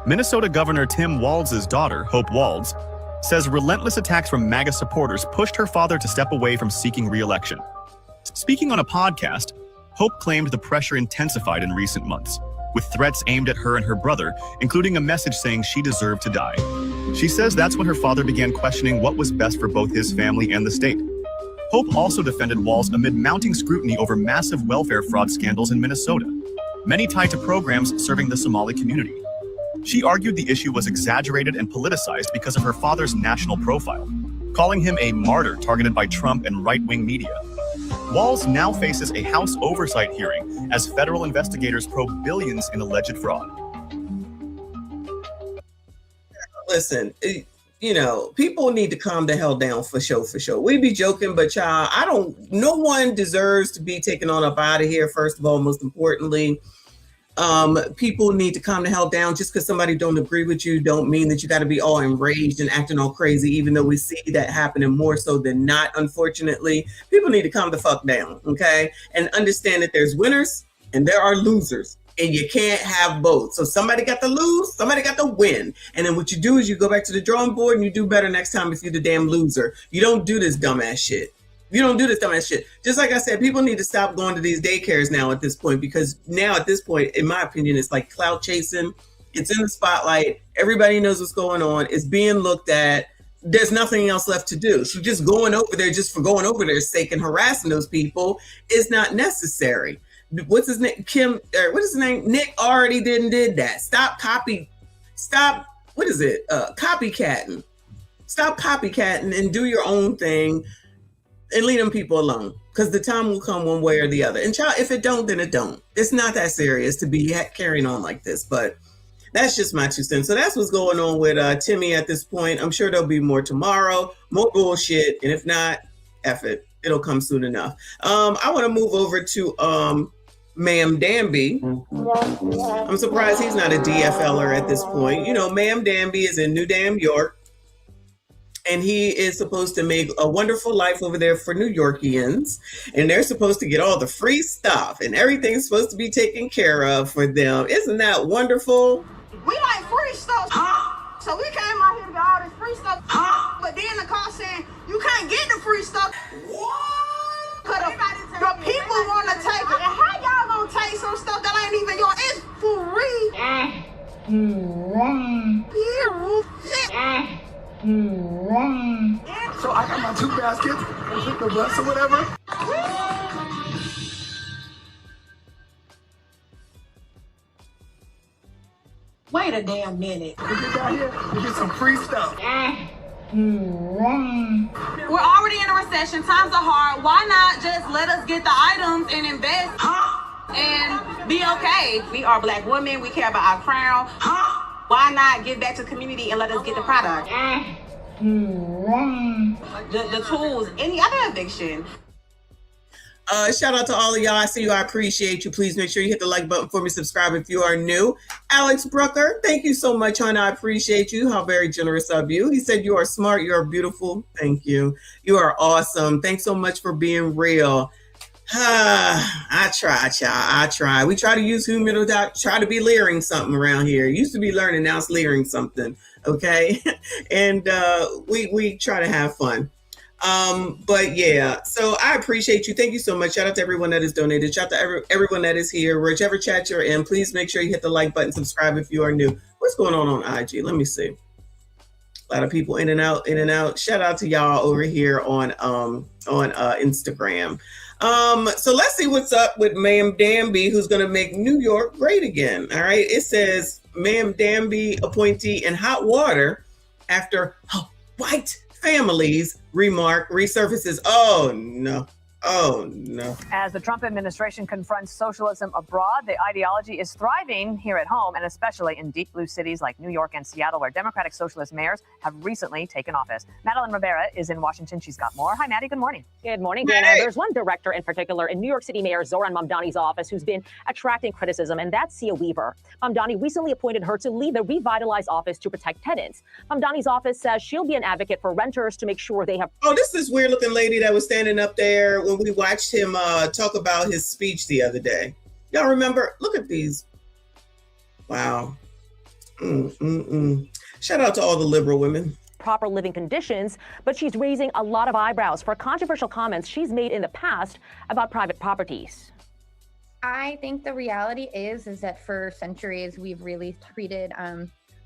[SPEAKER 20] Minnesota Governor Tim Walz's daughter, Hope Walz, says relentless attacks from MAGA supporters pushed her father to step away from seeking re-election. Speaking on a podcast, Hope claimed the pressure intensified in recent months, with threats aimed at her and her brother, including a message saying she deserved to die. She says that's when her father began questioning what was best for both his family and the state. Hope also defended Walz amid mounting scrutiny over massive welfare fraud scandals in Minnesota, many tied to programs serving the Somali community. She argued the issue was exaggerated and politicized because of her father's national profile, calling him a martyr targeted by Trump and right-wing media. Walz now faces a House oversight hearing as federal investigators probe billions in alleged fraud.
[SPEAKER 1] Listen, you know, people need to calm the hell down for sure, for sure. We be joking, but y'all, no one deserves to be taken on up out of here, first of all, most importantly. People need to calm the hell down. Just because somebody don't agree with you don't mean that you got to be all enraged and acting all crazy, even though we see that happening more so than not, unfortunately. People need to calm the fuck down, okay? And understand that there's winners and there are losers, and you can't have both. So somebody got to lose, somebody got to win. And then what you do is you go back to the drawing board and you do better next time if you're the damn loser. You don't do this dumbass shit. You don't do this dumbass shit. Just like I said, people need to stop going to these daycares now at this point, because now at this point, in my opinion, it's like clout chasing. It's in the spotlight. Everybody knows what's going on. It's being looked at. There's nothing else left to do. So just going over there just for going over their sake and harassing those people is not necessary. What's his name? What is his name? Nick already did that. Stop copycatting. Stop copycatting and do your own thing. And leave them people alone, because the time will come one way or the other. And child, if it don't, then it don't. It's not that serious to be carrying on like this, but that's just my 2 cents. So that's what's going on with Timmy at this point. I'm sure there'll be more tomorrow, more bullshit. And if not, F it. It'll come soon enough. I want to move over to Ma'am Danby. I'm surprised he's not a DFLer at this point. You know, Ma'am Danby is in New Damn York. And he is supposed to make a wonderful life over there for New Yorkians. And they're supposed to get all the free stuff. And everything's supposed to be taken care of for them. Isn't that wonderful?
[SPEAKER 21] We like free stuff. So we came out here to get all this free stuff. But then the car saying, you can't get the free stuff. What? Because the people want to take it. And how y'all going to take some stuff that ain't even yours? It's free.
[SPEAKER 8] So I got my 2 baskets and took the bus or whatever.
[SPEAKER 21] Wait a damn minute.
[SPEAKER 8] We get down here, we get some free stuff.
[SPEAKER 21] We're already in a recession. Times are hard. Why not just let us get the items and invest and be okay? We are Black women. We care about our crown. Why not give back to the community and let us get the product? The tools, any other eviction.
[SPEAKER 1] Shout out to all of y'all. I see you. I appreciate you. Please make sure you hit the like button for me. Subscribe if you are new. Alex Brucker, thank you so much, hon. I appreciate you. How very generous of you. He said you are smart. You are beautiful. Thank you. You are awesome. Thanks so much for being real. I try, child. I try. We try to use humor to try to be leering something around here. It used to be learning, now it's leering something. Okay. And we try to have fun. But yeah, so I appreciate you. Thank you so much. Shout out to everyone that has donated. Shout out to everyone that is here. Whichever chat you're in, please make sure you hit the like button, subscribe if you are new. What's going on IG? Let me see. A lot of people in and out. Shout out to y'all over here on Instagram. So let's see what's up with Ma'am Danby, who's going to make New York great again. All right. It says Ma'am Danby appointee in hot water after white families remark resurfaces. Oh no. Oh no.
[SPEAKER 4] As the Trump administration confronts socialism abroad, the ideology is thriving here at home, and especially in deep blue cities like New York and Seattle, where Democratic socialist mayors have recently taken office. Madeline Rivera is in Washington. She's got more. Hi, Maddie. Good morning.
[SPEAKER 22] Good morning, Dana. Hey. There's one director in particular in New York City Mayor Zohran Mamdani's office who's been attracting criticism, and that's Sia Weaver. Mamdani recently appointed her to lead the revitalized office to protect tenants. Mamdani's office says she'll be an advocate for renters to make sure they have...
[SPEAKER 1] Oh, this is weird looking lady that was standing up there when we watched him talk about his speech the other day. Y'all remember? Look at these. Wow. Shout out to all the liberal women.
[SPEAKER 22] Proper living conditions, but she's raising a lot of eyebrows for controversial comments she's made in the past about private properties.
[SPEAKER 12] I think the reality is that for centuries we've really treated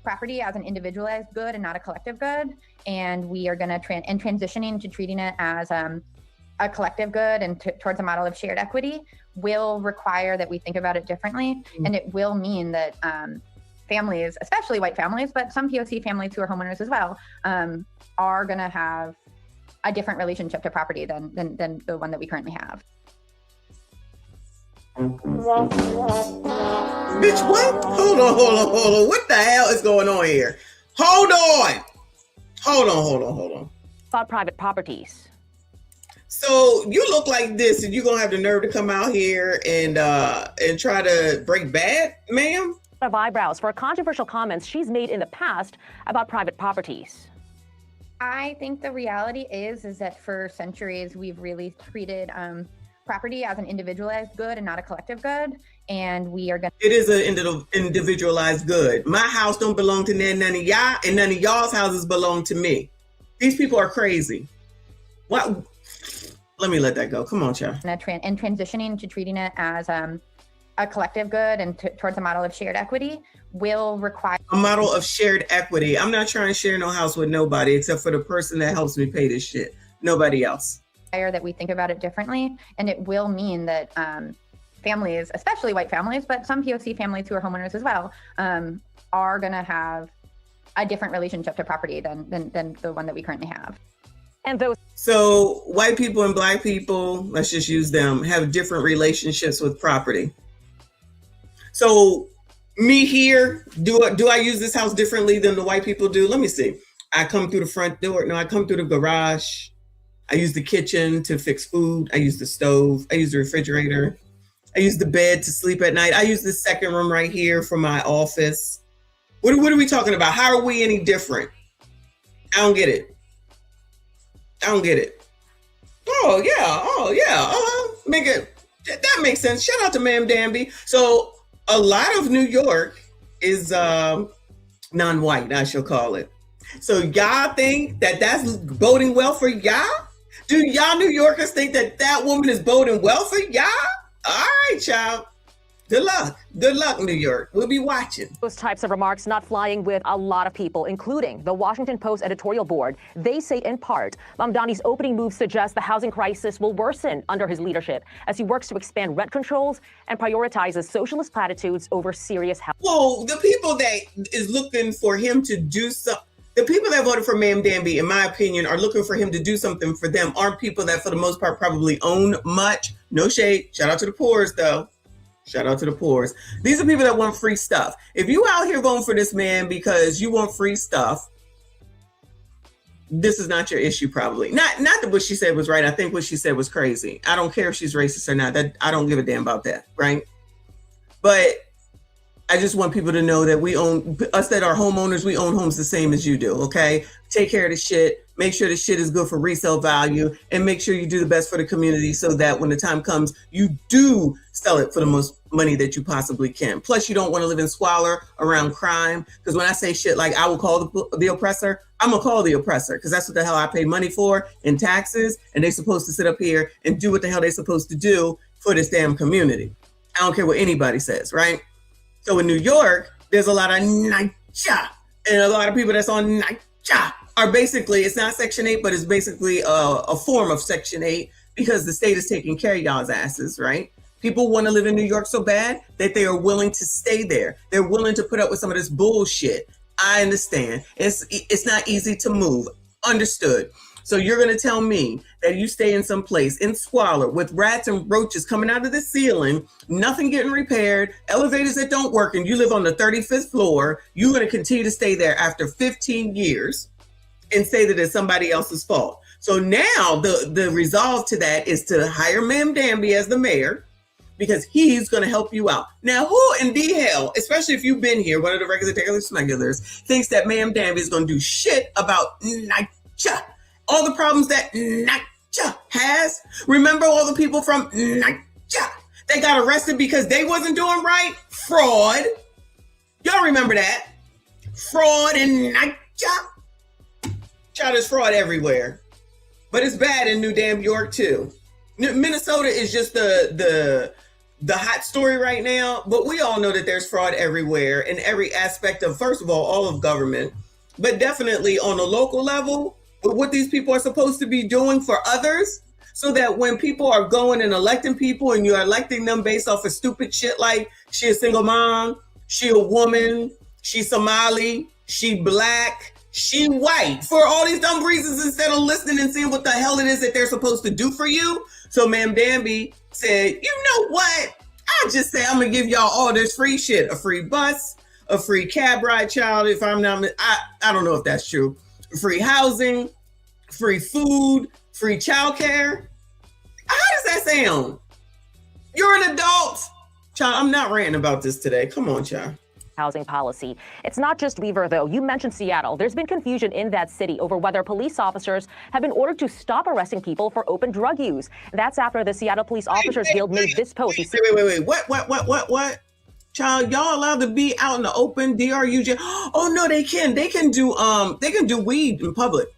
[SPEAKER 12] property as an individualized good and not a collective good, and we are going to transitioning to treating it as a collective good and towards a model of shared equity will require that we think about it differently, and it will mean that families, especially white families, but some POC families who are homeowners as well, are going to have a different relationship to property than the one that we currently have.
[SPEAKER 1] Bitch, what? Hold on. What the hell is going on here? Hold on.
[SPEAKER 22] About private properties.
[SPEAKER 1] So you look like this, and you're gonna have the nerve to come out here and try to break bad, ma'am?
[SPEAKER 22] Of eyebrows for controversial comments she's made in the past about private properties.
[SPEAKER 12] I think the reality is that for centuries we've really treated property as an individualized good and not a collective good, and we are going to...
[SPEAKER 1] It is an individualized good. My house don't belong to none of y'all, and none of y'all's houses belong to me. These people are crazy. What? Let me let that go. Come on, child.
[SPEAKER 12] And transitioning to treating it as a collective good and towards a model of shared equity will require...
[SPEAKER 1] A model of shared equity. I'm not trying to share no house with nobody except for the person that helps me pay this shit. Nobody else.
[SPEAKER 12] That we think about it differently, and it will mean that families, especially white families, but some POC families who are homeowners as well, are going to have a different relationship to property than the one that we currently have.
[SPEAKER 22] And those...
[SPEAKER 1] So white people and black people, let's just use them, have different relationships with property. So me here, do I use this house differently than the white people do? Let me see. I come through the front door. No, I come through the garage. I use the kitchen to fix food. I use the stove. I use the refrigerator. I use the bed to sleep at night. I use the second room right here for my office. What are we talking about? How are we any different? I don't get it. Oh yeah. Make it. That makes sense. Shout out to Ma'am Danby. So a lot of New York is non-white, I shall call it. So y'all think that that's boding well for y'all? Do y'all New Yorkers think that woman is boding well for y'all? All right, child. Good luck, New York. We'll be watching.
[SPEAKER 22] Those types of remarks not flying with a lot of people, including the Washington Post editorial board. They say, in part, Mamdani's opening move suggests the housing crisis will worsen under his leadership as he works to expand rent controls and prioritizes socialist platitudes over serious health.
[SPEAKER 1] Well, the people that is looking for him to do something, the people that voted for Ma'am Danby, in my opinion, are looking for him to do something for them, aren't people that, for the most part, probably own much. No shade. Shout out to the poors, though. Shout out to the poors. These are people that want free stuff. If you out here voting for this man because you want free stuff, this is not your issue, probably. Not that what she said was right. I think what she said was crazy. I don't care if she's racist or not. That I don't give a damn about that, right? But I just want people to know that us that are homeowners, we own homes the same as you do, okay? Take care of the shit, make sure the shit is good for resale value, and make sure you do the best for the community so that when the time comes, you do sell it for the most money that you possibly can. Plus, you don't want to live in squalor around crime, because when I say shit like I will call the oppressor, I'm going to call the oppressor, because that's what the hell I pay money for in taxes, and they're supposed to sit up here and do what the hell they're supposed to do for this damn community. I don't care what anybody says, right? So in New York, there's a lot of NYCHA, and a lot of people that's on NYCHA are basically, it's not Section 8, but it's basically a form of Section 8 because the state is taking care of y'all's asses, right? People want to live in New York so bad that they are willing to stay there. They're willing to put up with some of this bullshit. I understand. It's not easy to move. Understood. So you're going to tell me that you stay in some place in squalor with rats and roaches coming out of the ceiling, nothing getting repaired, elevators that don't work, and you live on the 35th floor. You're going to continue to stay there after 15 years and say that it's somebody else's fault. So now the resolve to that is to hire Ma'am Danby as the mayor, because he's going to help you out. Now, who in the hell, especially if you've been here, one of the regular smugglers, thinks that Ma'am Danby is going to do shit about NYCHA? All the problems that NYCHA has. Remember all the people from they got arrested because they wasn't doing right? Fraud. Y'all remember that? Fraud and child, is fraud everywhere. But it's bad in New Damn York too. Minnesota is just the hot story right now, but we all know that there's fraud everywhere in every aspect of, first of all of government, but definitely on a local level, with what these people are supposed to be doing for others, so that when people are going and electing people and you're electing them based off of stupid shit like she a single mom, she a woman, she Somali, she black, she white, for all these dumb reasons, instead of listening and seeing what the hell it is that they're supposed to do for you. So Ma'am Danby said, you know what? I just say I'm gonna give y'all all this free shit, a free bus, a free cab ride, child. If I'm not, I don't know if that's true. Free housing, free food, free childcare. How does that sound? You're an adult. Child, I'm not ranting about this today. Come on, child.
[SPEAKER 22] Housing policy. It's not just Weaver, though. You mentioned Seattle. There's been confusion in that city over whether police officers have been ordered to stop arresting people for open drug use. That's after the Seattle Police Officers Guild made this post.
[SPEAKER 1] Wait. What? Child, y'all allowed to be out in the open, DRUJ? Oh no, they can. They can do weed in public.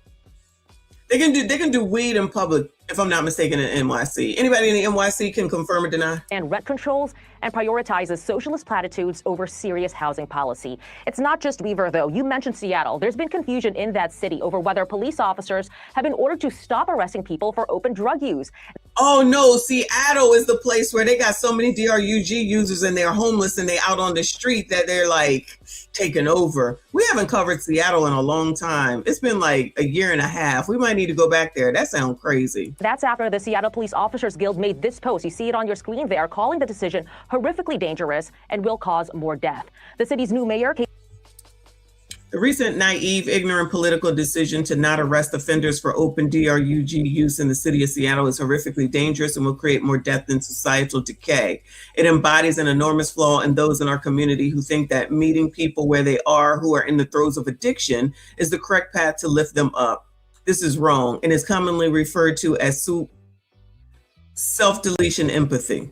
[SPEAKER 1] They can do weed in public, if I'm not mistaken, in NYC. Anybody in the NYC can confirm or deny?
[SPEAKER 22] And rent controls and prioritizes socialist platitudes over serious housing policy. It's not just Weaver, though. You mentioned Seattle. There's been confusion in that city over whether police officers have been ordered to stop arresting people for open drug use.
[SPEAKER 1] Oh no, Seattle is the place where they got so many DRUG users and they're homeless and they out on the street that they're like taking over. We haven't covered Seattle in a long time. It's been like a year and a half. We might need to go back there. That sounds crazy.
[SPEAKER 22] That's after the Seattle Police Officers Guild made this post. You see it on your screen there, calling the decision horrifically dangerous and will cause more death. The city's new mayor...
[SPEAKER 1] The recent naive, ignorant political decision to not arrest offenders for open DRUG use in the city of Seattle is horrifically dangerous and will create more death and societal decay. It embodies an enormous flaw in those in our community who think that meeting people where they are, who are in the throes of addiction, is the correct path to lift them up. This is wrong and is commonly referred to as self-deletion empathy.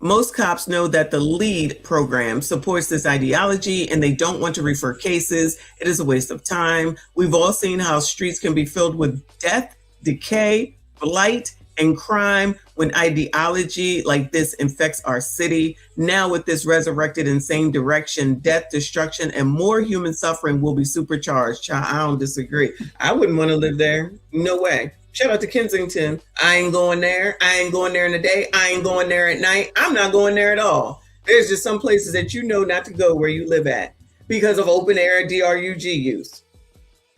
[SPEAKER 1] Most cops know that the LEAD program supports this ideology and they don't want to refer cases. It is a waste of time. We've all seen how streets can be filled with death, decay, blight, and crime when ideology like this infects our city. Now with this resurrected insane direction, death, destruction, and more human suffering will be supercharged. I don't disagree. I wouldn't want to live there. No way. Shout out to Kensington. I ain't going there. I ain't going there in the day. I ain't going there at night. I'm not going there at all. There's just some places that you know not to go where you live at because of open air DRUG use.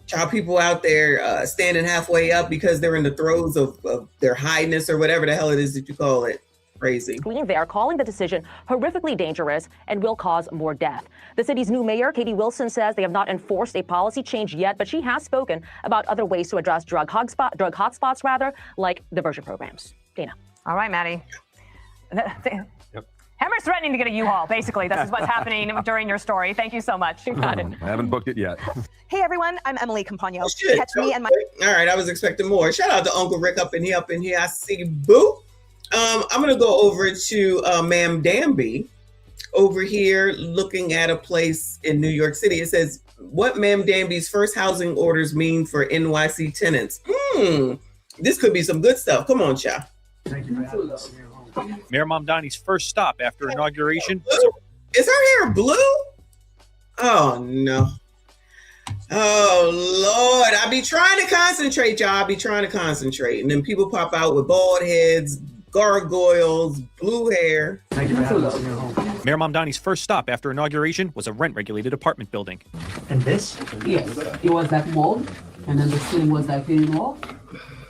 [SPEAKER 1] Child, people out there standing halfway up because they're in the throes of their highness or whatever the hell it is that you call it. Crazy.
[SPEAKER 22] They are calling the decision horrifically dangerous and will cause more death. The city's new mayor, Katie Wilson, says they have not enforced a policy change yet, but she has spoken about other ways to address drug hotspots, like diversion programs. Dana.
[SPEAKER 4] All right, Maddie. Hemmer's threatening to get a U-Haul, basically. This is what's happening during your story. Thank you so much.
[SPEAKER 5] I haven't booked it yet.
[SPEAKER 3] Hey, everyone. I'm Emily Campagno.
[SPEAKER 1] Oh,
[SPEAKER 3] Catch me and my...
[SPEAKER 1] All right, I was expecting more. Shout out to Uncle Rick up in here. I see boo. I'm going to go over to Ma'am Danby over here looking at a place in New York City. It says, what Ma'am Danby's first housing orders mean for NYC tenants. This could be some good stuff. Come on, child.
[SPEAKER 15] Thank you for having us. Mayor Mamdani's first stop after inauguration.
[SPEAKER 1] Is her hair blue? Oh, no. Oh, Lord. I be trying to concentrate, y'all. I be trying to concentrate. And then people pop out with bald heads, gargoyles, blue hair.
[SPEAKER 15] Thank you for having us in your home. Mayor Mamdani's first stop after inauguration was a rent-regulated apartment building.
[SPEAKER 10] And this? Yes, it was that mold, and then the ceiling was that green wall,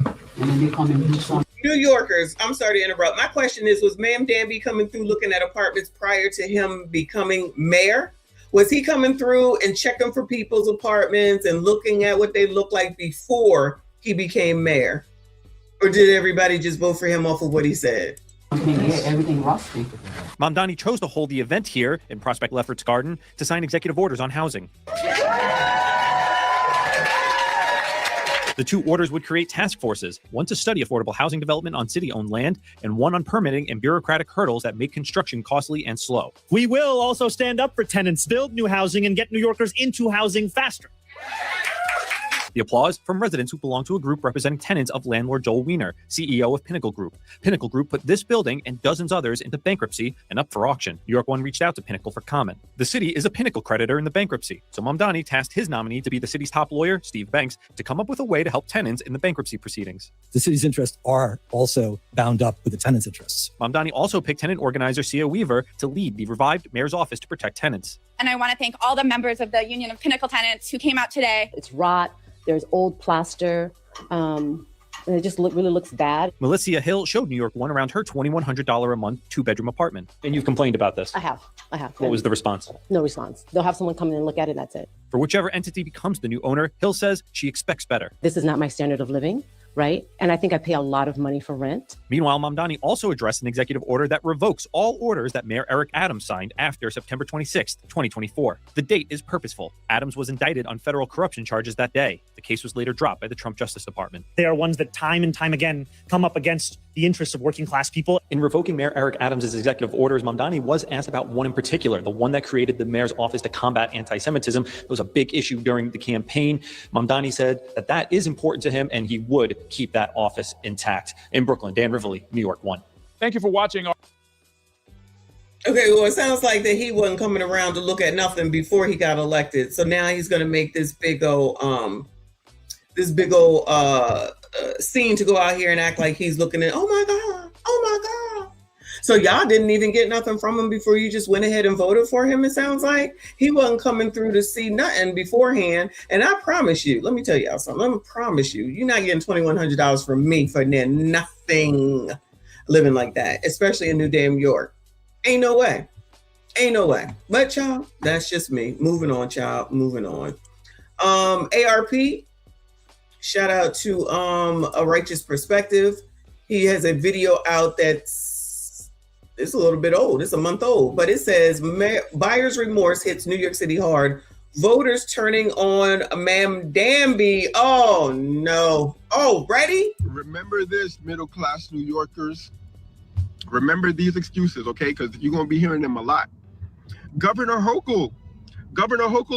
[SPEAKER 10] and then they come and do some.
[SPEAKER 1] New Yorkers, I'm sorry to interrupt. My question is, was Ma'am Danby coming through looking at apartments prior to him becoming mayor? Was he coming through and checking for people's apartments and looking at what they look like before he became mayor? Or did everybody just vote for him off of what he said?
[SPEAKER 10] Everything rusty.
[SPEAKER 15] Mamdani chose to hold the event here in Prospect Lefferts Garden to sign executive orders on housing. The two orders would create task forces, one to study affordable housing development on city-owned land and one on permitting and bureaucratic hurdles that make construction costly and slow.
[SPEAKER 11] We will also stand up for tenants, build new housing, and get New Yorkers into housing faster.
[SPEAKER 15] The applause from residents who belong to a group representing tenants of landlord Joel Wiener, CEO of Pinnacle Group. Pinnacle Group put this building and dozens others into bankruptcy and up for auction. New York One reached out to Pinnacle for comment. The city is a Pinnacle creditor in the bankruptcy, so Mamdani tasked his nominee to be the city's top lawyer, Steve Banks, to come up with a way to help tenants in the bankruptcy proceedings.
[SPEAKER 14] The city's interests are also bound up with the tenants' interests.
[SPEAKER 15] Mamdani also picked tenant organizer Sia Weaver to lead the revived mayor's office to protect tenants.
[SPEAKER 16] And I want to thank all the members of the Union of Pinnacle Tenants who came out today.
[SPEAKER 23] It's rot. There's old plaster, and it just really looks bad.
[SPEAKER 15] Melissa Hill showed New York One around her $2,100 a month, 2-bedroom apartment. And you've complained about this?
[SPEAKER 23] I have.
[SPEAKER 15] What was the response?
[SPEAKER 23] No response. They'll have someone come in and look at it, and that's it.
[SPEAKER 15] For whichever entity becomes the new owner, Hill says she expects better.
[SPEAKER 23] This is not my standard of living, right? And I think I pay a lot of money for rent.
[SPEAKER 15] Meanwhile, Mamdani also addressed an executive order that revokes all orders that Mayor Eric Adams signed after September 26, 2024. The date is purposeful. Adams was indicted on federal corruption charges that day. The case was later dropped by the Trump Justice Department.
[SPEAKER 11] They are ones that time and time again come up against the interests of working class people.
[SPEAKER 15] In revoking Mayor Eric Adams' executive orders, Mamdani was asked about one in particular, the one that created the mayor's office to combat anti-Semitism. It was a big issue during the campaign. Mamdani said that is important to him and he would keep that office intact. In Brooklyn, Dan Rivoli, New York One.
[SPEAKER 24] Thank you for watching.
[SPEAKER 1] Okay, well, it sounds like that he wasn't coming around to look at nothing before he got elected. So now he's going to make this big old scene to go out here and act like he's looking at, oh my God. So y'all didn't even get nothing from him before you just went ahead and voted for him, it sounds like. He wasn't coming through to see nothing beforehand. And I promise you, let me tell y'all something. Let me promise you, you're not getting $2,100 from me for nothing living like that, especially in New Damn York. Ain't no way. But y'all, that's just me. Moving on, child. Moving on. ARP, shout out to A Righteous Perspective. He has a video out it's a little bit old. It's a month old, but it says buyer's remorse hits New York City hard. Voters turning on Ma'am Danby. Oh no. Oh, ready?
[SPEAKER 25] Remember this, middle class New Yorkers. Remember these excuses, okay? Because you're going to be hearing them a lot. Governor Hochul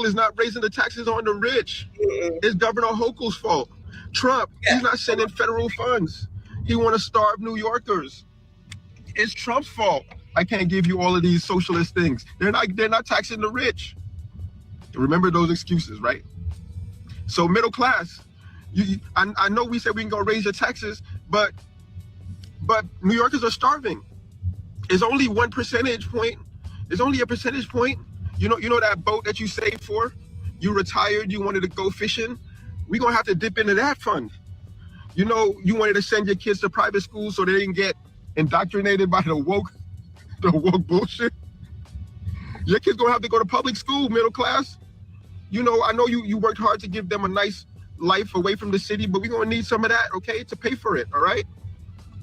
[SPEAKER 25] is not raising the taxes on the rich. It's Governor Hochul's fault. Trump, he's not sending federal funds. He want to starve New Yorkers. It's Trump's fault. I can't give you all of these socialist things. They're not taxing the rich. Remember those excuses, right? So middle class, I know we said we can go raise your taxes, but New Yorkers are starving. It's only 1 percentage point. It's only a percentage point. You know that boat that you saved for? You retired, you wanted to go fishing? We're gonna have to dip into that fund. You know, you wanted to send your kids to private school so they didn't get indoctrinated by the woke bullshit. Your kids gonna have to go to public school, middle class. You know, I know you worked hard to give them a nice life away from the city, but we're gonna need some of that, okay, to pay for it, all right?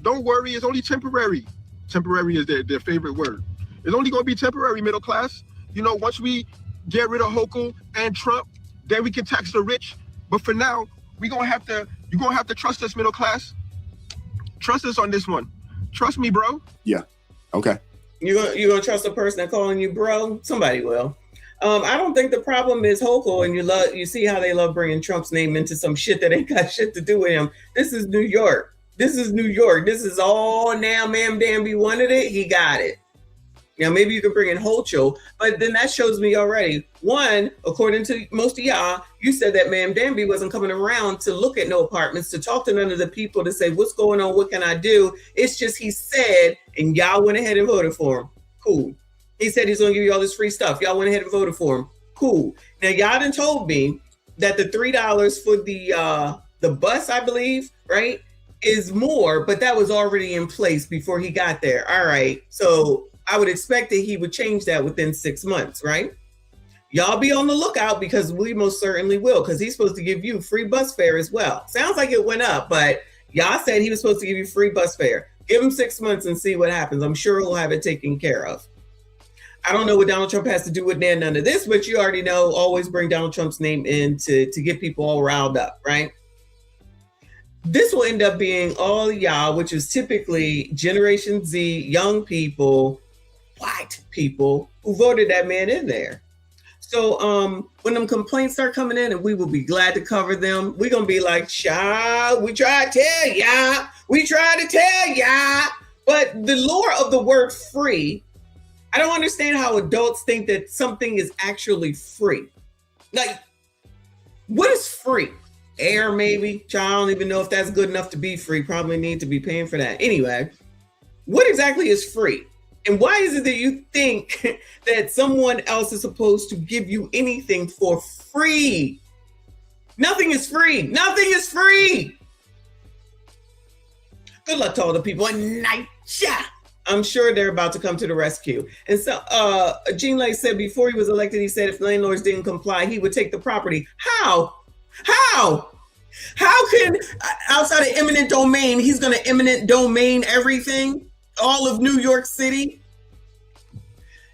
[SPEAKER 25] Don't worry, it's only temporary. Temporary is their favorite word. It's only gonna be temporary, middle class. You know, once we get rid of Hochul and Trump, then we can tax the rich. But for now, you're gonna have to trust us, middle class. Trust us on this one. Trust me, bro.
[SPEAKER 24] Yeah. Okay.
[SPEAKER 1] You gonna trust a person that calling you bro? Somebody will. I don't think the problem is Hochul, and you see how they love bringing Trump's name into some shit that ain't got shit to do with him. This is New York. This is all now. Ma'am Danby wanted it. He got it. Now, maybe you could bring in Hochul, but then that shows me already. One, according to most of y'all, you said that Ma'am Danby wasn't coming around to look at no apartments, to talk to none of the people, to say, what's going on? What can I do? It's just he said, and y'all went ahead and voted for him. Cool. He said he's going to give you all this free stuff. Y'all went ahead and voted for him. Cool. Now, y'all done told me that the $3 for the bus, I believe, right, is more, but that was already in place before he got there. All right. So I would expect that he would change that within 6 months, right? Y'all be on the lookout because we most certainly will, because he's supposed to give you free bus fare as well. Sounds like it went up, but y'all said he was supposed to give you free bus fare. Give him 6 months and see what happens. I'm sure he'll have it taken care of. I don't know what Donald Trump has to do with none of this, but you already know, always bring Donald Trump's name in to get people all riled up, right? this will end up being all y'all, which is typically Generation Z, young people, white people who voted that man in there. So when them complaints start coming in, and we will be glad to cover them, we're going to be like, child, we tried to tell y'all. We tried to tell y'all. But the lore of the word free, I don't understand how adults think that something is actually free. Like, what is free? Air, maybe? Child, I don't even know if that's good enough to be free. Probably need to be paying for that. Anyway, what exactly is free? And why is it that you think that someone else is supposed to give you anything for free? Nothing is free. Nothing is free. Good luck to all the people in NYCHA. I'm sure they're about to come to the rescue. And so Jean Lay said before he was elected, he said if landlords didn't comply, he would take the property. How? How can, outside of eminent domain, he's going to eminent domain everything? All of New York City?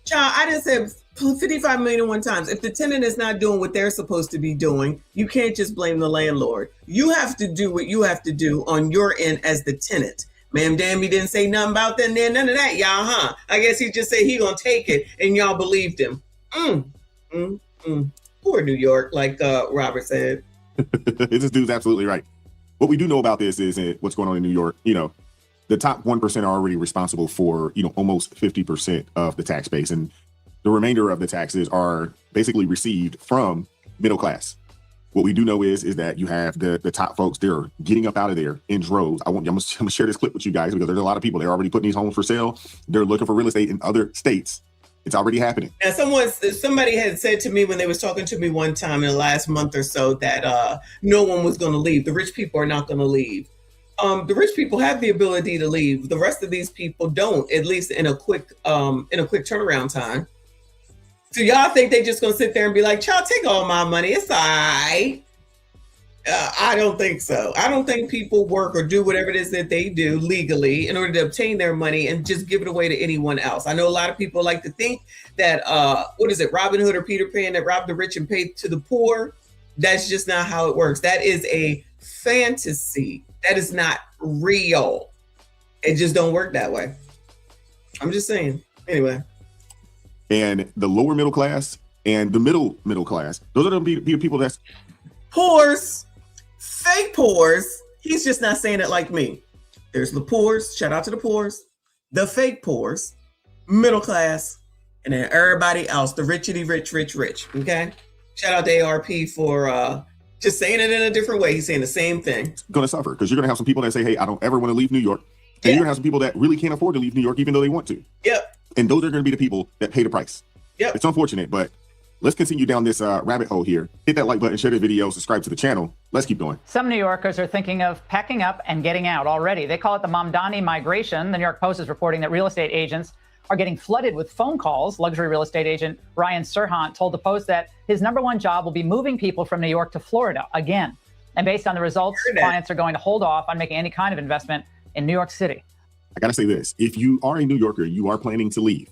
[SPEAKER 1] Child, I done said 55 million one times. If the tenant is not doing what they're supposed to be doing, you can't just blame the landlord. You have to do what you have to do on your end as the tenant. Ma'am Dammy didn't say nothing about that, none of that, y'all, huh? I guess he just said he gonna take it, and y'all believed him. Poor New York, like Robert said.
[SPEAKER 24] This dude's absolutely right. What we do know about this is what's going on in New York. The top 1% are already responsible for, almost 50% of the tax base. And the remainder of the taxes are basically received from middle class. What we do know is that you have the top folks, they're getting up out of there in droves. I'm gonna share this clip with you guys because there's a lot of people, they're already putting these homes for sale. They're looking for real estate in other states. It's already happening.
[SPEAKER 1] Now, somebody had said to me when they was talking to me one time in the last month or so that no one was going to leave. The rich people are not going to leave. The rich people have the ability to leave. The rest of these people don't, at least in a quick turnaround time. So y'all think they just gonna sit there and be like, "Child, take all my money. It's all right." I don't think so. I don't think people work or do whatever it is that they do legally in order to obtain their money and just give it away to anyone else. I know a lot of people like to think that what is it, Robin Hood or Peter Pan, that robbed the rich and paid to the poor. That's just not how it works. That is a fantasy. That is not real. It just don't work that way. I'm just saying. Anyway.
[SPEAKER 24] And the lower middle class and the middle class, those are going to be the people that's
[SPEAKER 1] poors, fake poors. He's just not saying it like me. There's the poors, shout out to the poors, the fake poors, middle class, and then everybody else, the richity rich, okay? Shout out to ARP for just saying it in a different way. He's saying the same thing.
[SPEAKER 24] Going to suffer because you're going to have some people that say, hey, I don't ever want to leave New York. And you're going to have some people that really can't afford to leave New York even though they want to.
[SPEAKER 1] Yep.
[SPEAKER 24] And those are going to be the people that pay the price.
[SPEAKER 1] Yep.
[SPEAKER 24] It's unfortunate, but let's continue down this rabbit hole here. Hit that like button, share the video, subscribe to the channel. Let's keep going.
[SPEAKER 2] Some New Yorkers are thinking of packing up and getting out already. They call it the Mamdani migration. The New York Post is reporting that real estate agents are getting flooded with phone calls. Luxury real estate agent Ryan Serhant told the Post that his #1 job will be moving people from New York to Florida again. And based on the results, clients are going to hold off on making any kind of investment in New York City.
[SPEAKER 24] I got to say this. If you are a New Yorker, you are planning to leave,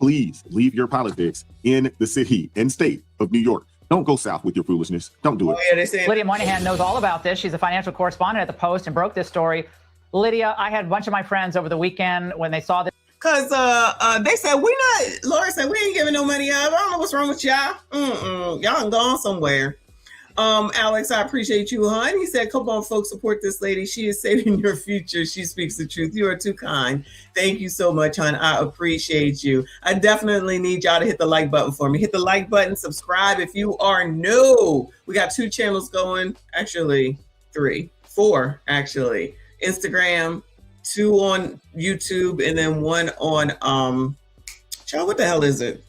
[SPEAKER 24] please leave your politics in the city and state of New York. Don't go south with your foolishness. Don't do it.
[SPEAKER 2] Lydia Moynihan knows all about this. She's a financial correspondent at the Post and broke this story. Lydia, I had a bunch of my friends over the weekend when they saw this.
[SPEAKER 1] Because they said, Laura said, we ain't giving no money up. I don't know what's wrong with y'all. Y'all done gone somewhere. Alex, I appreciate you, hon. He said, come on, folks, support this lady. She is saving your future. She speaks the truth. You are too kind. Thank you so much, hon. I appreciate you. I definitely need y'all to hit the like button for me. Hit the like button, subscribe if you are new. We got 2 channels going. Actually, 3, 4, actually. Instagram, 2 on YouTube, and then 1 on, child, what the hell is it?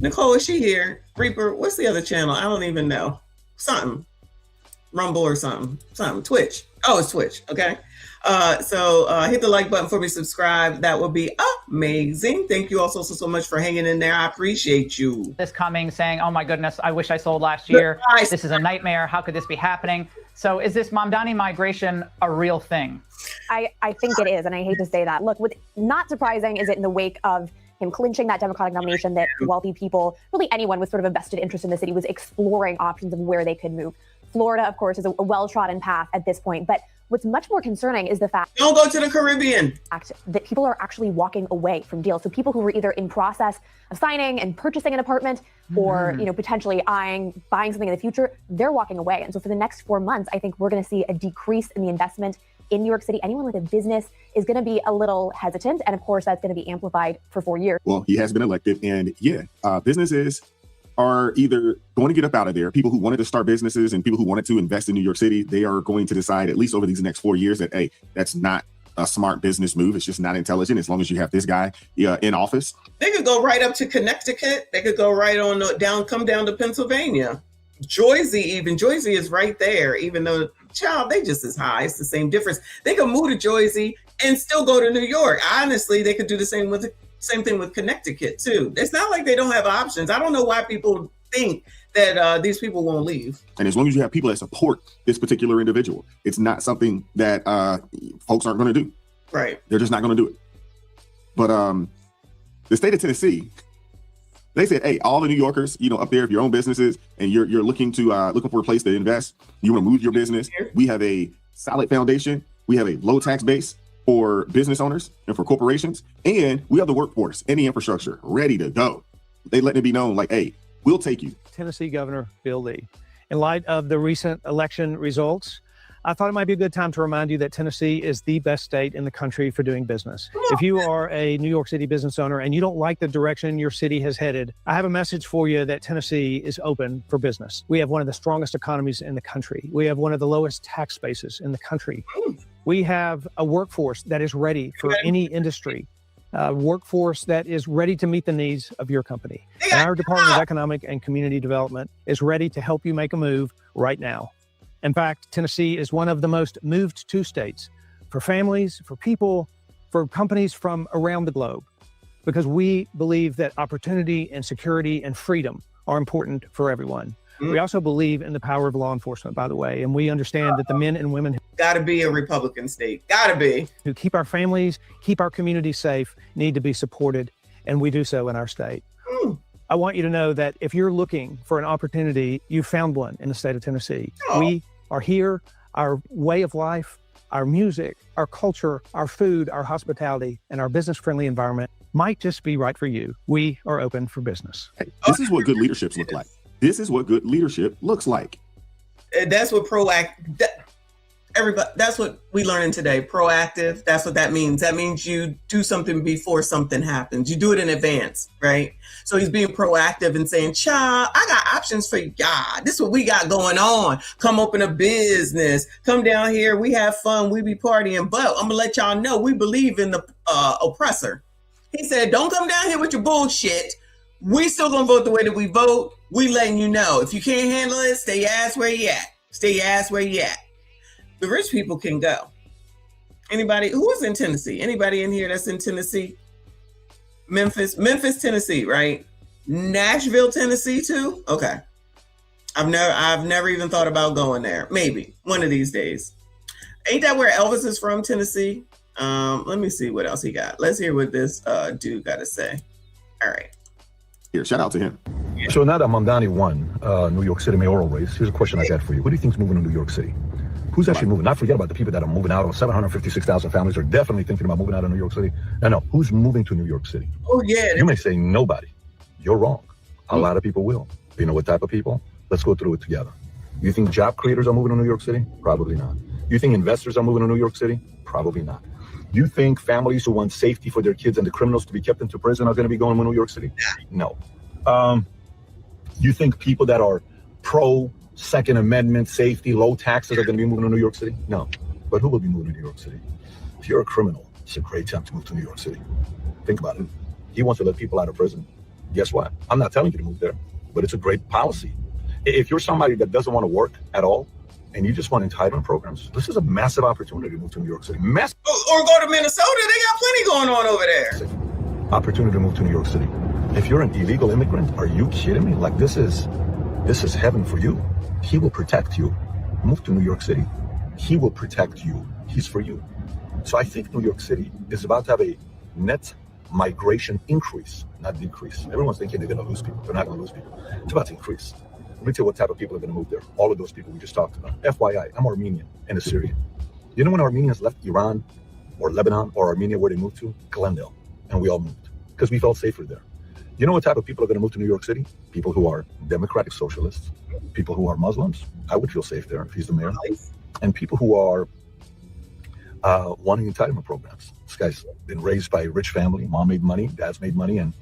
[SPEAKER 1] Nicole, is she here? Reaper, what's the other channel? I don't even know. Something. Rumble or something. Twitch. Oh, it's Twitch. Okay. So hit the like button for me, subscribe. That would be amazing. Thank you also so much for hanging in there. I appreciate you.
[SPEAKER 2] This coming saying, oh my goodness, I wish I sold last year. This is a nightmare. How could this be happening? So is this Mamdani migration a real thing?
[SPEAKER 3] I think it is, and I hate to say that. Look, not surprising is it in the wake of him clinching that Democratic nomination that wealthy people, really anyone with sort of a vested interest in the city, was exploring options of where they could move. Florida, of course, is a well-trodden path at this point. But what's much more concerning is the fact—
[SPEAKER 1] don't go to the Caribbean—
[SPEAKER 3] that people are actually walking away from deals. So people who were either in process of signing and purchasing an apartment or, potentially buying something in the future, they're walking away. And so for the next 4 months, I think we're going to see a decrease in the investment in New York City. Anyone with a business is going to be a little hesitant. And of course, that's going to be amplified for 4 years.
[SPEAKER 24] Well, he has been elected, and businesses are either going to get up out of there. People who wanted to start businesses and people who wanted to invest in New York City, they are going to decide, at least over these next 4 years, that, hey, that's not a smart business move. It's just not intelligent as long as you have this guy in office.
[SPEAKER 1] They could go right up to Connecticut. They could go right on come down to Pennsylvania. Jersey is right there, even though, child, they just as high. It's the same difference. They could move to Jersey and still go to New York. Honestly, they could do the same thing with Connecticut too. It's not like they don't have options. I don't know why people think that these people won't leave.
[SPEAKER 24] And as long as you have people that support this particular individual, it's not something that folks aren't going to do.
[SPEAKER 1] Right.
[SPEAKER 24] They're just not going to do it. But the state of Tennessee, they said, hey, all the New Yorkers, up there, if your own businesses and you're looking for a place to invest, you want to move your business, we have a solid foundation. We have a low tax base for business owners and for corporations. And we have the workforce and the infrastructure ready to go. They let it be known, like, hey, we'll take you.
[SPEAKER 6] Tennessee Governor Bill Lee. In light of the recent election results, I thought it might be a good time to remind you that Tennessee is the best state in the country for doing business. If you are a New York City business owner and you don't like the direction your city has headed, I have a message for you that Tennessee is open for business. We have one of the strongest economies in the country. We have one of the lowest tax bases in the country. We have a workforce that is ready for any industry, a workforce that is ready to meet the needs of your company. And our Department of Economic and Community Development is ready to help you make a move right now. In fact, Tennessee is one of the most moved to states for families, for people, for companies from around the globe, because we believe that opportunity and security and freedom are important for everyone. We also believe in the power of law enforcement, by the way, and we understand that the men and women
[SPEAKER 1] gotta be a Republican state, gotta be,
[SPEAKER 6] who keep our families, keep our communities safe, need to be supported, and we do so in our state. I want you to know that if you're looking for an opportunity, you found one in the state of Tennessee. We are here. Our way of life, our music, our culture, our food, our hospitality, and our business-friendly environment might just be right for you. We are open for business.
[SPEAKER 24] This is what good leadership looks like. This is what good leadership looks like.
[SPEAKER 1] That's what that's what we learned today. Proactive. That's what that means. That means you do something before something happens. You do it in advance, right? So he's being proactive and saying, child, I got options for y'all. This is what we got going on. Come open a business. Come down here. We have fun. We be partying. But I'm going to let y'all know we believe in the oppressor. He said, don't come down here with your bullshit. We still going to vote the way that we vote. We letting you know. If you can't handle it, stay your ass where you at. Stay your ass where you at. The rich people can go. Anybody who is in Tennessee? Anybody in here that's in Tennessee? Memphis, Tennessee, right? Nashville, Tennessee too? Okay. I've never even thought about going there. Maybe one of these days. Ain't that where Elvis is from, Tennessee? Let me see what else he got. Let's hear what this dude got to say. All right.
[SPEAKER 24] Here, shout out to him.
[SPEAKER 7] So now that Mamdani won New York City mayoral race, here's a question I got for you. Who do you think is moving to New York City? Who's actually moving? Not forget about the people that are moving out. 756,000 families are definitely thinking about moving out of New York City. No, who's moving to New York City?
[SPEAKER 1] Oh, yeah.
[SPEAKER 7] You may say nobody. You're wrong. A lot of people will. You know what type of people? Let's go through it together. You think job creators are moving to New York City? Probably not. You think investors are moving to New York City? Probably not. You think families who want safety for their kids and the criminals to be kept into prison are going to be going to New York City? No. You think people that are pro Second Amendment, safety, low taxes are going to be moving to New York City? No. But who will be moving to New York City? If you're a criminal, it's a great time to move to New York City. Think about it. He wants to let people out of prison. Guess what? I'm not telling you to move there, but it's a great policy. If you're somebody that doesn't want to work at all and you just want entitlement programs, this is a massive opportunity to move to New York City. Massive.
[SPEAKER 1] Or go to Minnesota. They got plenty going on over there.
[SPEAKER 7] Opportunity to move to New York City. If you're an illegal immigrant, are you kidding me? Like this is heaven for you. He will protect you. Move to New York City. He will protect you. He's for you. So I think New York City is about to have a net migration increase, not decrease. Everyone's thinking they're going to lose people. They're not going to lose people. It's about to increase. Let me tell you what type of people are going to move there. All of those people we just talked about. FYI, I'm Armenian and a Syrian. You know when Armenians left Iran or Lebanon or Armenia, where they moved to? Glendale. And we all moved because we felt safer there. You know what type of people are going to move to New York City? People who are democratic socialists, people who are Muslims. I would feel safe there if he's the mayor. And people who are wanting entitlement programs. This guy's been raised by a rich family. Mom made money, dad's made money, and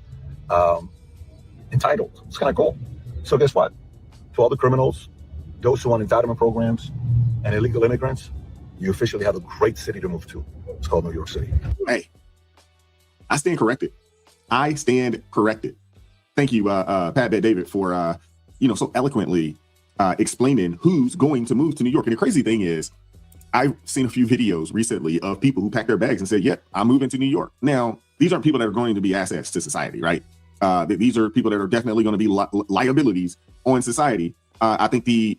[SPEAKER 7] entitled. It's kind of cool. So guess what? To all the criminals, those who want entitlement programs, and illegal immigrants, you officially have a great city to move to. It's called New York City.
[SPEAKER 24] Hey, I stand corrected. I stand corrected. Thank you, Pat Bet David, for so eloquently explaining who's going to move to New York. And the crazy thing is, I've seen a few videos recently of people who packed their bags and said, "Yep, I'm moving to New York." Now, these aren't people that are going to be assets to society, right? These are people that are definitely going to be liabilities on society. I think the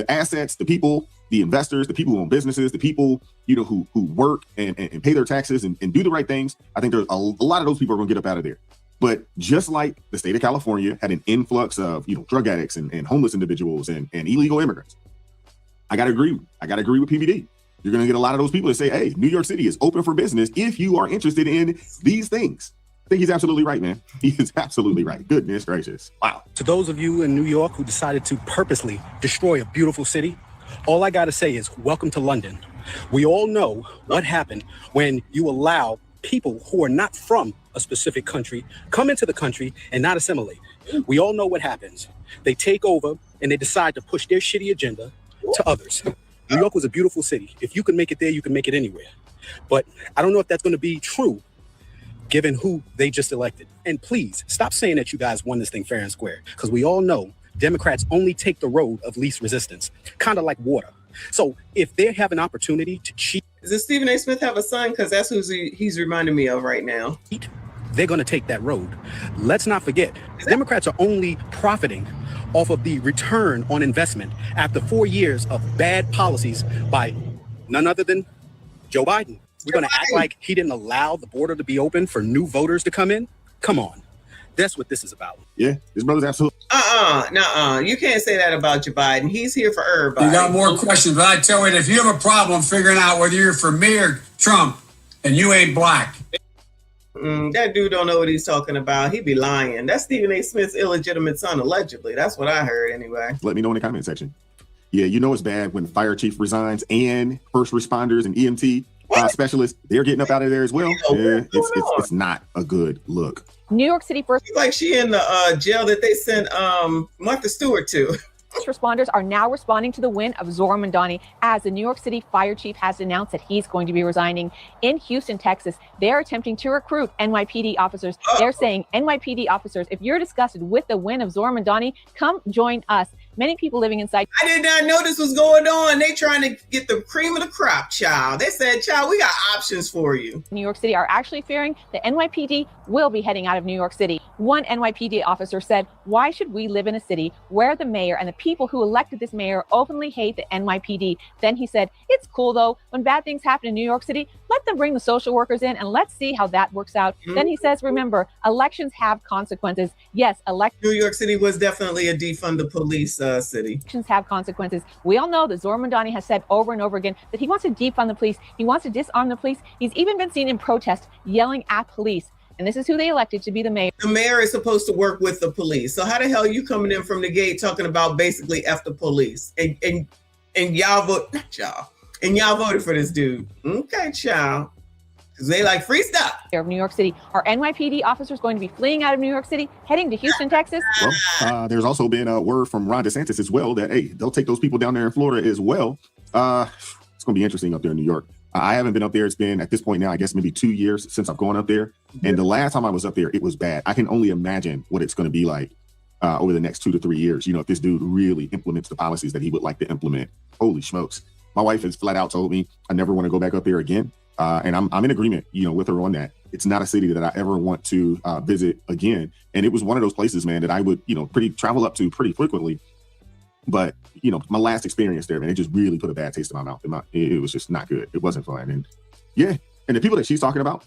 [SPEAKER 24] assets, the people, the investors, the people who own businesses, the people who work and pay their taxes and do the right things. I think there's a lot of those people are going to get up out of there. But just like the state of California had an influx of drug addicts and homeless individuals and illegal immigrants, I gotta agree with PBD. You're gonna get a lot of those people that say, "Hey, New York City is open for business if you are interested in these things." I think he's absolutely right, man. He is absolutely right. Goodness gracious. Wow.
[SPEAKER 9] To those of you in New York who decided to purposely destroy a beautiful city, all I gotta say is welcome to London. We all know what happened when you allow people who are not from a specific country come into the country and not assimilate. We all know what happens. They take over and they decide to push their shitty agenda to others. New York was a beautiful city. If you can make it there, you can make it anywhere. But I don't know if that's going to be true given who they just elected. And please stop saying that you guys won this thing fair and square, because we all know Democrats only take the road of least resistance, kind of like water. So if they have an opportunity to cheat.
[SPEAKER 1] Does Stephen A. Smith have a son? Because that's who he's reminding me of right now.
[SPEAKER 9] They're going to take that road. Let's not forget, Democrats are only profiting off of the return on investment after 4 years of bad policies by none other than Joe Biden. We're going to act like he didn't allow the border to be open for new voters to come in? Come on. That's what this is about.
[SPEAKER 24] Yeah, his brother's absolutely.
[SPEAKER 1] You can't say that about Joe Biden. He's here for everybody.
[SPEAKER 13] You got more questions, but I tell you, if you have a problem figuring out whether you're for me or Trump, and you ain't black.
[SPEAKER 1] That dude don't know what he's talking about. He be lying. That's Stephen A. Smith's illegitimate son, allegedly. That's what I heard anyway.
[SPEAKER 24] Let me know in the comment section. Yeah, it's bad when the fire chief resigns and first responders and EMT specialists, they're getting up out of there as well. Yeah, it's not a good look.
[SPEAKER 3] New York City first.
[SPEAKER 1] Like she in the jail that they sent Martha Stewart to.
[SPEAKER 3] First responders are now responding to the win of Zohran Mamdani as the New York City fire chief has announced that he's going to be resigning. In Houston, Texas, they're attempting to recruit NYPD officers. They're saying, NYPD officers, if you're disgusted with the win of Zohran Mamdani, come join us. Many people living inside.
[SPEAKER 1] I did not know this was going on. They trying to get the cream of the crop, child. They said, child, we got options for you.
[SPEAKER 3] New York City are actually fearing the NYPD will be heading out of New York City. One NYPD officer said, "Why should we live in a city where the mayor and the people who elected this mayor openly hate the NYPD?" Then he said, "It's cool though, when bad things happen in New York City, let them bring the social workers in and let's see how that works out." Then he says, "Remember, elections have consequences." Yes,
[SPEAKER 1] New York City was definitely a defund the police city.
[SPEAKER 3] Elections have consequences. We all know that Zohran Mamdani has said over and over again that he wants to defund the police. He wants to disarm the police. He's even been seen in protest yelling at police. And this is who they elected to be the mayor.
[SPEAKER 1] The mayor is supposed to work with the police. So how the hell are you coming in from the gate talking about basically F the police? And y'all vote, not y'all. And y'all voted for this dude. Okay, child. Because they like free stuff.
[SPEAKER 3] Of New York City. Are NYPD officers going to be fleeing out of New York City, heading to Houston, Texas?
[SPEAKER 24] Well, there's also been a word from Ron DeSantis as well that, hey, they'll take those people down there in Florida as well. It's going to be interesting up there in New York. I haven't been up there. It's been, at this point now, I guess maybe 2 years since I've gone up there. And the last time I was up there, it was bad. I can only imagine what it's going to be like over the next 2 to 3 years. If this dude really implements the policies that he would like to implement. Holy smokes. My wife has flat out told me I never want to go back up there again. And I'm in agreement, with her on that. It's not a city that I ever want to visit again. And it was one of those places, man, that I would, travel up to pretty frequently. But, my last experience there, man, it just really put a bad taste in my mouth. It was just not good. It wasn't fun. And yeah, and the people that she's talking about,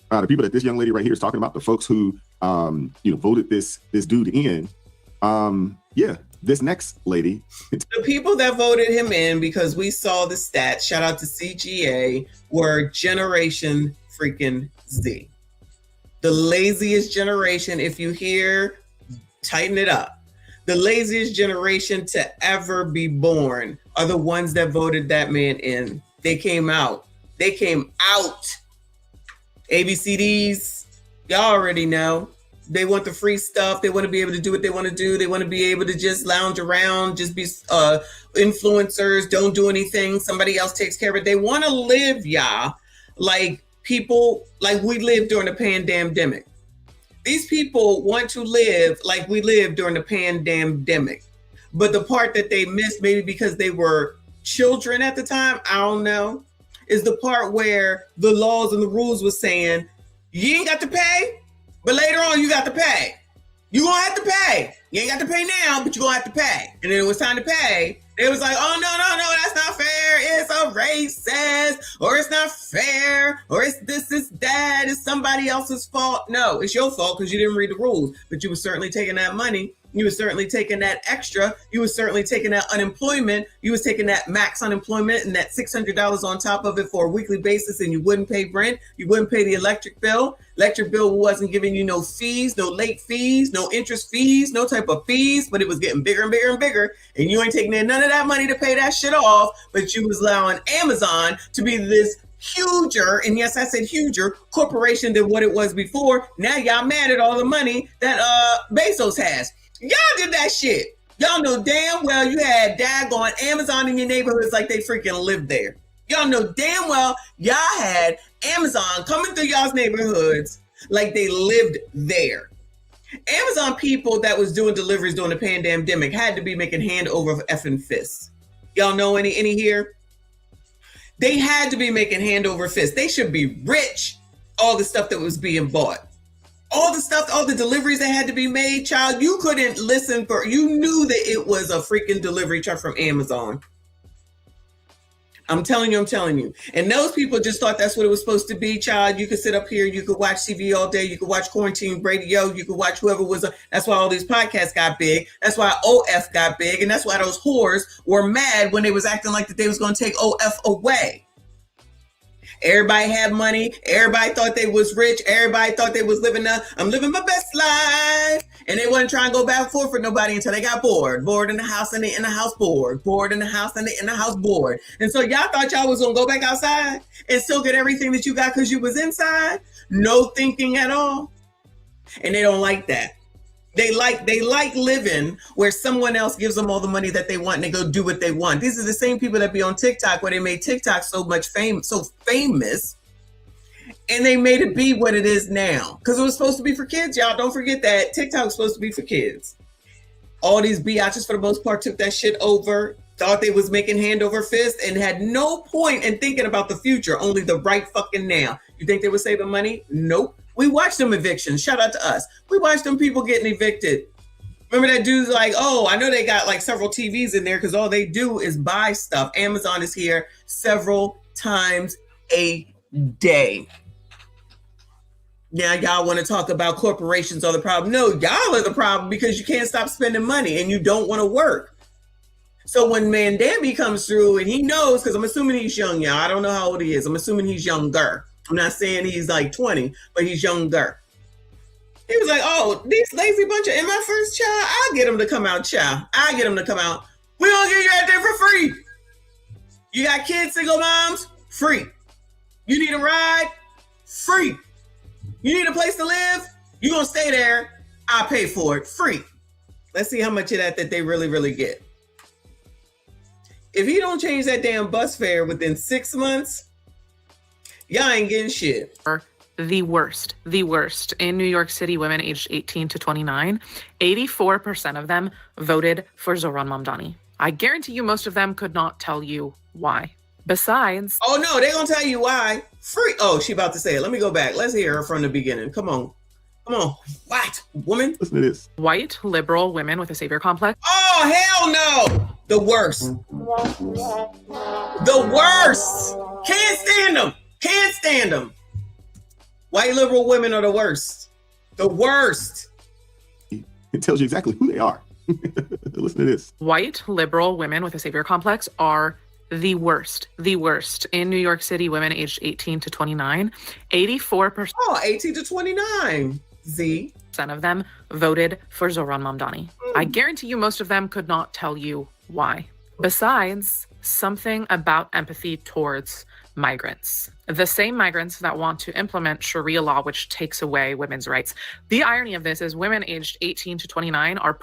[SPEAKER 24] the people that this young lady right here is talking about, the folks who, voted this dude in, yeah, this next lady.
[SPEAKER 1] The people that voted him in, because we saw the stats, shout out to CGA, were Generation freaking Z. The laziest generation, if you hear, tighten it up. The laziest generation to ever be born are the ones that voted that man in. They came out. They came out. ABCDs, y'all already know. They want the free stuff. They want to be able to do what they want to do. They want to be able to just lounge around, just be influencers, don't do anything. Somebody else takes care of it. They want to live, y'all, like people, like we lived during the pandemic. These people want to live like we lived during the pandemic. But the part that they missed, maybe because they were children at the time, I don't know, is the part where the laws and the rules was saying, you ain't got to pay, but later on you got to pay. You gonna have to pay. You ain't got to pay now, but you gonna have to pay. And then it was time to pay. It was like, oh, no, that's not fair. It's a racist, or it's not fair, or it's this, it's that, it's somebody else's fault. No, it's your fault because you didn't read the rules, but you were certainly taking that money. You were certainly taking that extra. You were certainly taking that unemployment. You was taking that max unemployment and that $600 on top of it for a weekly basis, and you wouldn't pay rent. You wouldn't pay the electric bill. Electric bill wasn't giving you no fees, no late fees, no interest fees, no type of fees, but it was getting bigger and bigger and bigger. And you ain't taking in none of that money to pay that shit off, but you was allowing Amazon to be this huger, and yes, I said huger, corporation than what it was before. Now y'all mad at all the money that Bezos has. Y'all did that shit. Y'all know damn well you had daggone Amazon in your neighborhoods like they freaking lived there. Y'all know damn well y'all had Amazon coming through y'all's neighborhoods like they lived there. Amazon people that was doing deliveries during the pandemic had to be making hand over effing fists. Y'all know any here? They had to be making hand over fist. They should be rich. All the stuff that was being bought. All the stuff, all the deliveries that had to be made, child, you couldn't listen for, you knew that it was a freaking delivery truck from Amazon. I'm telling you. And those people just thought that's what it was supposed to be, child. You could sit up here, you could watch TV all day, you could watch quarantine radio, you could watch whoever was, that's why all these podcasts got big. That's why OF got big. And that's why those whores were mad when they was acting like that they was going to take OF away. Everybody had money. Everybody thought they was rich. Everybody thought they was living I'm living my best life. And they wasn't trying to go back and forth for nobody until they got bored. Bored in the house and they in the house bored. Bored in the house and they in the house bored. And so y'all thought y'all was going to go back outside and still get everything that you got because you was inside. No thinking at all. And they don't like that. They like living where someone else gives them all the money that they want and they go do what they want. These are the same people that be on TikTok where they made TikTok so famous, and they made it be what it is now. Because it was supposed to be for kids, y'all. Don't forget that TikTok was supposed to be for kids. All these biatches, for the most part, took that shit over, thought they was making hand over fist, and had no point in thinking about the future, only the right fucking now. You think they were saving money? Nope. We watched them evictions. Shout out to us. We watched them people getting evicted. Remember that dude's like, oh, I know they got like several TVs in there because all they do is buy stuff. Amazon is here several times a day. Now y'all want to talk about corporations are the problem. No, y'all are the problem because you can't stop spending money and you don't want to work. So when Mandambi comes through and he knows, because I'm assuming he's young, y'all. I don't know how old he is. I'm assuming he's younger. I'm not saying he's like 20, but he's younger. He was like, oh, these lazy bunch of, in my first child, I'll get them to come out, child. I'll get them to come out. We're going to get you out there for free. You got kids, single moms? Free. You need a ride? Free. You need a place to live? You're going to stay there. I'll pay for it. Free. Let's see how much of that they really, really get. If he don't change that damn bus fare within 6 months, y'all ain't getting shit.
[SPEAKER 8] The worst in New York City, women aged 18 to 29, 84% of them voted for Zohran Mamdani. I guarantee you most of them could not tell you why. Besides...
[SPEAKER 1] Oh no, they're gonna tell you why. Free. Oh, she about to say it. Let me go back. Let's hear her from the beginning. Come on. What? Woman?
[SPEAKER 24] Listen to this.
[SPEAKER 8] White, liberal women with a savior complex.
[SPEAKER 1] Oh, hell no! The worst. The worst! Can't stand them! Can't stand them. White liberal women are the worst. The worst.
[SPEAKER 24] It tells you exactly who they are. Listen to this.
[SPEAKER 8] White liberal women with a savior complex are the worst in New York City women aged 18 to 29. 84%.
[SPEAKER 1] Oh, 18 to 29. Z.
[SPEAKER 8] Of them voted for Zohran Mamdani. I guarantee you most of them could not tell you why. Besides, something about empathy towards migrants. The same migrants that want to implement Sharia law, which takes away women's rights. The irony of this is women aged 18 to 29 are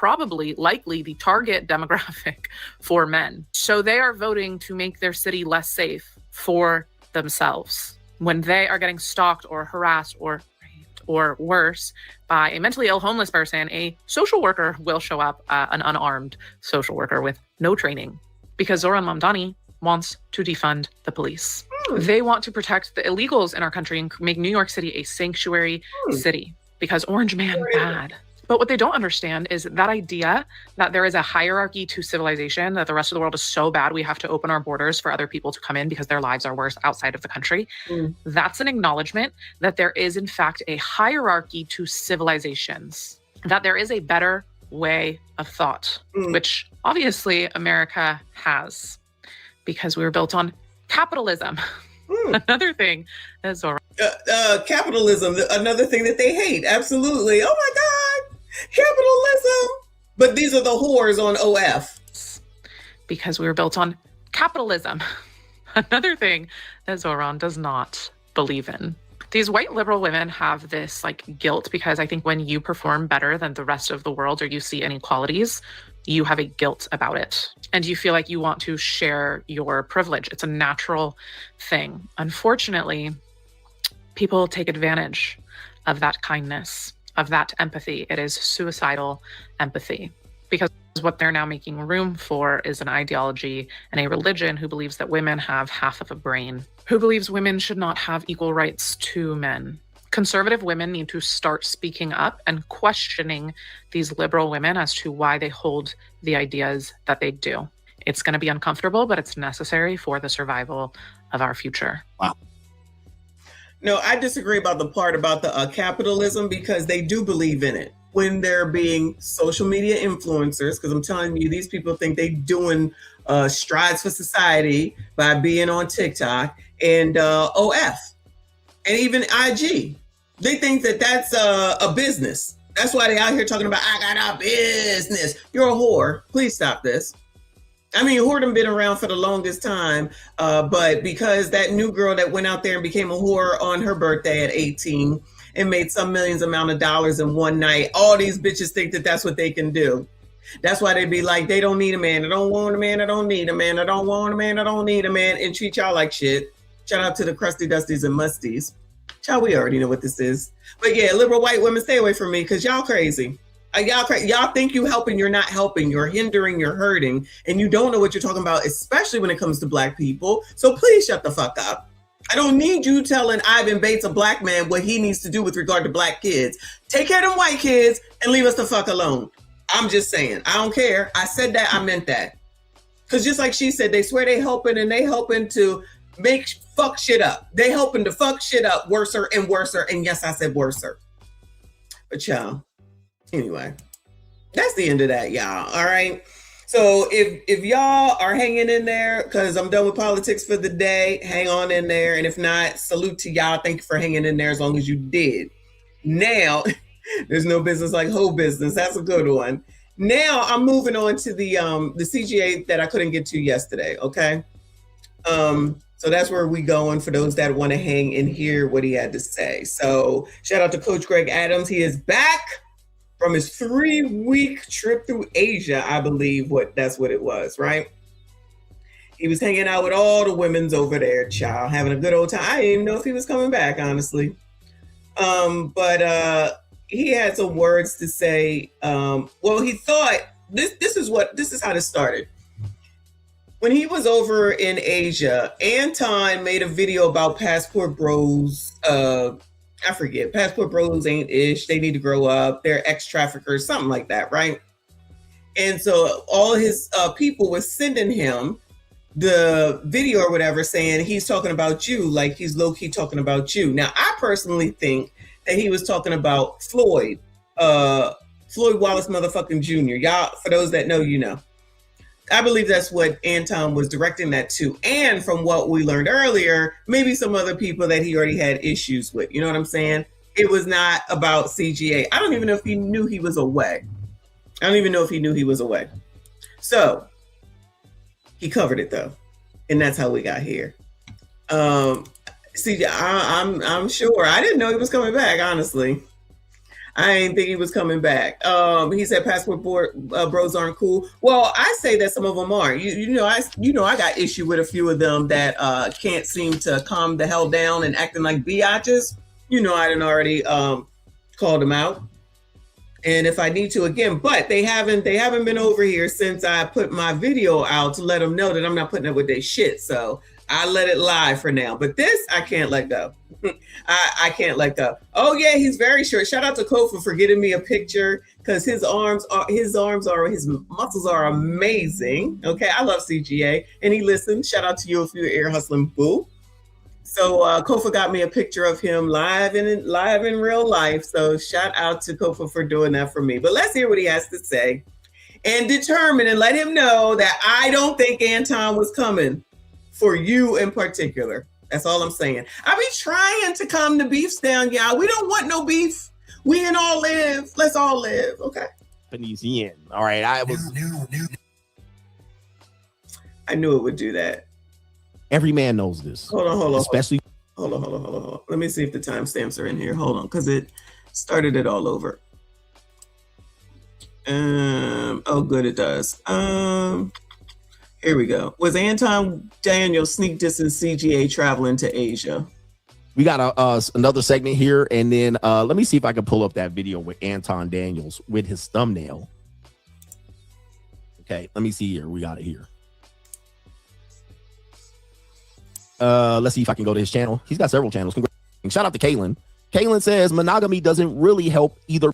[SPEAKER 8] likely the target demographic for men. So they are voting to make their city less safe for themselves. When they are getting stalked or harassed or raped or worse by a mentally ill homeless person, a social worker will show up, an unarmed social worker with no training, because Zohran Mamdani wants to defund the police. They want to protect the illegals in our country and make New York City a sanctuary city, because Orange Man bad. But what they don't understand is that idea that there is a hierarchy to civilization, that the rest of the world is so bad we have to open our borders for other people to come in because their lives are worse outside of the country. That's an acknowledgement that there is in fact a hierarchy to civilizations, that there is a better way of thought, which obviously America has, because we were built on capitalism. Another thing that's
[SPEAKER 1] capitalism, another thing that they hate. Absolutely. Oh my God, capitalism. But these are the whores on OF.
[SPEAKER 8] Because we were built on capitalism. Another thing that Zohran does not believe in. These white liberal women have this guilt, because I think when you perform better than the rest of the world or you see inequalities, you have a guilt about it. And you feel like you want to share your privilege. It's a natural thing. Unfortunately, people take advantage of that kindness, of that empathy. It is suicidal empathy, because what they're now making room for is an ideology and a religion who believes that women have half of a brain, who believes women should not have equal rights to men. Conservative women need to start speaking up and questioning these liberal women as to why they hold the ideas that they do. It's going to be uncomfortable, but it's necessary for the survival of our future.
[SPEAKER 24] Wow.
[SPEAKER 1] No, I disagree about the part about the capitalism, because they do believe in it. When they're being social media influencers, because I'm telling you, these people think they're doing strides for society by being on TikTok and OF. And even IG, they think that that's a business. That's why they out here talking about, I got a business. You're a whore. Please stop this. I mean, whoredom been around for the longest time, but because that new girl that went out there and became a whore on her birthday at 18 and made some millions amount of dollars in one night, all these bitches think that that's what they can do. That's why they be like, they don't need a man. I don't want a man. I don't need a man. I don't want a man. I don't need a man, and treat y'all like shit. Shout out to the crusty dusties and musties. Child, we already know what this is. But yeah, liberal white women, stay away from me, because y'all crazy. Y'all think you helping, you're not helping. You're hindering, you're hurting, and you don't know what you're talking about, especially when it comes to Black people. So please shut the fuck up. I don't need you telling Ivan Bates, a Black man, what he needs to do with regard to Black kids. Take care of them white kids and leave us the fuck alone. I'm just saying. I don't care. I said that. I meant that. Because just like she said, they swear they helping, and they helping to make fuck shit up. They helping to fuck shit up worser and worser. And yes, I said worser. But y'all, anyway, that's the end of that, y'all. All right. So if y'all are hanging in there, because I'm done with politics for the day, hang on in there. And if not, salute to y'all. Thank you for hanging in there as long as you did. Now, there's no business like whole business. That's a good one. Now I'm moving on to the CGA that I couldn't get to yesterday. Okay. So that's where we going for those that want to hang and hear what he had to say. So shout out to Coach Greg Adams. He is back from his 3-week trip through Asia, I believe that's what it was, right? He was hanging out with all the women's over there, child, having a good old time. I didn't even know if he was coming back, honestly. But he had some words to say. Well, he thought this is how this started. When he was over in Asia, Anton made a video about Passport Bros. I forget. Passport Bros ain't ish. They need to grow up. They're ex-traffickers, something like that, right? And so all his people was sending him the video or whatever, saying he's talking about you, like he's low-key talking about you. Now, I personally think that he was talking about Floyd, Floyd Wallace motherfucking Jr. Y'all, for those that know, you know. I believe that's what Anton was directing that to. And from what we learned earlier, maybe some other people that he already had issues with. You know what I'm saying? It was not about CGA. I don't even know if he knew he was away. I don't even know if he knew he was away. So he covered it though. And that's how we got here. CGA, I'm sure. I didn't know he was coming back, honestly. I didn't think he was coming back. He said passport bros aren't cool. Well, I say that some of them are. You know, I got issue with a few of them that can't seem to calm the hell down and acting like biatches. You know, I done already called them out. And if I need to again, but they haven't been over here since I put my video out to let them know that I'm not putting up with their shit. So I let it lie for now. But this I can't let go. I can't let go. Oh yeah, he's very short. Shout out to Kofa for getting me a picture because his muscles are amazing. Okay, I love CGA and he listened. Shout out to you if you're ear hustling boo. So Kofa got me a picture of him live in real life. So shout out to Kofa for doing that for me. But let's hear what he has to say and determine and let him know that I don't think Anton was coming for you in particular. That's all I'm saying. I be trying to calm the beefs down, y'all. We don't want no beef. We can all live. Let's all live. Okay.
[SPEAKER 17] Phoenician. All right.
[SPEAKER 1] I knew it would do that.
[SPEAKER 17] Every man knows this.
[SPEAKER 1] Hold on.
[SPEAKER 17] Especially.
[SPEAKER 1] Hold on. Let me see if the timestamps are in here. Hold on, because it started it all over. Oh, good, it does. Here we go. Was Anton Daniels sneak distance CGA traveling to Asia?
[SPEAKER 17] We got another segment here, and then let me see if I can pull up that video with Anton Daniels with his thumbnail. Okay, let me see here. We got it here. Let's see if I can go to his channel. He's got several channels. Shout out to Kaylin. Kaylin says monogamy doesn't really help either,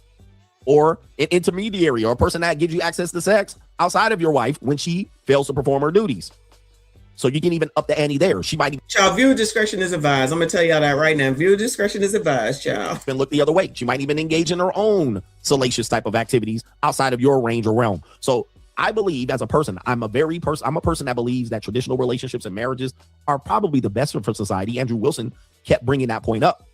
[SPEAKER 17] or an intermediary or a person that gives you access to sex outside of your wife when she fails to perform her duties. So you can even up the ante there. She might even
[SPEAKER 1] child, viewer discretion is advised. I'm gonna tell y'all that right now. Viewer discretion is advised, child.
[SPEAKER 17] And look the other way. She might even engage in her own salacious type of activities outside of your range or realm. So I believe as a person, I'm a person that believes that traditional relationships and marriages are probably the best for society. Andrew Wilson kept bringing that point up.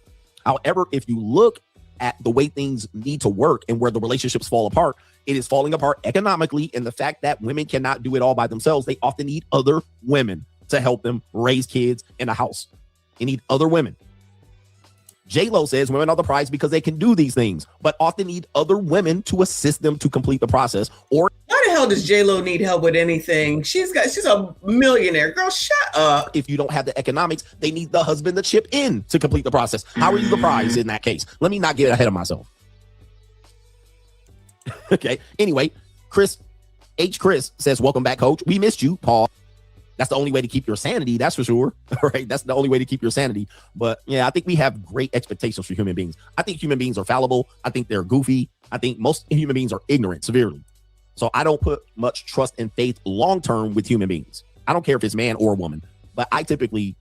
[SPEAKER 17] However, if you look at the way things need to work and where the relationships fall apart, it is falling apart economically, and the fact that women cannot do it all by themselves. They often need other women to help them raise kids in a house. They need other women. J-Lo says women are the prize because they can do these things, but often need other women to assist them to complete the process. Or
[SPEAKER 1] why the hell does J-Lo need help with anything? She's a millionaire. Girl, shut up.
[SPEAKER 17] If you don't have the economics, they need the husband to chip in to complete the process. How are you the prize in that case? Let me not get ahead of myself. Okay. Anyway, Chris says, welcome back, coach. We missed you, Paul. That's the only way to keep your sanity. That's for sure. All right. That's the only way to keep your sanity. But yeah, I think we have great expectations for human beings. I think human beings are fallible. I think they're goofy. I think most human beings are ignorant severely. So I don't put much trust and faith long-term with human beings. I don't care if it's man or woman, but I typically,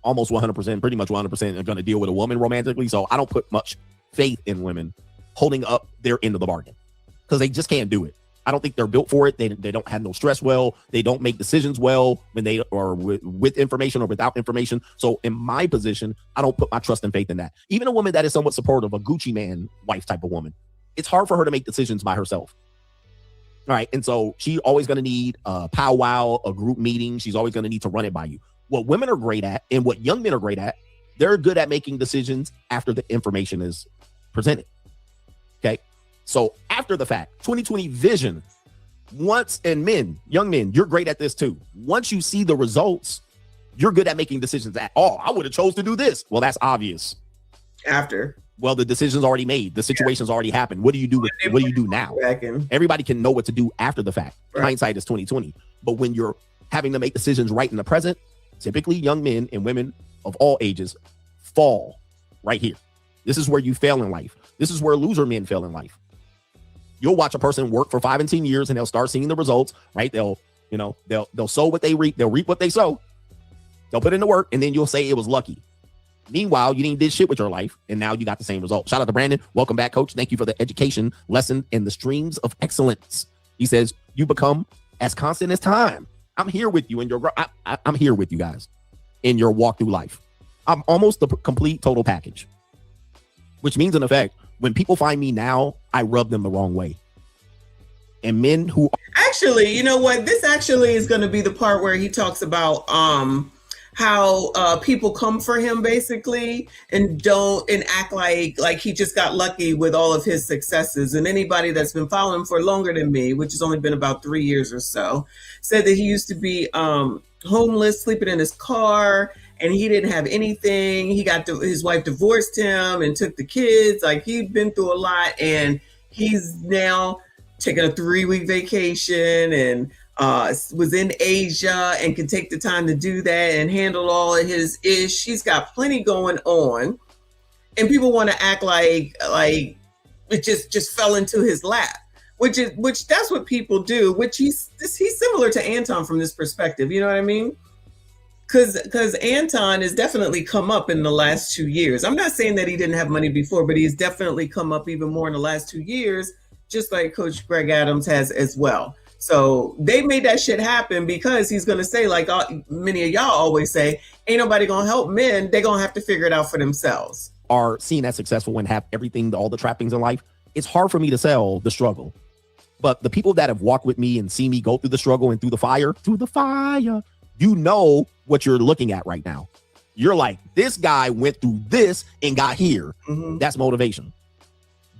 [SPEAKER 17] almost 100%, pretty much 100% are going to deal with a woman romantically. So I don't put much faith in women holding up their end of the bargain because they just can't do it. I don't think they're built for it. They don't handle stress well. They don't make decisions well when they are with information or without information. So in my position, I don't put my trust and faith in that. Even a woman that is somewhat supportive, a Gucci man wife type of woman, it's hard for her to make decisions by herself. All right. And so she's always going to need a powwow, a group meeting. She's always going to need to run it by you. What women are great at and what young men are great at, they're good at making decisions after the information is presented. Okay. So after the fact, 2020 vision, young men, you're great at this too. Once you see the results, you're good at making decisions at, I would have chose to do this. Well, that's obvious.
[SPEAKER 1] After.
[SPEAKER 17] Well, the decision's already made. The situation's already happened. What do you do? What do you do now? Everybody can know what to do after the fact. Right. Hindsight is 2020. But when you're having to make decisions right in the present, typically young men and women of all ages fall right here. This is where you fail in life. This is where loser men fail in life. You'll watch a person work for 5 and 10 years and they'll start seeing the results, right? They'll sow what they reap. They'll reap what they sow. They'll put in the work and then you'll say it was lucky. Meanwhile, you didn't did shit with your life, and now you got the same result. Shout out to Brandon. Welcome back, coach. Thank you for the education lesson and the streams of excellence. He says, you become as constant as time. I'm here with you in your, I'm here with you guys in your walk through life. I'm almost the complete total package, which means in effect, when people find me now, I rub them the wrong way. And men who
[SPEAKER 1] actually, you know what? This actually is going to be the part where he talks about how people come for him basically and act like he just got lucky with all of his successes. And anybody that's been following him for longer than me, which has only been about 3 years or so, said that he used to be homeless, sleeping in his car, and he didn't have anything. He got his wife divorced him and took the kids. Like, he'd been through a lot, and he's now taking a 3-week vacation and was in Asia and can take the time to do that and handle all of his ish. He's got plenty going on, and people want to act like it just fell into his lap, which that's what people do. Which he's similar to Anton from this perspective. You know what I mean? Because Anton has definitely come up in the last 2 years. I'm not saying that he didn't have money before, but he's definitely come up even more in the last 2 years, just like Coach Greg Adams has as well. So they made that shit happen because he's going to say, like many of y'all always say, ain't nobody going to help men. They're going to have to figure it out for themselves.
[SPEAKER 17] are seen as successful and have everything, all the trappings in life, it's hard for me to sell the struggle. But the people that have walked with me and see me go through the struggle and through the fire, you know what you're looking at right now. You're like, this guy went through this and got here. Mm-hmm. That's motivation.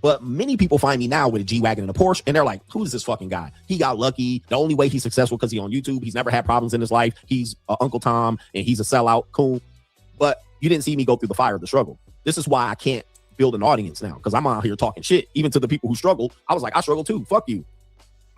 [SPEAKER 17] But many people find me now with a G-Wagon and a Porsche, and they're like, who's this fucking guy? He got lucky. The only way he's successful because he's on YouTube. He's never had problems in his life. He's Uncle Tom, and he's a sellout. Cool. But you didn't see me go through the fire of the struggle. This is why I can't build an audience now, because I'm out here talking shit. Even to the people who struggle, I was like, I struggle too. Fuck you.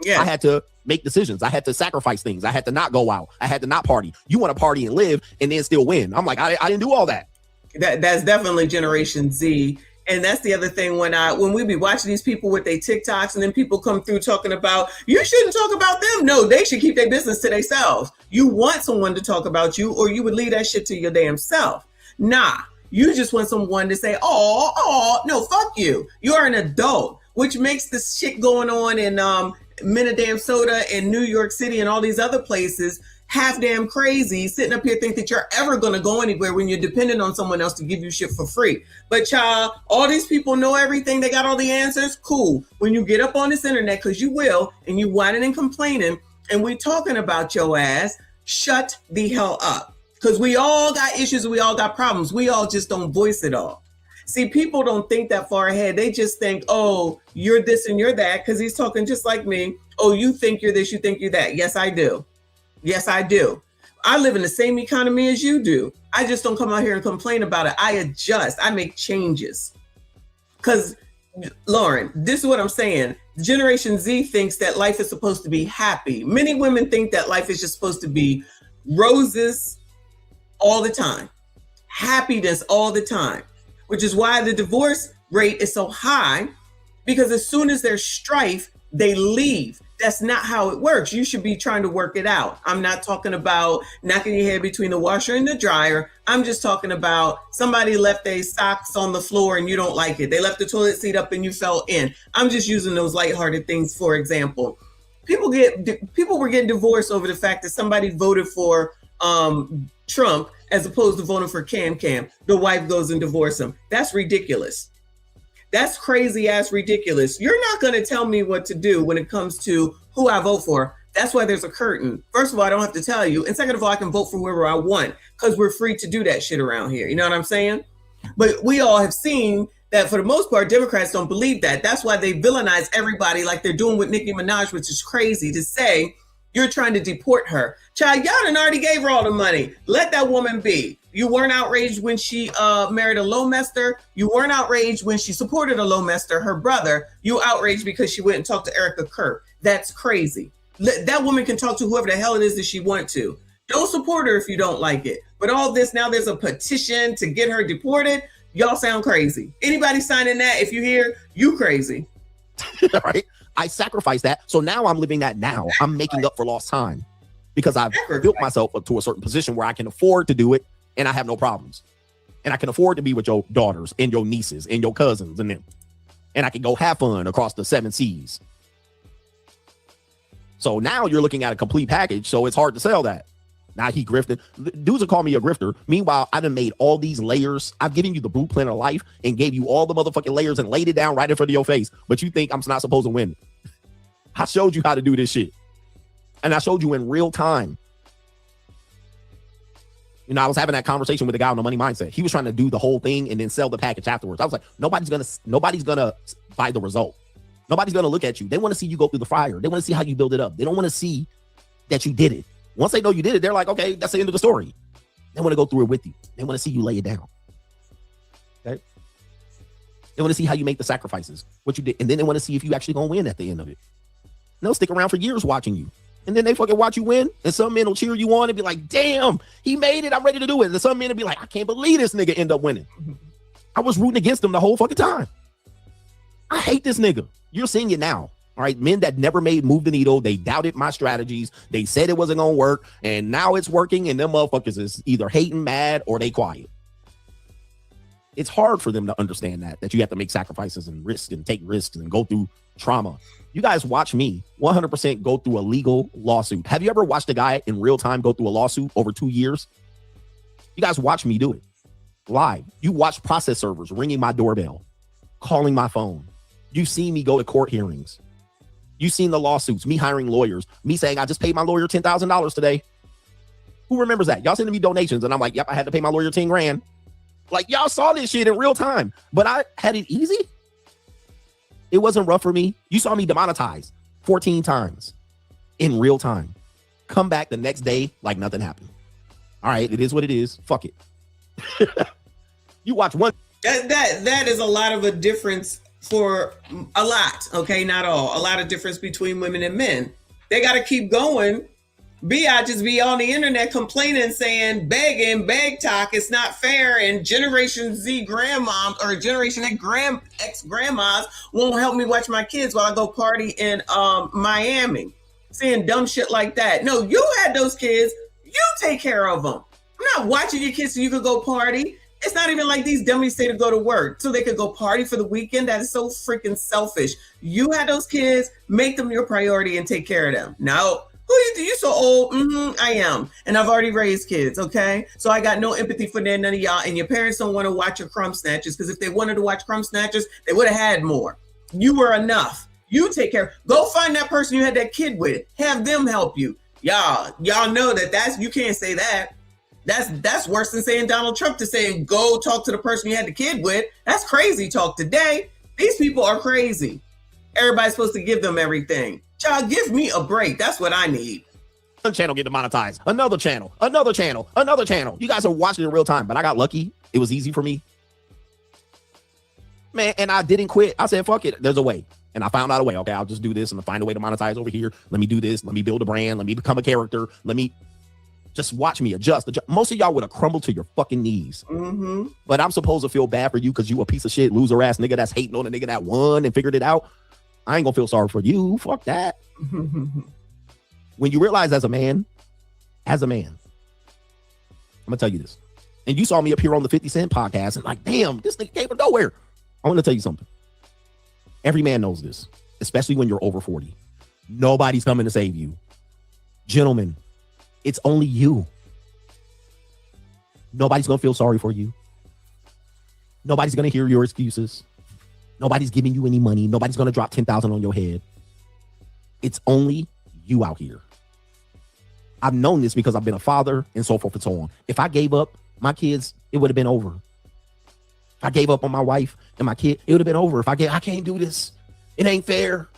[SPEAKER 17] Yeah. I had to make decisions. I had to sacrifice things. I had to not go out. I had to not party. You want to party and live and then still win. I'm like, I didn't do all that.
[SPEAKER 1] That's definitely Generation Z. And that's the other thing when we be watching these people with their TikToks and then people come through talking about, you shouldn't talk about them. No, they should keep their business to themselves. You want someone to talk about you, or you would leave that shit to your damn self. Nah, you just want someone to say, no, fuck you. You are an adult, which makes this shit going on in Minnesota and New York City and all these other places half damn crazy, sitting up here think that you're ever going to go anywhere when you're dependent on someone else to give you shit for free. But child, all these people know everything. They got all the answers. Cool. When you get up on this internet, because you will, and you whining and complaining, and we talking about your ass, shut the hell up. Because we all got issues. We all got problems. We all just don't voice it all. See, people don't think that far ahead. They just think, oh, you're this and you're that, because he's talking just like me. Oh, you think you're this, you think you're that. Yes, I do. Yes, I do. I live in the same economy as you do. I just don't come out here and complain about it. I adjust. I make changes. Because, Lauren, this is what I'm saying. Generation Z thinks that life is supposed to be happy. Many women think that life is just supposed to be roses all the time. Happiness all the time. Which is why the divorce rate is so high. Because as soon as there's strife, they leave. That's not how it works. You should be trying to work it out. I'm not talking about knocking your head between the washer and the dryer. I'm just talking about somebody left their socks on the floor and you don't like it. They left the toilet seat up and you fell in. I'm just using those lighthearted things, for example. People were getting divorced over the fact that somebody voted for Trump as opposed to voting for Cam. The wife goes and divorces him. That's ridiculous. That's crazy ass ridiculous. You're not going to tell me what to do when it comes to who I vote for. That's why there's a curtain. First of all, I don't have to tell you. And second of all, I can vote for whoever I want because we're free to do that shit around here. You know what I'm saying? But we all have seen that for the most part, Democrats don't believe that. That's why they villainize everybody like they're doing with Nicki Minaj, which is crazy to say you're trying to deport her. Child, y'all done already gave her all the money. Let that woman be. You weren't outraged when she married a lowmester. You weren't outraged when she supported a lowmester, her brother. You outraged because she went and talked to Erica Kirk. That's crazy. That woman can talk to whoever the hell it is that she wants to. Don't support her if you don't like it. But all this, now there's a petition to get her deported. Y'all sound crazy. Anybody signing that, if you hear, you crazy.
[SPEAKER 17] Right? I sacrificed that. So now I'm living that now. I'm making up for lost time because I've built myself up to a certain position where I can afford to do it and I have no problems. And I can afford to be with your daughters and your nieces and your cousins and them. And I can go have fun across the 7 seas. So now you're looking at a complete package. So it's hard to sell that. Now he grifted. Dudes will call me a grifter. Meanwhile, I done made all these layers. I've given you the blueprint of life and gave you all the motherfucking layers and laid it down right in front of your face. But you think I'm not supposed to win. I showed you how to do this shit. And I showed you in real time. You know, I was having that conversation with the guy on the money mindset. He was trying to do the whole thing and then sell the package afterwards. I was like, nobody's gonna buy the result. Nobody's gonna look at you. They want to see you go through the fire. They want to see how you build it up. They don't want to see that you did it. Once they know you did it, they're like, okay, that's the end of the story. They want to go through it with you. They want to see you lay it down. Okay. They want to see how you make the sacrifices, what you did, and then they want to see if you actually gonna win at the end of it. And they'll stick around for years watching you. And then they fucking watch you win, and some men will cheer you on and be like, damn, he made it. I'm ready to do it. And some men will be like, I can't believe this nigga end up winning. I was rooting against him the whole fucking time. I hate this nigga. You're seeing it now. All right. Men that never moved the needle. They doubted my strategies. They said it wasn't going to work. And now it's working. And them motherfuckers is either hating, mad, or they quiet. It's hard for them to understand that you have to make sacrifices and risk and take risks and go through trauma. You guys watch me 100% go through a legal lawsuit. Have you ever watched a guy in real time go through a lawsuit over 2 years? You guys watch me do it live. You watch process servers ringing my doorbell, calling my phone. You've seen me go to court hearings. You've seen the lawsuits, me hiring lawyers, me saying, I just paid my lawyer $10,000 today. Who remembers that? Y'all sending me donations and I'm like, yep, I had to pay my lawyer 10 grand. Like, y'all saw this shit in real time, but I had it easy. It wasn't rough for me. You saw me demonetized 14 times in real time. Come back the next day like nothing happened. All right, it is what it is. Fuck it. You watch one.
[SPEAKER 1] That is a lot of a difference for a lot. Okay, not all. A lot of difference between women and men. They got to keep going. I just be on the internet complaining, saying, begging, beg talk, it's not fair. And Generation Z grandmoms or Generation X grandmas won't help me watch my kids while I go party in Miami. Saying dumb shit like that. No, you had those kids. You take care of them. I'm not watching your kids so you could go party. It's not even like these dummies say to go to work so they could go party for the weekend. That is so freaking selfish. You had those kids, make them your priority and take care of them. No. Who you so old? I am. And I've already raised kids, okay? So I got no empathy for none of y'all. And your parents don't want to watch your crumb snatchers because if they wanted to watch crumb snatchers, they would have had more. You were enough. You take care. Go find that person you had that kid with. Have them help you. Y'all know that's you can't say that. That's worse than saying Donald Trump to saying go talk to the person you had the kid with. That's crazy talk today. These people are crazy. Everybody's supposed to give them everything. Child, give me a break. That's what I need.
[SPEAKER 17] One channel get demonetized. Another channel. You guys are watching it in real time, but I got lucky. It was easy for me. Man, and I didn't quit. I said, fuck it. There's a way. And I found out a way. Okay, I'll just do this and I'll find a way to monetize over here. Let me do this. Let me build a brand. Let me become a character. Let me just watch me adjust. Most of y'all would have crumbled to your fucking knees.
[SPEAKER 1] Mm-hmm.
[SPEAKER 17] But I'm supposed to feel bad for you because you a piece of shit, loser ass nigga that's hating on a nigga that won and figured it out. I ain't gonna feel sorry for you. Fuck that. When you realize as a man, I'm gonna tell you this. And you saw me up here on the 50 Cent podcast and like, damn, this nigga came from nowhere. I want to tell you something. Every man knows this, especially when you're over 40. Nobody's coming to save you. Gentlemen, it's only you. Nobody's gonna feel sorry for you. Nobody's gonna hear your excuses. Nobody's giving you any money. Nobody's going to drop 10,000 on your head. It's only you out here. I've known this because I've been a father and so forth and so on. If I gave up my kids, it would have been over. If I gave up on my wife and my kid, it would have been over. If I can't do this. It ain't fair.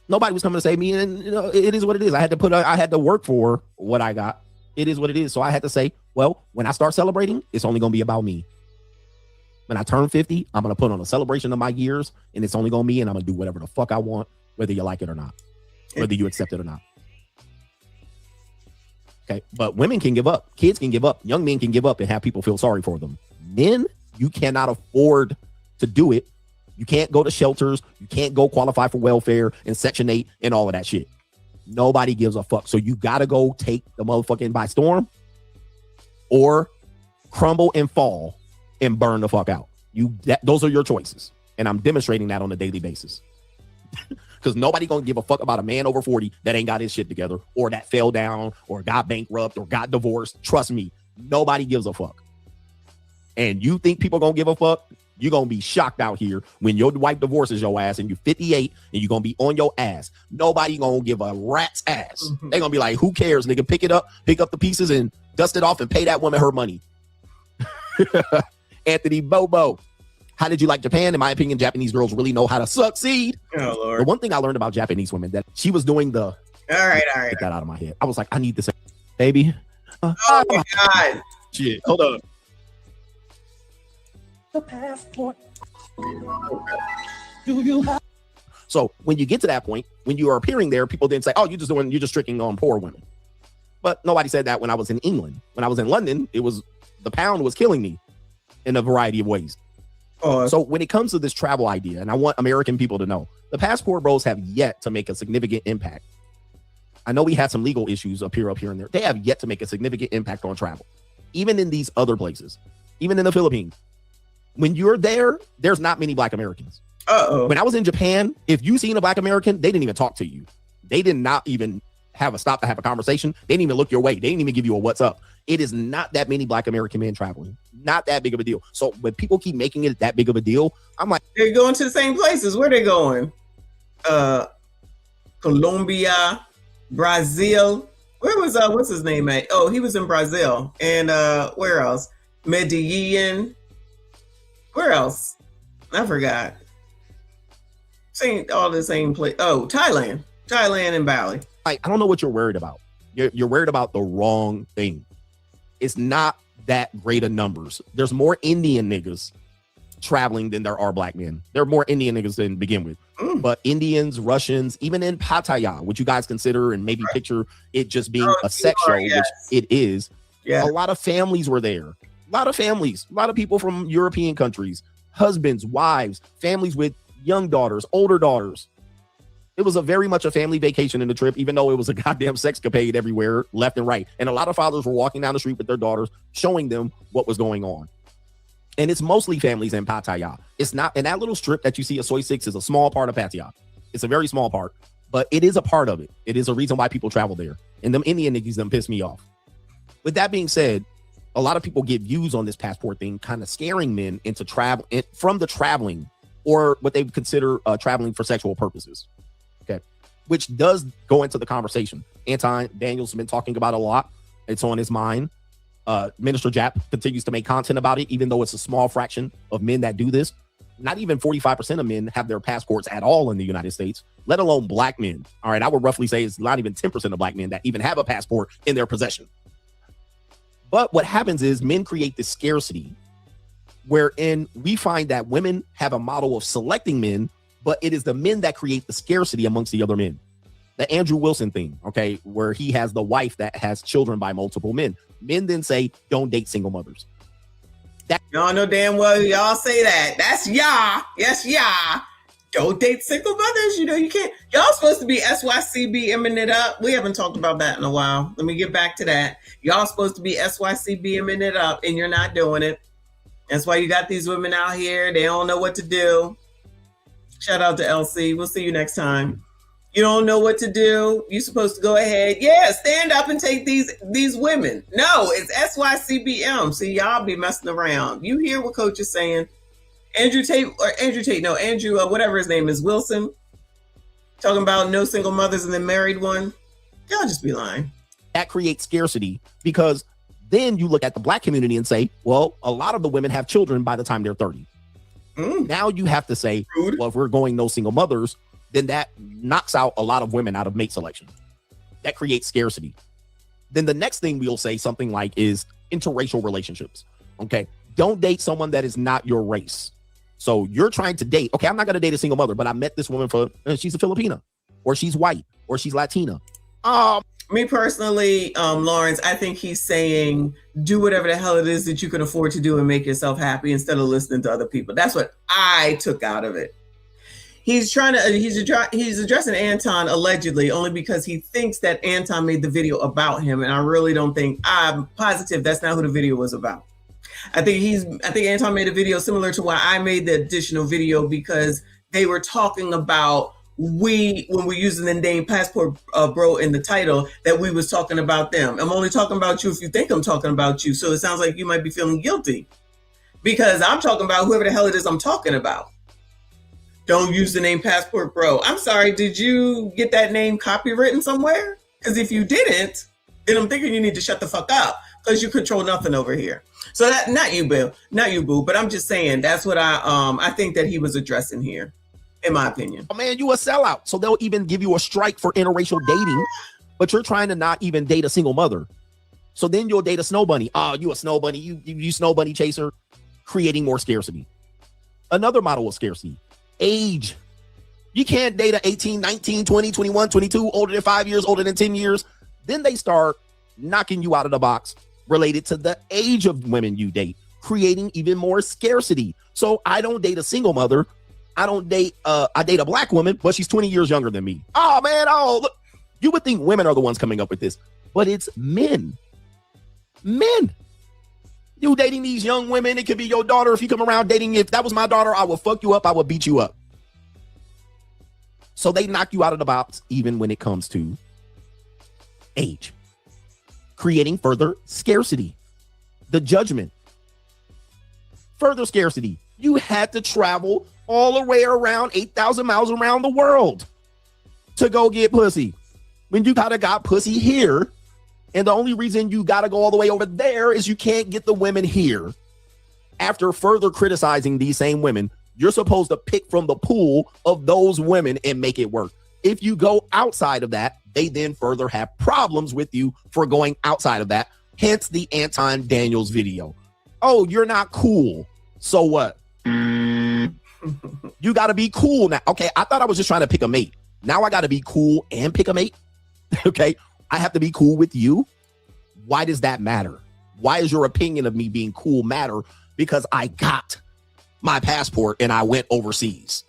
[SPEAKER 17] Nobody was coming to save me. And you know, it is what it is. I had to work for what I got. It is what it is. So I had to say, well, when I start celebrating, it's only going to be about me. When I turn 50, I'm going to put on a celebration of my years, and it's only going to be me, and I'm going to do whatever the fuck I want, whether you like it or not, whether you accept it or not. Okay, but women can give up. Kids can give up. Young men can give up and have people feel sorry for them. Men, you cannot afford to do it. You can't go to shelters. You can't go qualify for welfare and Section 8 and all of that shit. Nobody gives a fuck. So you got to go take the motherfucking by storm or crumble and fall and burn the fuck out. Those are your choices. And I'm demonstrating that on a daily basis. Because nobody gonna give a fuck about a man over 40 that ain't got his shit together, or that fell down, or got bankrupt, or got divorced. Trust me, nobody gives a fuck. And you think people gonna give a fuck? You're gonna be shocked out here when your wife divorces your ass and you're 58 and you're gonna be on your ass. Nobody gonna give a rat's ass. They're gonna be like, who cares, nigga? Pick up the pieces and dust it off and pay that woman her money. Anthony Bobo. How did you like Japan? In my opinion, Japanese girls really know how to succeed.
[SPEAKER 1] Oh, Lord.
[SPEAKER 17] The one thing I learned about Japanese women, that she was doing the...
[SPEAKER 1] All right.
[SPEAKER 17] Get that out of my head. I was like, I need this, baby.
[SPEAKER 1] Oh, my God.
[SPEAKER 17] Shit, hold on.
[SPEAKER 10] The passport. Do you have?
[SPEAKER 17] So when you get to that point, when you are appearing there, people then say, oh, you're just tricking on poor women. But nobody said that when I was in England. When I was in London, the pound was killing me in a variety of ways. So when it comes to this travel idea, and I want American people to know, the passport bros have yet to make a significant impact. I know we had some legal issues up here and there. They have yet to make a significant impact on travel. Even in these other places, even in the Philippines. When you're there, there's not many Black Americans. When I was in Japan, if you seen a Black American, they didn't even talk to you. They did not even have a stop to have a conversation. They didn't even look your way. They didn't even give you a what's up. It is not that many Black American men traveling. Not that big of a deal. So when people keep making it that big of a deal, I'm like,
[SPEAKER 1] they're going to the same places. Where they going? Colombia, Brazil. Where was what's his name at? Oh, he was in Brazil. And where else? Medellin. Where else? I forgot. All the same place. Oh, Thailand and Bali.
[SPEAKER 17] I don't know what you're worried about. You're worried about the wrong thing. It's not that great of numbers. There's more Indian niggas traveling than there are Black men. There are more Indian niggas than begin with. But Indians, Russians, even in Pattaya, which you guys consider and maybe picture it just being a sex show, which it is. A lot of families were there. A lot of families, a lot of people from European countries, husbands, wives, families with young daughters, older daughters. It was very much a family vacation in the trip, even though it was a goddamn sexcapade everywhere, left and right. And a lot of fathers were walking down the street with their daughters, showing them what was going on. And it's mostly families in Pattaya. It's not, and that little strip that you see at Soy 6 is a small part of Pattaya. It's a very small part, but it is a part of it. It is a reason why people travel there. And them Indian niggas them piss me off. With that being said, a lot of people get views on this passport thing, kind of scaring men into travel from the traveling, or what they consider traveling for sexual purposes. Okay, which does go into the conversation. Anton Daniels has been talking about a lot. It's on his mind. Minister Jap continues to make content about it, even though it's a small fraction of men that do this. Not even 45% of men have their passports at all in the United States, let alone Black men. All right, I would roughly say it's not even 10% of Black men that even have a passport in their possession. But what happens is men create this scarcity wherein we find that women have a model of selecting men, but it is the men that create the scarcity amongst the other men. The Andrew Wilson thing, okay, where he has the wife that has children by multiple men. Men then say, don't date single mothers.
[SPEAKER 1] Y'all know damn well y'all say that. That's y'all. Yes, y'all. Don't date single mothers. You know, you can't. Y'all supposed to be SYCBMing it up. We haven't talked about that in a while. Let me get back to that. Y'all supposed to be SYCBMing it up, and you're not doing it. That's why you got these women out here. They don't know what to do. Shout out to LC. We'll see you next time. You don't know what to do. You're supposed to go ahead. Yeah, stand up and take these women. No, it's SYCBM. See, y'all be messing around. You hear what Coach is saying. Andrew, whatever his name is, Wilson, talking about no single mothers and then married one. Y'all just be lying.
[SPEAKER 17] That creates scarcity, because then you look at the Black community and say, well, a lot of the women have children by the time they're 30. Now you have to say, well, if we're going no single mothers, then that knocks out a lot of women out of mate selection. That creates scarcity. Then the next thing we'll say something like is interracial relationships. Okay, don't date someone that is not your race. So you're trying to date. Okay, I'm not going to date a single mother, but I met this woman she's a Filipina, or she's white, or she's Latina.
[SPEAKER 1] Me personally, Lawrence, I think he's saying do whatever the hell it is that you can afford to do and make yourself happy instead of listening to other people. That's what I took out of it. He's addressing Anton allegedly only because he thinks that Anton made the video about him. And I really don't think, I'm positive that's not who the video was about. I think Anton made a video similar to why I made the additional video, because they were talking about when we're using the name Passport Bro in the title, that we was talking about them. I'm only talking about you if you think I'm talking about you. So it sounds like you might be feeling guilty because I'm talking about whoever the hell it is I'm talking about. Don't use the name Passport Bro. I'm sorry, did you get that name copywritten somewhere? Because if you didn't, then I'm thinking you need to shut the fuck up, because you control nothing over here. So that, not you, Boo, but I'm just saying that's what I think that he was addressing here, in my opinion.
[SPEAKER 17] Oh man, you a sellout. So they'll even give you a strike for interracial dating, but you're trying to not even date a single mother. So then you'll date a snow bunny. Oh, you a snow bunny, you snow bunny chaser, creating more scarcity. Another model of scarcity, age. You can't date a 18, 19, 20, 21, 22, older than 5 years, older than 10 years. Then they start knocking you out of the box related to the age of women you date, creating even more scarcity. So I don't date a single mother. I date a black woman, but she's 20 years younger than me. Oh man, look, you would think women are the ones coming up with this, but it's men. Men. You dating these young women, it could be your daughter. If you come around dating, if that was my daughter, I would fuck you up, I would beat you up. So they knock you out of the box even when it comes to age, creating further scarcity. The judgment, further scarcity. You had to travel all the way around 8,000 miles around the world to go get pussy, when you gotta got pussy here. And the only reason you gotta go all the way over there is you can't get the women here. After further criticizing these same women, you're supposed to pick from the pool of those women and make it work. If you go outside of that, they then further have problems with you for going outside of that. Hence the Anton Daniels video. Oh, you're not cool. So what? You got to be cool now. Okay, I thought I was just trying to pick a mate. Now I got to be cool and pick a mate. Okay, I have to be cool with you. Why does that matter? Why is your opinion of me being cool matter? Because I got my passport and I went overseas.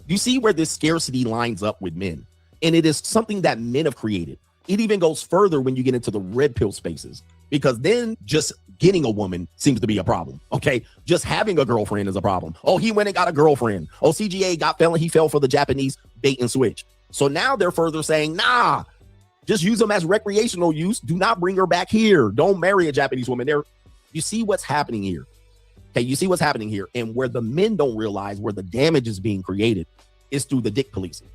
[SPEAKER 17] You see where this scarcity lines up with men, and it is something that men have created. It even goes further when you get into the red pill spaces, because then just getting a woman seems to be a problem. Okay, just having a girlfriend is a problem. Oh, he went and got a girlfriend. Oh, CGA he fell for the Japanese bait and switch. So now they're further saying, nah, just use them as recreational use. Do not bring her back here. Don't marry a Japanese woman. You see what's happening here. Okay, you see what's happening here. And where the men don't realize where the damage is being created is through the dick policing.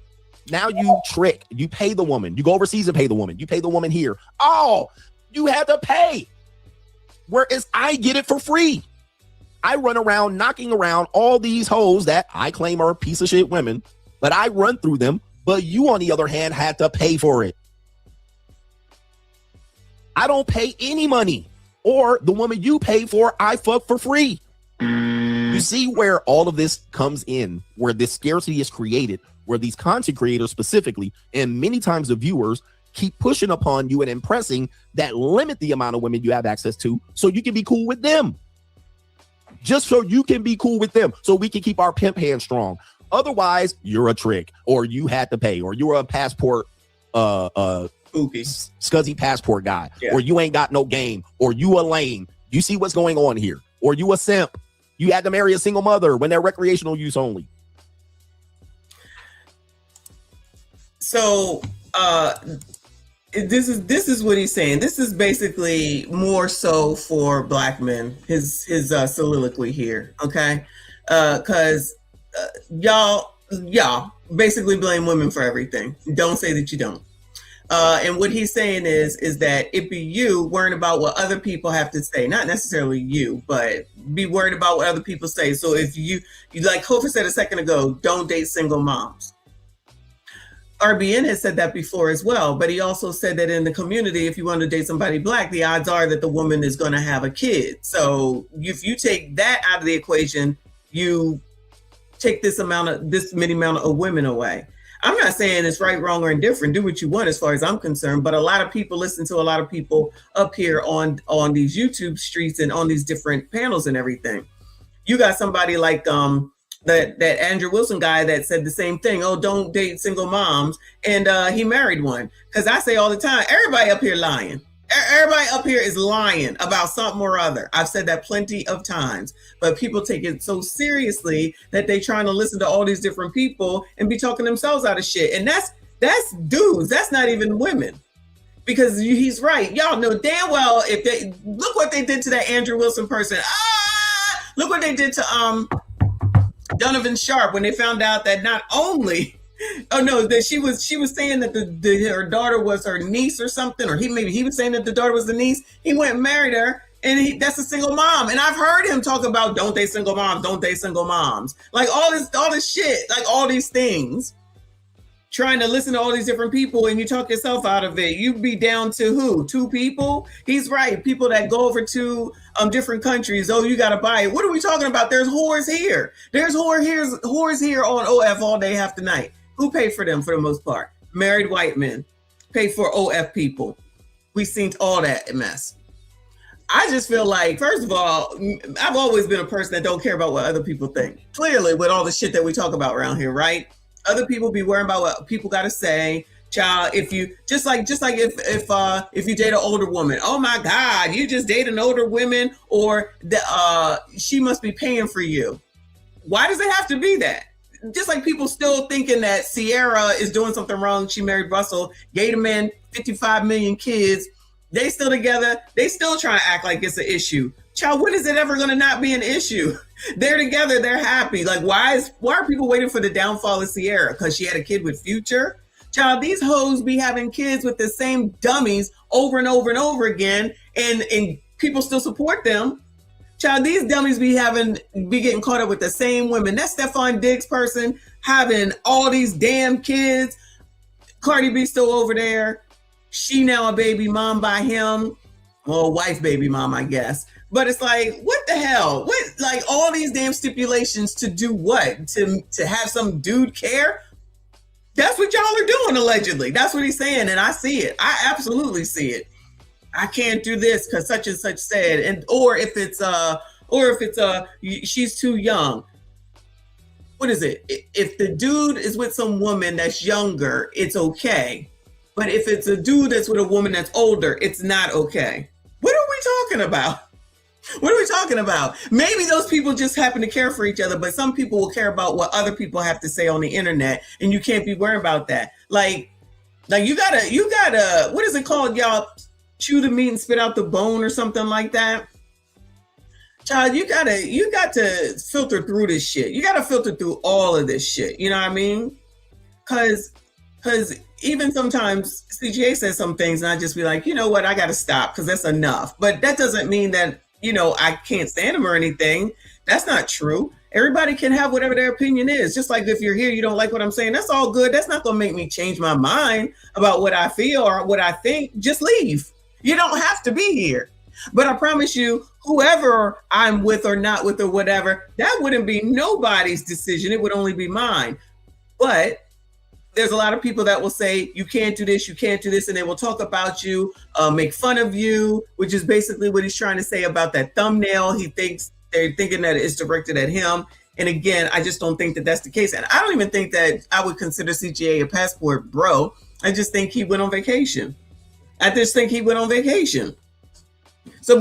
[SPEAKER 17] Now you trick, you pay the woman, you go overseas and pay the woman, you pay the woman here. Oh, you had to pay. Whereas I get it for free. I run around knocking around all these hoes that I claim are piece of shit women, but I run through them. But you, on the other hand, had to pay for it. I don't pay any money. Or the woman you pay for, I fuck for free. You see where all of this comes in, where this scarcity is created, where these content creators specifically, and many times the viewers, keep pushing upon you and impressing that limit the amount of women you have access to so you can be cool with them. Just so you can be cool with them, so we can keep our pimp hand strong. Otherwise, you're a trick, or you had to pay, or you're a passport, scuzzy passport guy, or you ain't got no game, or you a lame. You see what's going on here, or you a simp. You had to marry a single mother when they're recreational use only.
[SPEAKER 1] So this is what he's saying. This is basically more so for black men, his soliloquy here, okay? Because y'all basically blame women for everything. Don't say that you don't. And what he's saying is that it be you worrying about what other people have to say, not necessarily you, but be worried about what other people say. So if you like Kofi said a second ago, don't date single moms. RBN has said that before as well, but he also said that in the community, if you want to date somebody black, the odds are that the woman is going to have a kid. So if you take that out of the equation, you take this many amount of women away. I'm not saying it's right, wrong, or indifferent. Do what you want as far as I'm concerned. But a lot of people listen to a lot of people up here on these YouTube streets and on these different panels and everything. You got somebody like that Andrew Wilson guy that said the same thing. Oh, don't date single moms. And he married one. Because I say all the time, everybody up here lying. Everybody up here is lying about something or other. I've said that plenty of times, but people take it so seriously that they trying to listen to all these different people and be talking themselves out of shit. And that's dudes. That's not even women. Because he's right. Y'all know damn well if they look what they did to that Andrew Wilson person. Look what they did to Donovan Sharp when they found out that not only that she was saying that her daughter was her niece or something, or he was saying that the daughter was the niece. He went and married her, and that's a single mom. And I've heard him talk about don't date single moms, like all this shit, like all these things. Trying to listen to all these different people, and you talk yourself out of it. You be down to who? 2 people? He's right. People that go over to different countries. Oh, you got to buy it. What are we talking about? There's whores here. There's whores here on OF all day, half the night. Who paid for them for the most part? Married white men pay for OF people. We've seen all that mess. I just feel like, first of all, I've always been a person that don't care about what other people think. Clearly, with all the shit that we talk about around here, right? Other people be worrying about what people got to say. Child, if you just like if you date an older woman, oh my God, you just date an older woman, or she must be paying for you. Why does it have to be that? Just like people still thinking that Sierra is doing something wrong. She married Russell, gave him in 55 million kids. They still together. They still trying to act like it's an issue. Child, when is it ever going to not be an issue? They're together. They're happy. Like, why are people waiting for the downfall of Sierra? Because she had a kid with Future? Child, these hoes be having kids with the same dummies over and over and over again, and people still support them. Child, these dummies be getting caught up with the same women. That Stephon Diggs person having all these damn kids. Cardi B still over there. She now a baby mom by him. Well, wife baby mom, I guess. But it's like, what the hell? What, like, all these damn stipulations to do what? To have some dude care? That's what y'all are doing, allegedly. That's what he's saying, and I see it. I absolutely see it. I can't do this because such and such said, and or if it's she's too young. What is it? If the dude is with some woman that's younger, it's okay. But if it's a dude that's with a woman that's older, it's not okay. What are we talking about? What are we talking about? Maybe those people just happen to care for each other, but some people will care about what other people have to say on the internet, and you can't be worried about that. Like you gotta, what is it called, y'all? Chew the meat and spit out the bone or something like that. Child, you got to filter through this shit. You got to filter through all of this shit. You know what I mean? Because even sometimes CGA says some things and I just be like, you know what? I got to stop because that's enough. But that doesn't mean that, I can't stand them or anything. That's not true. Everybody can have whatever their opinion is. Just like if you're here, you don't like what I'm saying, that's all good. That's not going to make me change my mind about what I feel or what I think. Just leave. You don't have to be here. But I promise you, whoever I'm with or not with or whatever, that wouldn't be nobody's decision. It would only be mine. But there's a lot of people that will say, you can't do this, you can't do this, and they will talk about you, make fun of you, which is basically what he's trying to say about that thumbnail. They're thinking that it's directed at him. And again, I just don't think that that's the case. And I don't even think that I would consider CGA a passport bro. I just think he went on vacation. So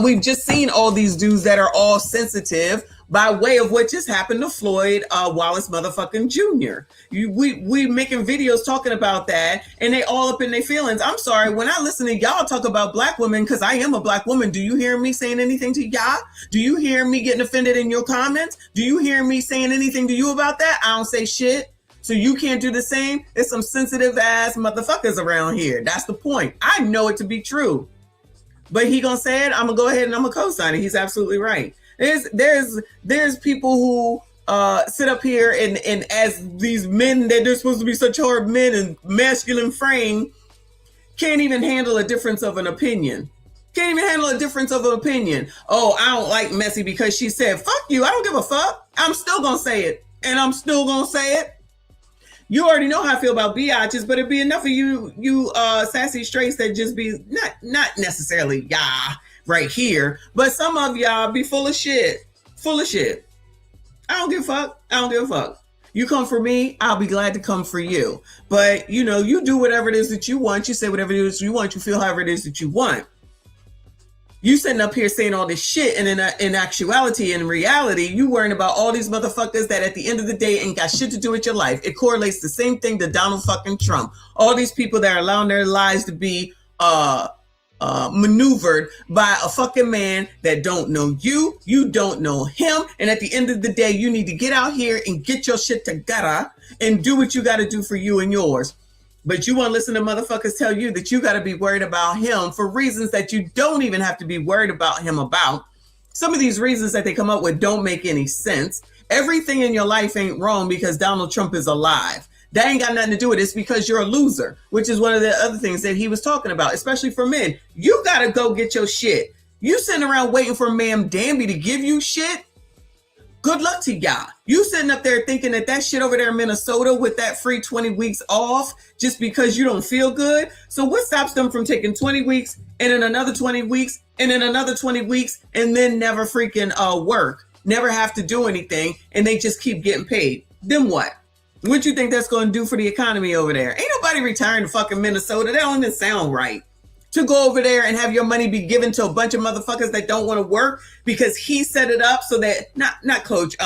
[SPEAKER 1] we've just seen all these dudes that are all sensitive by way of what just happened to Floyd Wallace motherfucking Jr. We making videos talking about that, and they all up in their feelings. I'm sorry, when I listen to y'all talk about black women, because I am a black woman, do you hear me saying anything to y'all? Do you hear me getting offended in your comments? Do you hear me saying anything to you about that? I don't say shit. So you can't do the same? There's some sensitive ass motherfuckers around here. That's the point. I know it to be true. But he gonna say it, I'm gonna go ahead and I'm gonna co-sign it. He's absolutely right. There's people who sit up here and as these men that they're supposed to be such hard men and masculine frame can't even handle a difference of an opinion. Oh, I don't like Messi because she said, fuck you. I don't give a fuck. I'm still gonna say it. And I'm still gonna say it. You already know how I feel about biatches, but it'd be enough of you sassy straights that just be not necessarily right here, but some of y'all be full of shit. I don't give a fuck. You come for me, I'll be glad to come for you. But, you know, you do whatever it is that you want. You say whatever it is you want. You feel however it is that you want. You sitting up here saying all this shit, and in actuality, in reality, you worrying about all these motherfuckers that at the end of the day ain't got shit to do with your life. It correlates the same thing to Donald fucking Trump. All these people that are allowing their lives to be maneuvered by a fucking man that don't know you, you don't know him, and at the end of the day, you need to get out here and get your shit together and do what you got to do for you and yours. But you want to listen to motherfuckers tell you that you got to be worried about him for reasons that you don't even have to be worried about him about. Some of these reasons that they come up with don't make any sense. Everything in your life ain't wrong because Donald Trump is alive. That ain't got nothing to do with it. It's because you're a loser, which is one of the other things that he was talking about, especially for men. You got to go get your shit. You sitting around waiting for Ma'am Danby to give you shit? Good luck to y'all. You sitting up there thinking that shit over there in Minnesota with that free 20 weeks off just because you don't feel good. So what stops them from taking 20 weeks and then another 20 weeks and then another 20 weeks and then never freaking work, never have to do anything, and they just keep getting paid? Then what? What you think that's going to do for the economy over there? Ain't nobody retiring to fucking Minnesota. That don't even sound right. To go over there and have your money be given to a bunch of motherfuckers that don't want to work because he set it up so that, not Coach,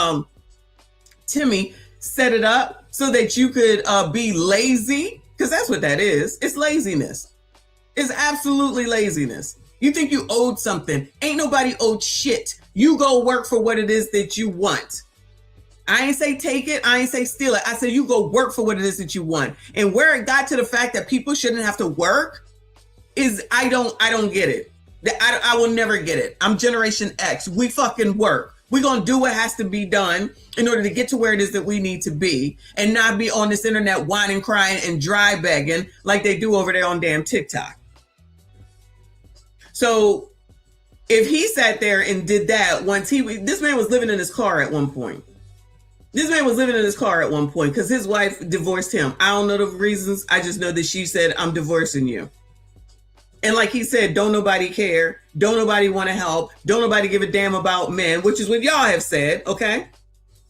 [SPEAKER 1] Timmy set it up so that you could be lazy, because that's what that is. It's laziness. It's absolutely laziness. You think you owed something. Ain't nobody owed shit. You go work for what it is that you want. I ain't say take it. I ain't say steal it. I said you go work for what it is that you want. And where it got to the fact that people shouldn't have to work is I don't get it. I will never get it. I'm Generation X. We fucking work. We're going to do what has to be done in order to get to where it is that we need to be and not be on this internet whining, crying, and dry begging like they do over there on damn TikTok. So if he sat there and did that this man was living in his car at one point. This man was living in his car at one point because his wife divorced him. I don't know the reasons. I just know that she said, I'm divorcing you. And like he said, don't nobody care. Don't nobody want to help. Don't nobody give a damn about men, which is what y'all have said, okay?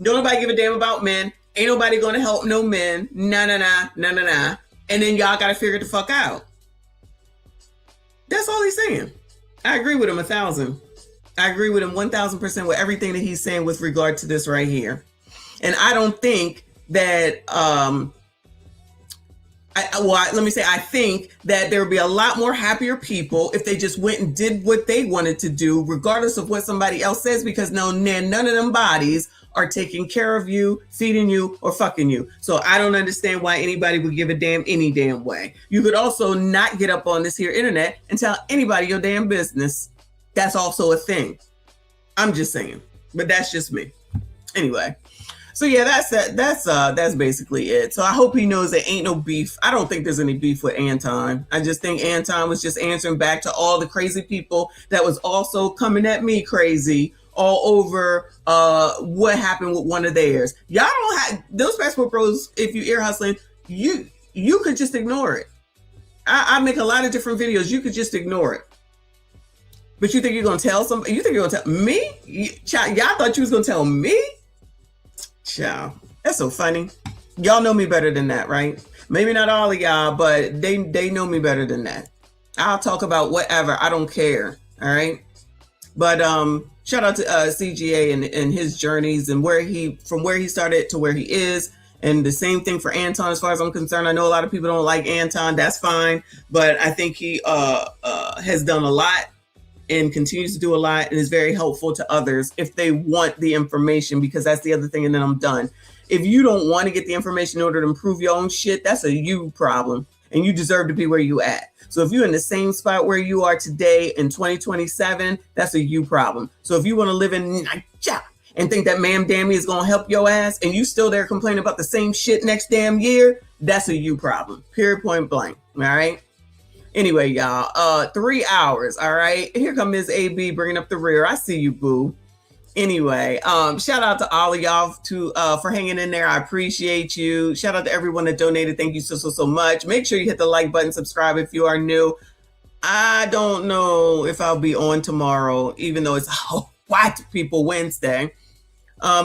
[SPEAKER 1] Don't nobody give a damn about men. Ain't nobody going to help no men. Nah. And then y'all got to figure the fuck out. That's all he's saying. I agree with him 1,000. I agree with him 1,000% with everything that he's saying with regard to this right here. And I don't think that, I think that there would be a lot more happier people if they just went and did what they wanted to do, regardless of what somebody else says, because none of them bodies are taking care of you, feeding you, or fucking you. So I don't understand why anybody would give a damn any damn way. You could also not get up on this here internet and tell anybody your damn business. That's also a thing. I'm just saying, but that's just me. Anyway. So yeah, that's basically it. So I hope he knows there ain't no beef. I don't think there's any beef with Anton. I just think Anton was just answering back to all the crazy people that was also coming at me crazy all over what happened with one of theirs. Y'all don't have those passport bros. If you ear hustling, you could just ignore it. I make a lot of different videos. You could just ignore it. But you think you're gonna tell somebody? You think you're gonna tell me? Y'all thought you was gonna tell me? Ciao. That's so funny. Y'all know me better than that, right? Maybe not all of y'all, but they know me better than that. I'll talk about whatever. I don't care. All right. But shout out to CGA and his journeys and from where he started to where he is. And the same thing for Anton, as far as I'm concerned. I know a lot of people don't like Anton. That's fine. But I think he has done a lot and continues to do a lot and is very helpful to others if they want the information, because that's the other thing. And then I'm done. If you don't want to get the information in order to improve your own shit, that's a you problem. And you deserve to be where you at. So if you're in the same spot where you are today in 2027, that's a you problem. So if you want to live in and think that Ma'am Dammy is going to help your ass and you still there complaining about the same shit next damn year, that's a you problem. Period, point blank. All right. Anyway, y'all, 3 hours. All right. Here come Ms. AB bringing up the rear. I see you, boo. Anyway, shout out to all of y'all for hanging in there. I appreciate you. Shout out to everyone that donated. Thank you so much. Make sure you hit the like button, subscribe if you are new. I don't know if I'll be on tomorrow, even though it's White People Wednesday.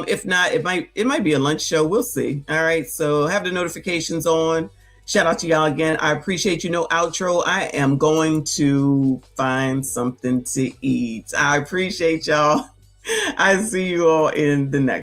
[SPEAKER 1] If not, it might be a lunch show. We'll see. All right. So have the notifications on. Shout out to y'all again. I appreciate you. No outro. I am going to find something to eat. I appreciate y'all. I see you all in the next.